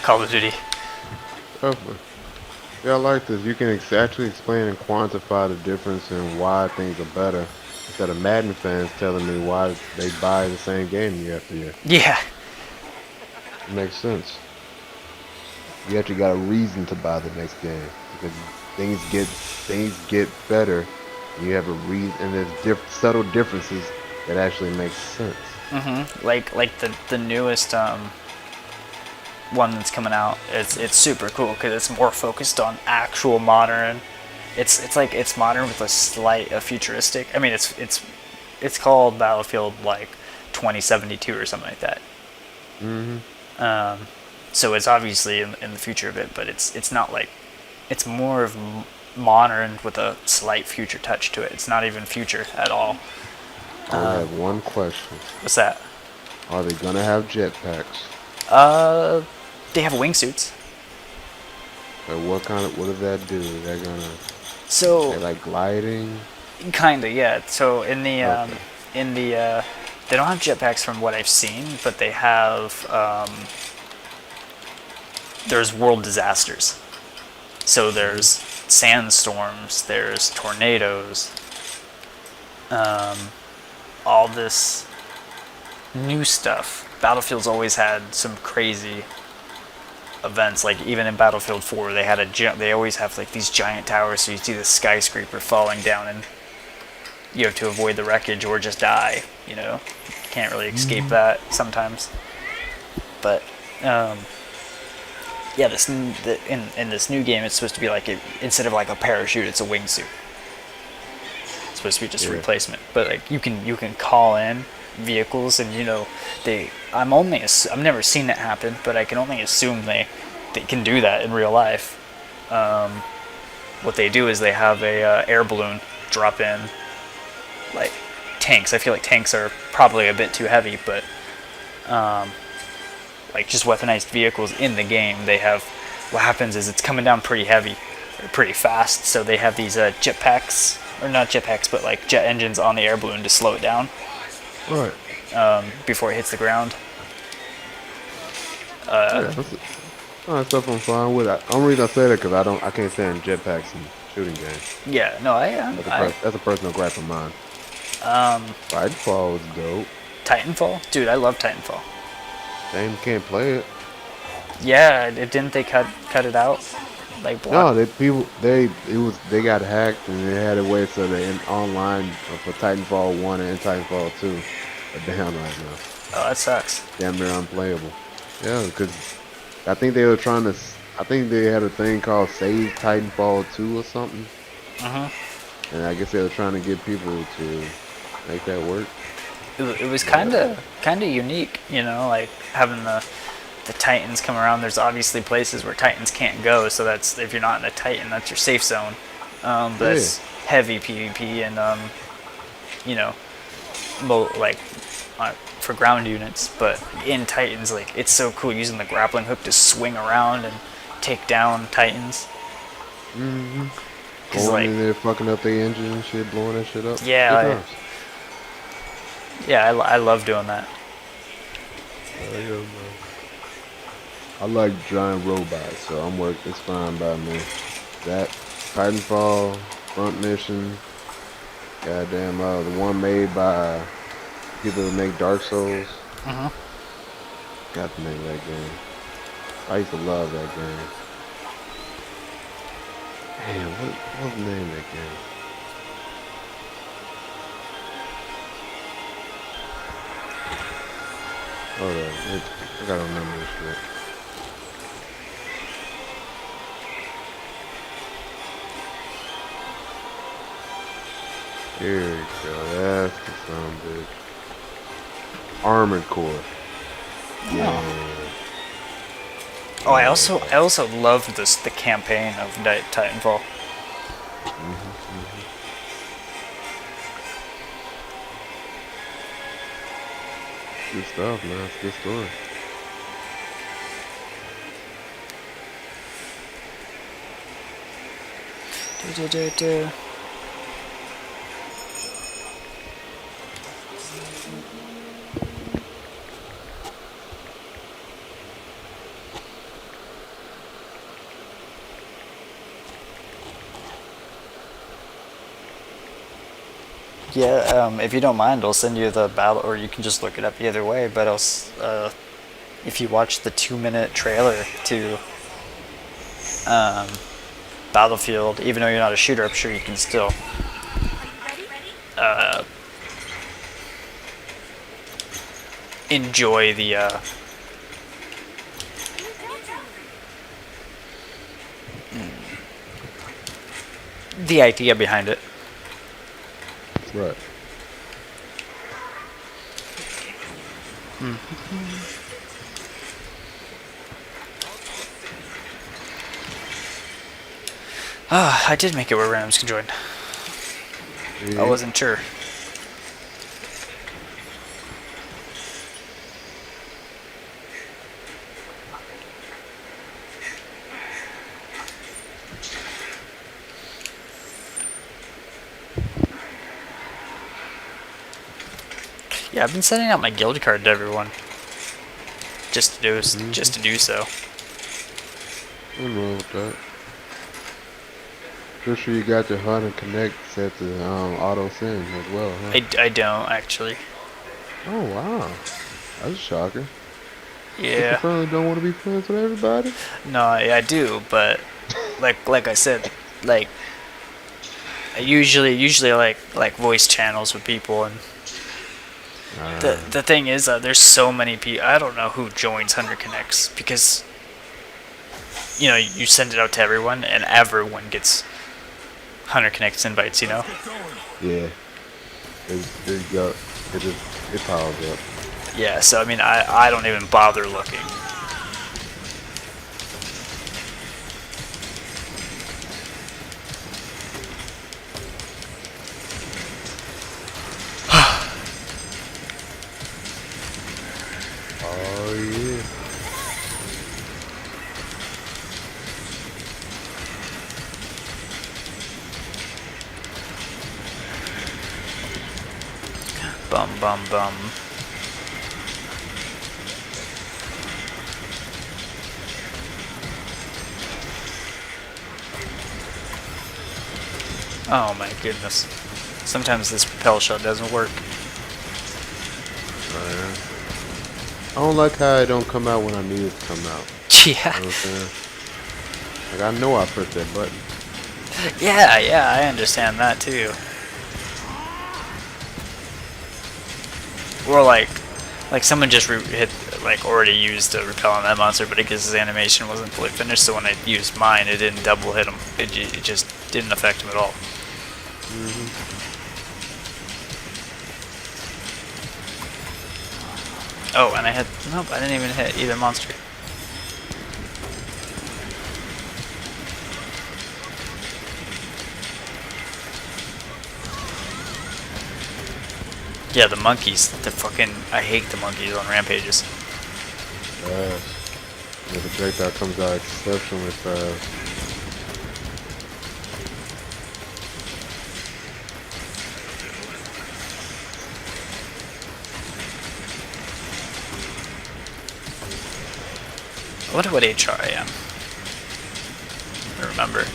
Call of Duty. Definitely. Yeah, I like this. You can actually explain and quantify the difference and why things are better, instead of Madden fans telling me why they buy the same game year after year. Yeah. It makes sense. You actually got a reason to buy the next game, because things get better. And you have a reason, and there's subtle differences that actually make sense. Like the newest one that's coming out. It's super cool because it's more focused on actual modern it's modern with a slight futuristic. I mean, it's called Battlefield like 2072 or something like that. So it's obviously in the future of it, but it's not like it's more of modern with a slight future touch to it. It's not even future at all. I only have one question. What's that? Are they gonna have jetpacks? They have wingsuits. What does that do? They're gonna So they like gliding? kinda, yeah. So in the Okay. they don't have jetpacks from what I've seen, but they have there's world disasters. So there's sandstorms, there's tornadoes, all this new stuff. Battlefield's always had some crazy events. Like even in Battlefield 4, they always have like these giant towers, so you see the skyscraper falling down, and you have to avoid the wreckage or just die. You know, can't really escape that sometimes. But yeah, in this new game, it's supposed to be like instead of like a parachute, it's a wingsuit. It's supposed to be just a replacement, but like you can call in vehicles, and you know I've never seen it happen, but I can only assume they can do that in real life. What they do is they have a air balloon drop in like tanks. I feel like tanks are probably a bit too heavy, but like just weaponized vehicles in the game, they have what happens is it's coming down pretty heavy or pretty fast, so they have these jetpacks, or not jetpacks, but like jet engines on the air balloon to slow it down Right. before it hits the ground. Yeah, that's stuff I'm fine with. Only reason I say that because I can't stand jetpacks in shooting games. Yeah, no, That's a personal gripe of mine. Titanfall was dope. Titanfall, dude, I love Titanfall. Damn, can't play it. Yeah, didn't they cut it out? Like block? No, they got hacked and they had a way so the online for Titanfall 1 and Titanfall 2 are down right now. Oh, that sucks. Damn near unplayable. Yeah, because I think they were trying to. I think they had a thing called Save Titanfall 2 or something. And I guess they were trying to get people to make that work. It was kind of unique, you know, like having the Titans come around. There's obviously places where Titans can't go, so that's if you're not in a Titan, that's your safe zone. But it's heavy PvP and you know, like for ground units. But in Titans, like it's so cool using the grappling hook to swing around and take down Titans. Going in there, fucking up their engine and shit, blowing that shit up. Yeah, I love doing that. I like giant robots, so it's fine by me. That Titanfall, Front Mission, goddamn, the one made by people that make Dark Souls. Got to make that game. I used to love that game. Damn, what's the name of that game? Hold on, I gotta remember this shit. Here we go, that's the sound bitch. Armored Core. Yeah. Oh, I also loved the campaign of Titanfall. Good stuff, man. It's a good story. Yeah, if you don't mind, I'll send you the battle, or you can just look it up either way. But if you watch the 2-minute trailer to Battlefield, even though you're not a shooter, I'm sure you can still enjoy the the idea behind it. Right. Ah, I did make it where randoms can join. I Yeah. wasn't sure. Yeah, I've been sending out my guild card to everyone. Just to do so. Nothing wrong with that. Pretty sure you got your Hunter Connect set to auto send as well, huh? I don't actually. Oh wow, that's a shocker. Mr. Yeah. Friendly don't want to be friends with everybody. No, I do, but like I said, like I usually like voice channels with people, and the thing is, there's so many people. I don't know who joins Hunter Connects because you send it out to everyone, and everyone gets Hunter Connects invites. Yeah, it piles up. Yeah. So I mean, I don't even bother looking. Oh yeah. Bum bum bum. Oh my goodness. Sometimes this propel shot doesn't work. I don't like how it don't come out when I need it to come out. Yeah. You know what I'm saying? Like I know I pressed that button. Yeah, I understand that too. Or like someone just already used a repel on that monster, but because his animation wasn't fully finished, so when I used mine, it didn't double hit him. It just didn't affect him at all. Oh, and nope, I didn't even hit either monster. Yeah, the monkeys. I hate the monkeys on rampages. Yeah, the projectile comes out exceptionally fast. I wonder what HR I am. I remember.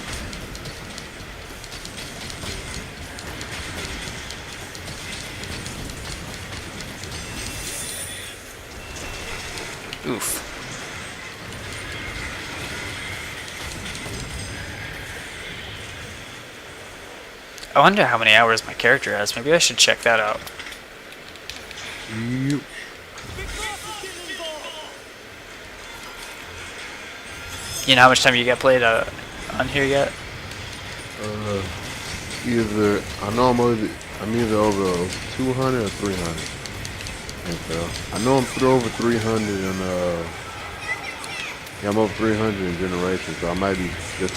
Oof. I wonder how many hours my character has. Maybe I should check that out. Yep. You know how much time you got played on here yet? Either I'm either over 200 or 300. And so I know I'm over 300 and yeah, I'm over 300 in generation, so I might be just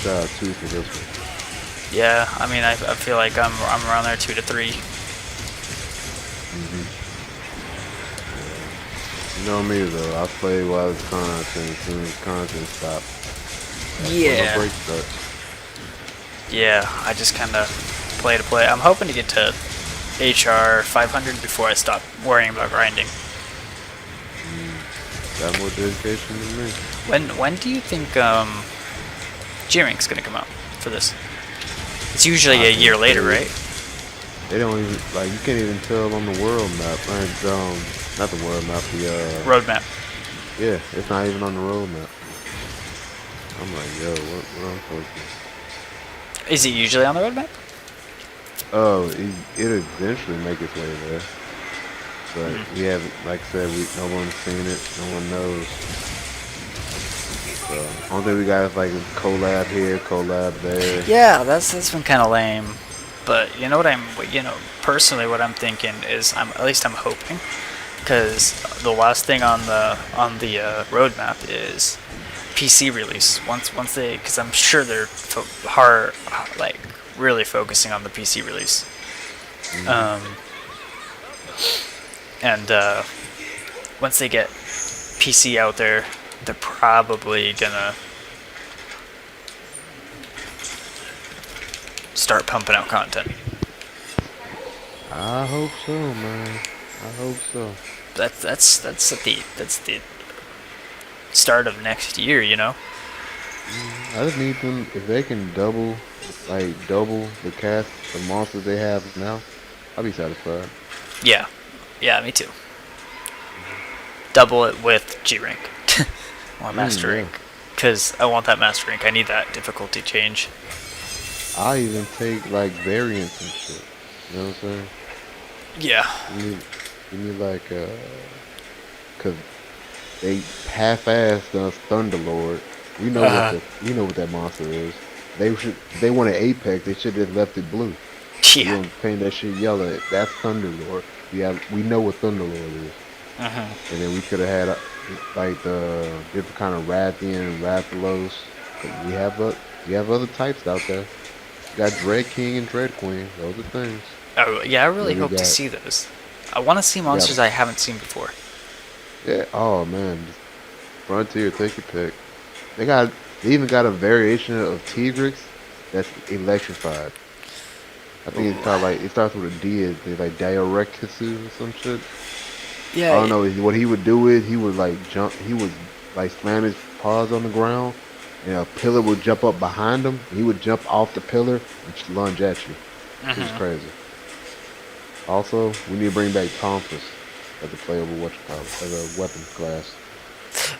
shy of 2 for this one. Yeah, I mean, I feel like I'm around there 2 to 3. You know me though, I play while it's content, as soon as content stops. Yeah. Break starts. Yeah, I just kind of play to play. I'm hoping to get to HR 500 before I stop worrying about grinding. Got more dedication than me. When do you think G-Rank's gonna come out for this? It's usually a year later, right? They don't even, like, you can't even tell on the world map. Like, not the world map, the Roadmap. yeah, it's not even on the road map. I'm like, yo, what I'm supposed to? Is it usually on the roadmap? Oh, it eventually make its way there, but we haven't. Like I said, no one's seen it. No one knows. So only thing we got is like a collab here, collab there. Yeah, that's been kind of lame. But you know what personally what I'm thinking is at least I'm hoping, because the last thing on the roadmap is PC release. Once they, because I'm sure they're hard, like really focusing on the PC release. And once they get PC out there, they're probably gonna start pumping out content. I hope so, man. I hope so. That's the start of next year, you know. I just need them if they can double the cast of monsters they have now. I'll be satisfied. Yeah, yeah, me too. Double it with G rank or master Yeah. rank, because I want that master rank. I need that difficulty change. I even take like variants and shit. You know what I'm saying? Yeah, You need like cause they half-assed us Thunderlord. We know what that monster is. They wanted Apex. They should have left it blue. You yeah. don't paint that shit yellow. That's Thunderlord. We know what Thunderlord is. And then we could have had like the different kind of Rathian and Rathalos. We have other types out there. We got Dread King and Dread Queen. Those are things. Oh, yeah, I really Then we hope to got see those. I want to see monsters I haven't seen before. yeah. Oh man, Frontier. Take your pick. They even got a variation of Tigrex that's electrified. I think it's called like it starts with a D. It's like Diorexus or some shit. I Yeah, don't know. What he would do is he would like jump. He would like slam his paws on the ground, and a pillar would jump up behind him. He would jump off the pillar and lunge at you. It was crazy. Also, we need to bring back Tomphus as a playable as a weapon class.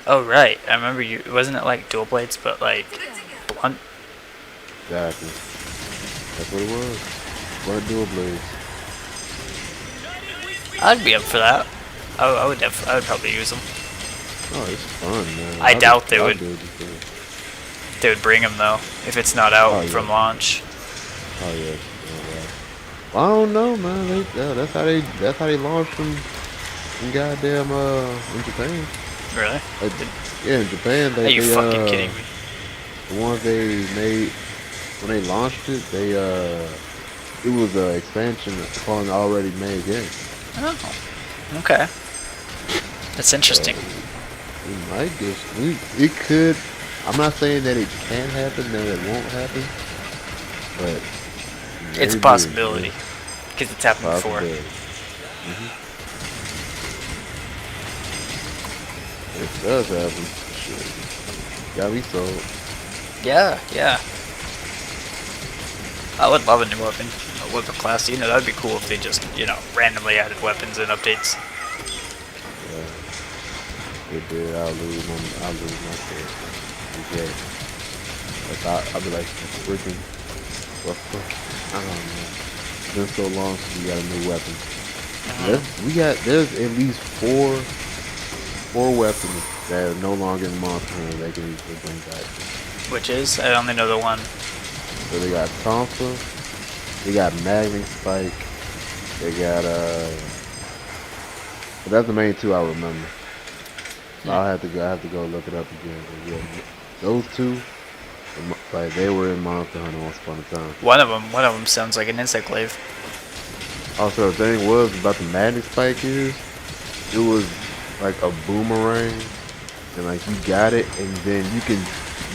Oh right, I remember you. Wasn't it like dual blades, but like blunt? Exactly. That's what it was. Blood dual blades. I'd be up for that. I would probably use them. Oh, it's fun, man. I doubt they I'll would. do it this way. They would bring them though if it's not out Oh, yeah. from launch. Oh yeah. I don't know, man. That's how they launched them in goddamn in Japan. Really? Like, yeah, in Japan Are you they fucking kidding me? the ones they made when they launched it, it was an expansion upon an already made game. Oh, okay. That's interesting. We might it could. I'm not saying that it can happen, that it won't happen, but It's a maybe, possibility because it's happened before. possibility. It does happen. Shit. Got me sold. Yeah, yeah. I would love a new weapon, a weapon class. You know, that'd be cool if they just, randomly added weapons and updates. Yeah. It did. I'll lose my shit. Okay. Like I'll be like freaking what the fuck? I don't know. It's been so long since we got a new weapon. There's at least four weapons that are no longer in Monster Hunter that can easily bring back. Which is, I only know the one. So they got Tonfa, they got Magnet Spike, they got but that's the main two I remember. So I have to go look it up again. But yeah, those two, like they were in Monster Hunter once upon a time. One of them sounds like an insect glaive. Also, the thing was about the Magnet Spike is, it was like a boomerang, and like you got it, and then you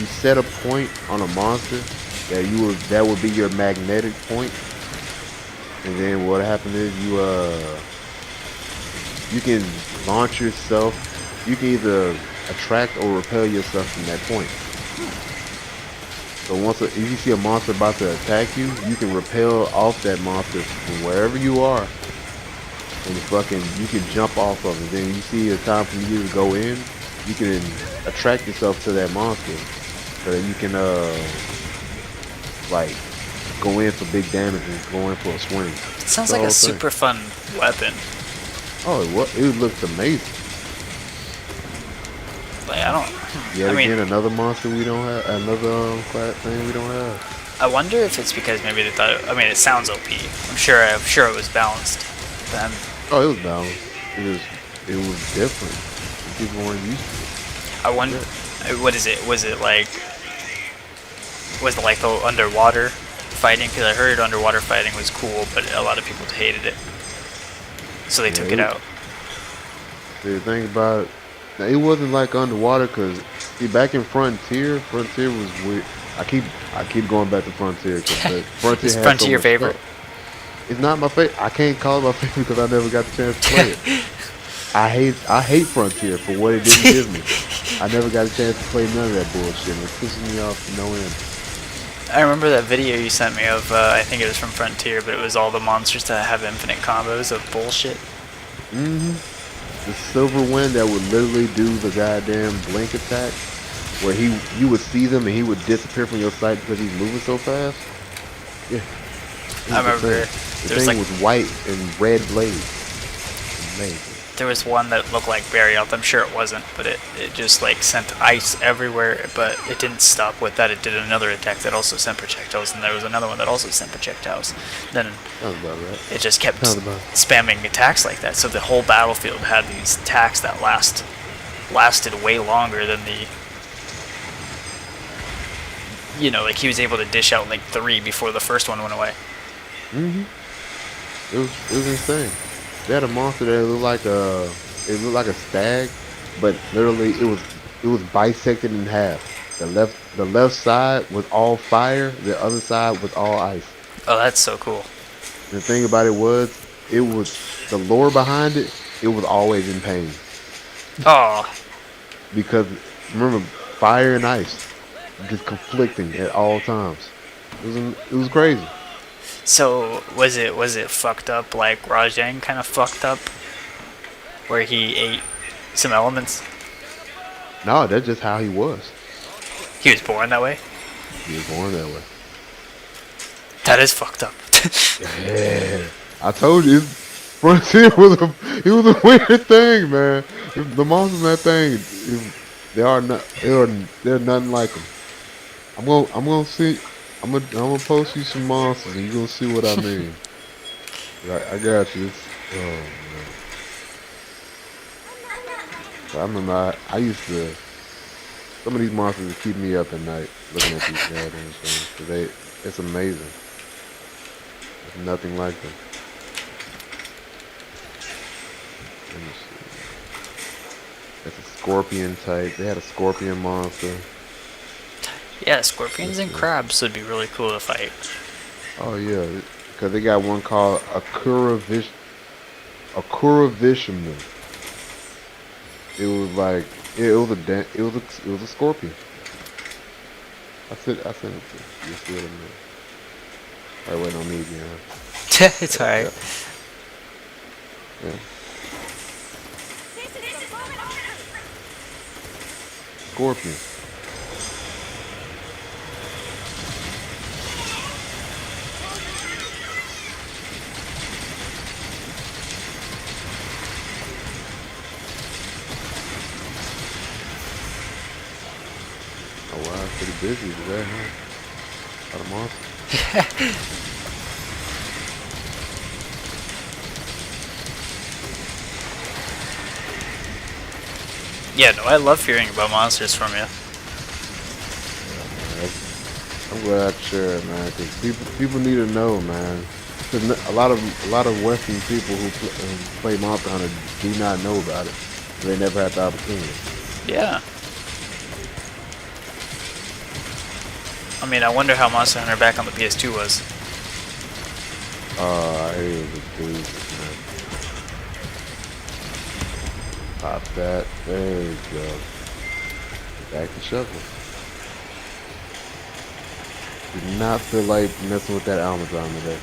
set a point on a monster that would be your magnetic point, and then what happened is you can launch yourself. You can either attract or repel yourself from that point. So if you see a monster about to attack you, you can repel off that monster from wherever you are, and you can jump off of it. Then you see a time for you to go in, you can attract yourself to that monster, so that you can like go in for big damage and go in for a swing. It sounds like a super fun weapon. Oh, it looked amazing. Like, I don't. Yet I mean, again, another monster we don't have, another class thing we don't have. I wonder if it's because maybe they thought. I mean, it sounds OP. I'm sure it was balanced. Then Oh, it was balanced. It was different. People weren't used to it. I wonder. What is it? Was it like the underwater fighting? Because I heard underwater fighting was cool, but a lot of people hated it, so they took it out. The thing about now, it wasn't like underwater because see back in Frontier was weird. I keep going back to Frontier because Frontier Is had Frontier so your much favorite? stuff. It's not my favorite. I can't call it my favorite because I never got the chance to play it. I hate Frontier for what it didn't give me. I never got a chance to play none of that bullshit. It pisses me off to no end. I remember that video you sent me of. I think it was from Frontier, but it was all the monsters that have infinite combos of bullshit. Mm-hmm. The silver wind that would literally do the goddamn blink attack, where you would see them and he would disappear from your sight because he's moving so fast. Yeah, I remember the there was thing like was white and red blades. Amazing. there was one that looked like Burial. I'm sure it wasn't, but it just like sent ice everywhere. But it didn't stop with that. It did another attack that also sent projectiles, and there was another one that also sent projectiles. Then Sounds about right. it just kept Sounds about. spamming attacks like that. So the whole battlefield had these attacks that lasted way longer than the. You know, like he was able to dish out like 3 before the first one went away. Mhm. It was insane. They had a monster that looked like a stag, but literally it was bisected in half. The left side was all fire, the other side was all ice. Oh, that's so cool. The thing about it was the lore behind it. It was always in pain Oh, because remember fire and ice just conflicting at all times. It was crazy. so was it fucked up like Rajang kind of fucked up, where he ate some elements? No, that's just how he was. He was born that way. He was born that way. That is fucked up. Yeah, I told you, Frontier was a weird thing, man. The monsters in that thing, they're nothing like them. I'm gonna post you some monsters, and you're gonna see what I mean. I got you. Oh man, I remember I used to. Some of these monsters would keep me up at night looking at these goddamn things. 'Cause it's amazing. There's nothing like them. Let me see. That's a scorpion type. They had a scorpion monster. Yeah, scorpions and crabs would be really cool to fight. Oh yeah, because they got one called Akura Vishnu. It was like it was a scorpion. I said it to you. You see what I mean? All right, wait on me again. It's alright. Yeah. Scorpion. Oh wow, it's pretty busy today, huh? A lot of monsters. Yeah, no, I love hearing about monsters from you. I'm glad I share it, man, because people need to know, man. 'Cause a lot of Western people who play Monster Hunter do not know about it. They never had the opportunity. Yeah. I mean, I wonder how Monster Hunter back on the PS2 was. I hear it was dude, man. Pop that. There you go. Back to shovel. Did not feel like messing with that Amazon today.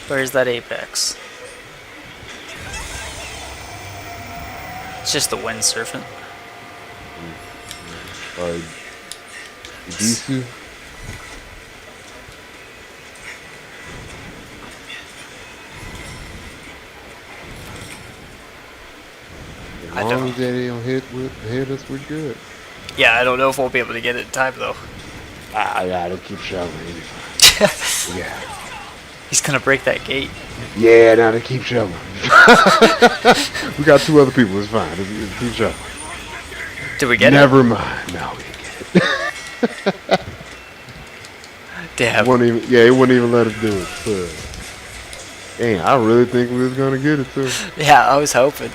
Where's that apex? It's just the wind surfing. or Gisu. As I long don't. as they don't hit us, we're good. Yeah, I don't know if we'll be able to get it in time though. I gotta keep shoveling. Yeah. He's gonna break that gate. Yeah, now they keep shoveling. We got 2 other people. It's fine. It's keep shoveling. Did we get Never mind. No, we didn't get it. it? Damn. Won't even. Yeah, it wouldn't even let us do it. So. Dang, I really think we was gonna get it too. Yeah, I was hoping.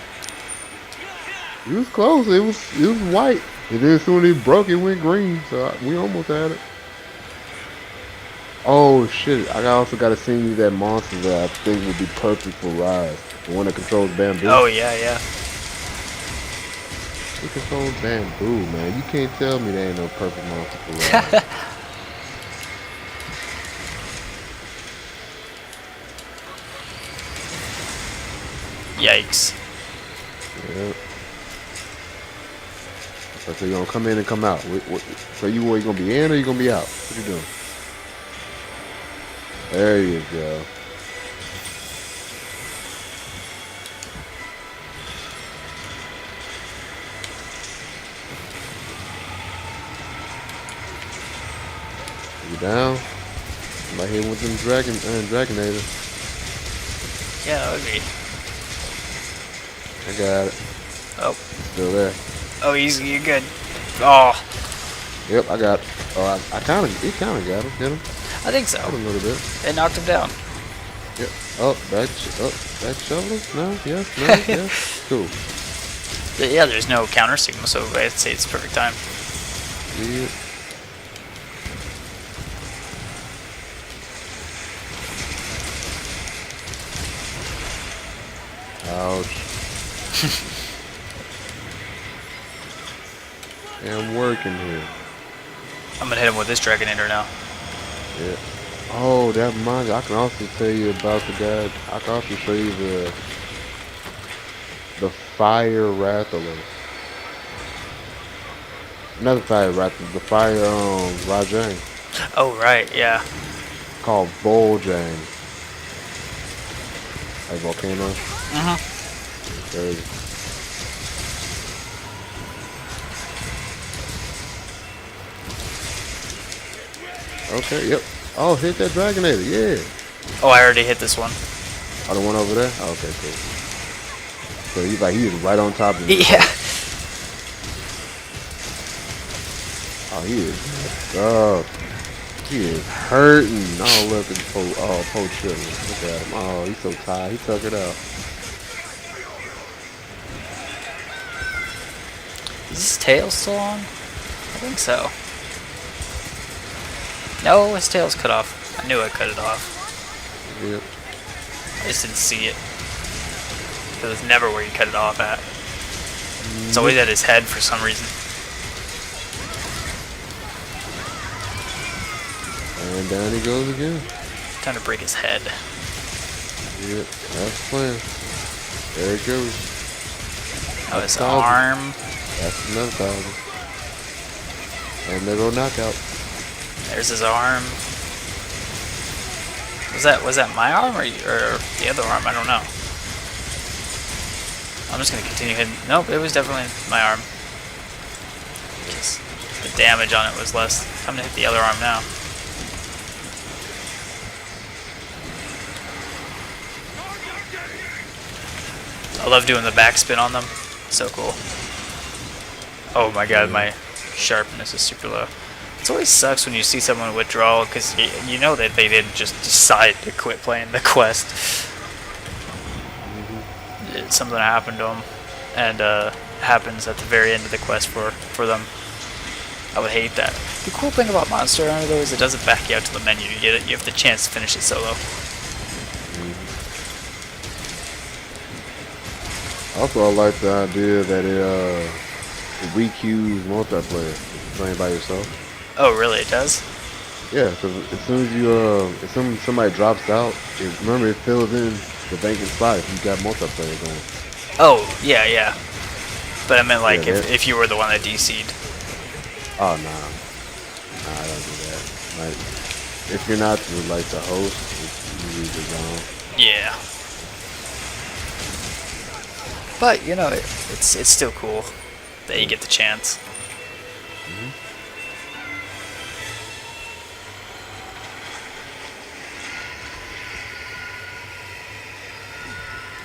It was close. It was white. And then as soon as it broke, it went green. So we almost had it. Oh shit! I also gotta send you that monster that I think would be perfect for Rise. The one that controls bamboo. Oh yeah, yeah. It controls bamboo, man. You can't tell me there ain't no perfect monster for Rise. Yikes. Yep. So you gonna come in and come out. So you gonna be in or you gonna be out? What you doing? There you go. You down? I'm right here with them Dragonator. Yeah, that would be. I got it. Oh. Still there. Oh, you're good. Oh, Yep, I got it. Oh, it kinda got him. Get him? I think so. Got him a little bit. It knocked him down. Yep. Back shovel? No, yes, no, yes. Cool. But yeah, there's no counter signal, so I'd say it's perfect time. Yeah. Ouch. Yeah, I'm working here. I'm gonna hit him with this Dragonator now. Yeah. Oh, that reminds me. I can also tell you about the guy. I can also show you the fire Rathalos. Another fire Rathalos. The fire Rajang. Oh right, yeah. Called Boljang. Like volcano. Mhm. Crazy. Okay, yep. Oh, hit that Dragonator, yeah. Oh, I already hit this one. Oh, the one over there? Oh, okay, cool. So he is right on top of me. Yeah. Oh, he is hurting. Oh, look at Poe Chili. Look at him. Oh, he's so tired. He took it out. Is his tail still on? I think so. No, his tail's cut off. I knew I cut it off. Yep. I just didn't see it. Because it's never where you cut it off at. It's always at his head for some reason. And down he goes again. Trying to break his head. Yep, that's the plan. There it goes. Oh, his 1,000. arm. That's another 1,000. And there go knockout. There's his arm. Was that my arm or the other arm? I don't know. I'm just gonna continue hitting. Nope, it was definitely my arm. Just the damage on it was less. Time to hit the other arm now. I love doing the backspin on them. So cool. Oh my god, my sharpness is super low. It always sucks when you see someone withdraw because you know that they didn't just decide to quit playing the quest. Something happened to them, and happens at the very end of the quest for them. I would hate that. The cool thing about Monster Hunter though is it doesn't back you out to the menu. You have the chance to finish it solo. Also, I like the idea that it requeues multiplayer playing by yourself. Oh, really? It does? Yeah, because as soon as somebody drops out, remember it fills in the vacant spot if you got multiplayer going. Oh, yeah, yeah. But I meant like Yeah, if you were the one that DC'd. Oh nah, I don't do that. Like, if you're not like the host, you leave it alone. Yeah. But you know, it's still cool that you get the chance.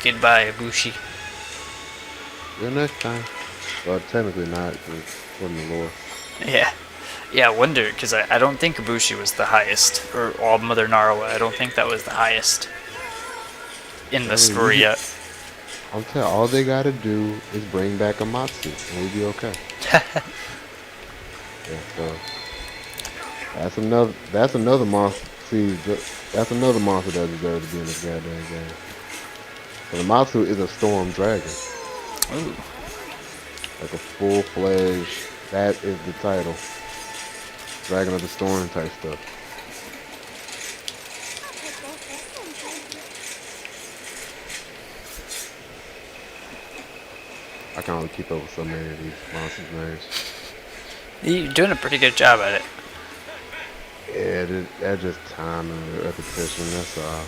Goodbye, Ibushi. Till next time. Well, technically not, because from the lore. Yeah. Yeah, I wonder, because I don't think Ibushi was the highest, or all Mother Narwa. I don't think that was the highest in the story yet. I'm telling all they gotta do is bring back a Matsu, and we'll be okay. Yeah, so that's another monster. See, that's another monster that deserves to be in this goddamn game. So the Matsu is a storm dragon, Ooh. like a full-fledged. That is the title, Dragon of the Storm type stuff. I can only keep up with so many of these monsters' names. You're doing a pretty good job at it. Yeah, that's just time and repetition. That's all.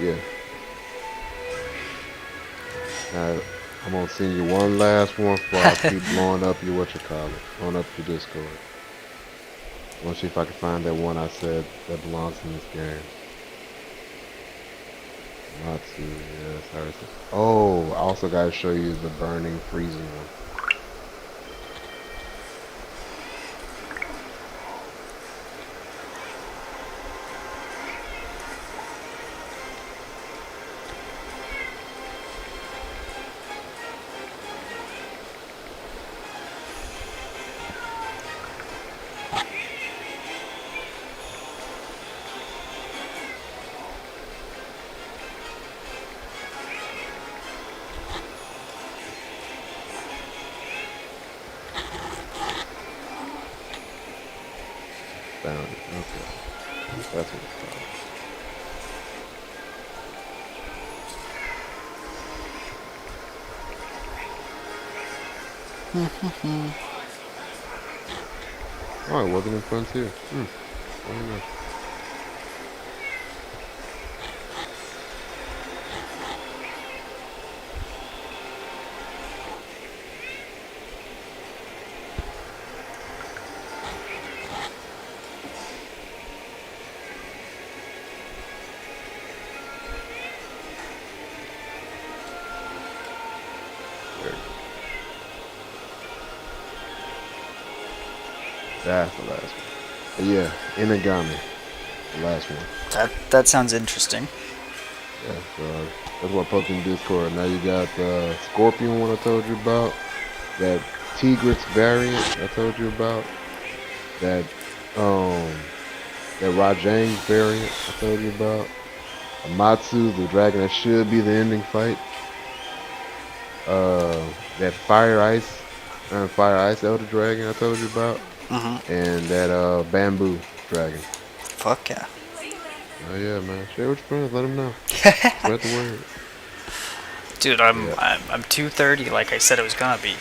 Yeah. Now, I'm gonna send you one last one before I keep blowing up your blowing up your Discord. I want to see if I can find that one I said that belongs in this game. Natsu, yes, hers. Oh, I also gotta show you the burning, freezing one. Found it. Okay, that's what it's called. Oh, it wasn't in Frontier. I don't know. There it is. That's the last one. But yeah, Inagami, the last one. That sounds interesting. Yeah, so that's what I posted in Discord. Now you got the Scorpion one I told you about, that Tigris variant I told you about, that um that Rajang variant I told you about, Amatsu, the dragon that should be the ending fight, that Fire Ice Elder Dragon I told you about, and that Bamboo Dragon. Fuck yeah. Oh yeah, man. Share with your friends. Let them know. Spread the word. Dude, I'm 230 like I said it was gonna be.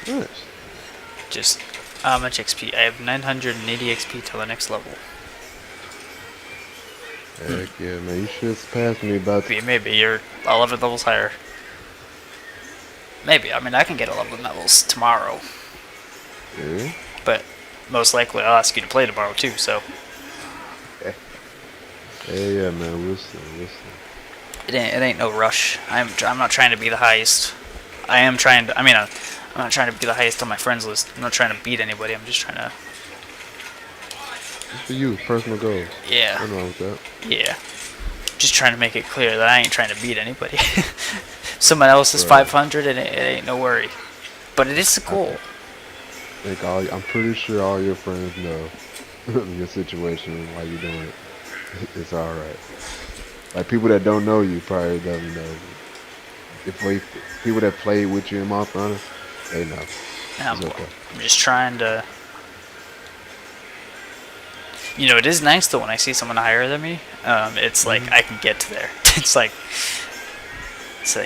Nice. Just how much XP? I have 980 XP till the next level. Heck yeah, man. You should surpass me about. Maybe you're 11 levels higher. Maybe. I mean, I can get 11 levels tomorrow, Yeah. but most likely I'll ask you to play tomorrow too. So Yeah, man. We'll see. We'll see. it ain't no rush. I'm not trying to be the highest. I am trying to. I mean, I'm not trying to be the highest on my friends list. I'm not trying to beat anybody. I'm just trying to. Just for you, personal goals. Yeah. Nothing wrong with that. Yeah. Just trying to make it clear that I ain't trying to beat anybody. Someone else is Right. 500 and it ain't no worry. But it is a goal. I'm pretty sure all your friends know your situation and why you're doing it. It's all right. Like people that don't know you probably doesn't know. People that played with you in Monster Hunter, they know. I'm, It's okay. I'm just trying to. You know, it is nice though when I see someone higher than me. It's like I can get to there. It's like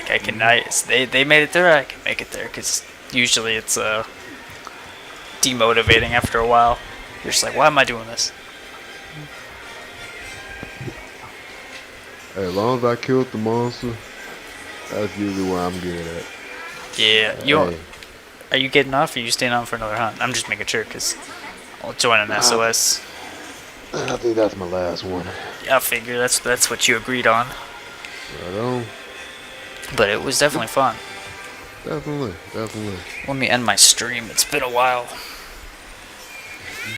I can. They made it there. I can make it there because usually it's demotivating after a while. You're just like, why am I doing this? Hey, as long as I killed the monster, that's usually where I'm good at. Yeah, Hey, are you getting off or are you staying on for another hunt? I'm just making sure because I'll join an SOS. I think that's my last one. Yeah, I figure that's what you agreed on. Right on. But it was definitely fun. Definitely, definitely. Let me end my stream. It's been a while.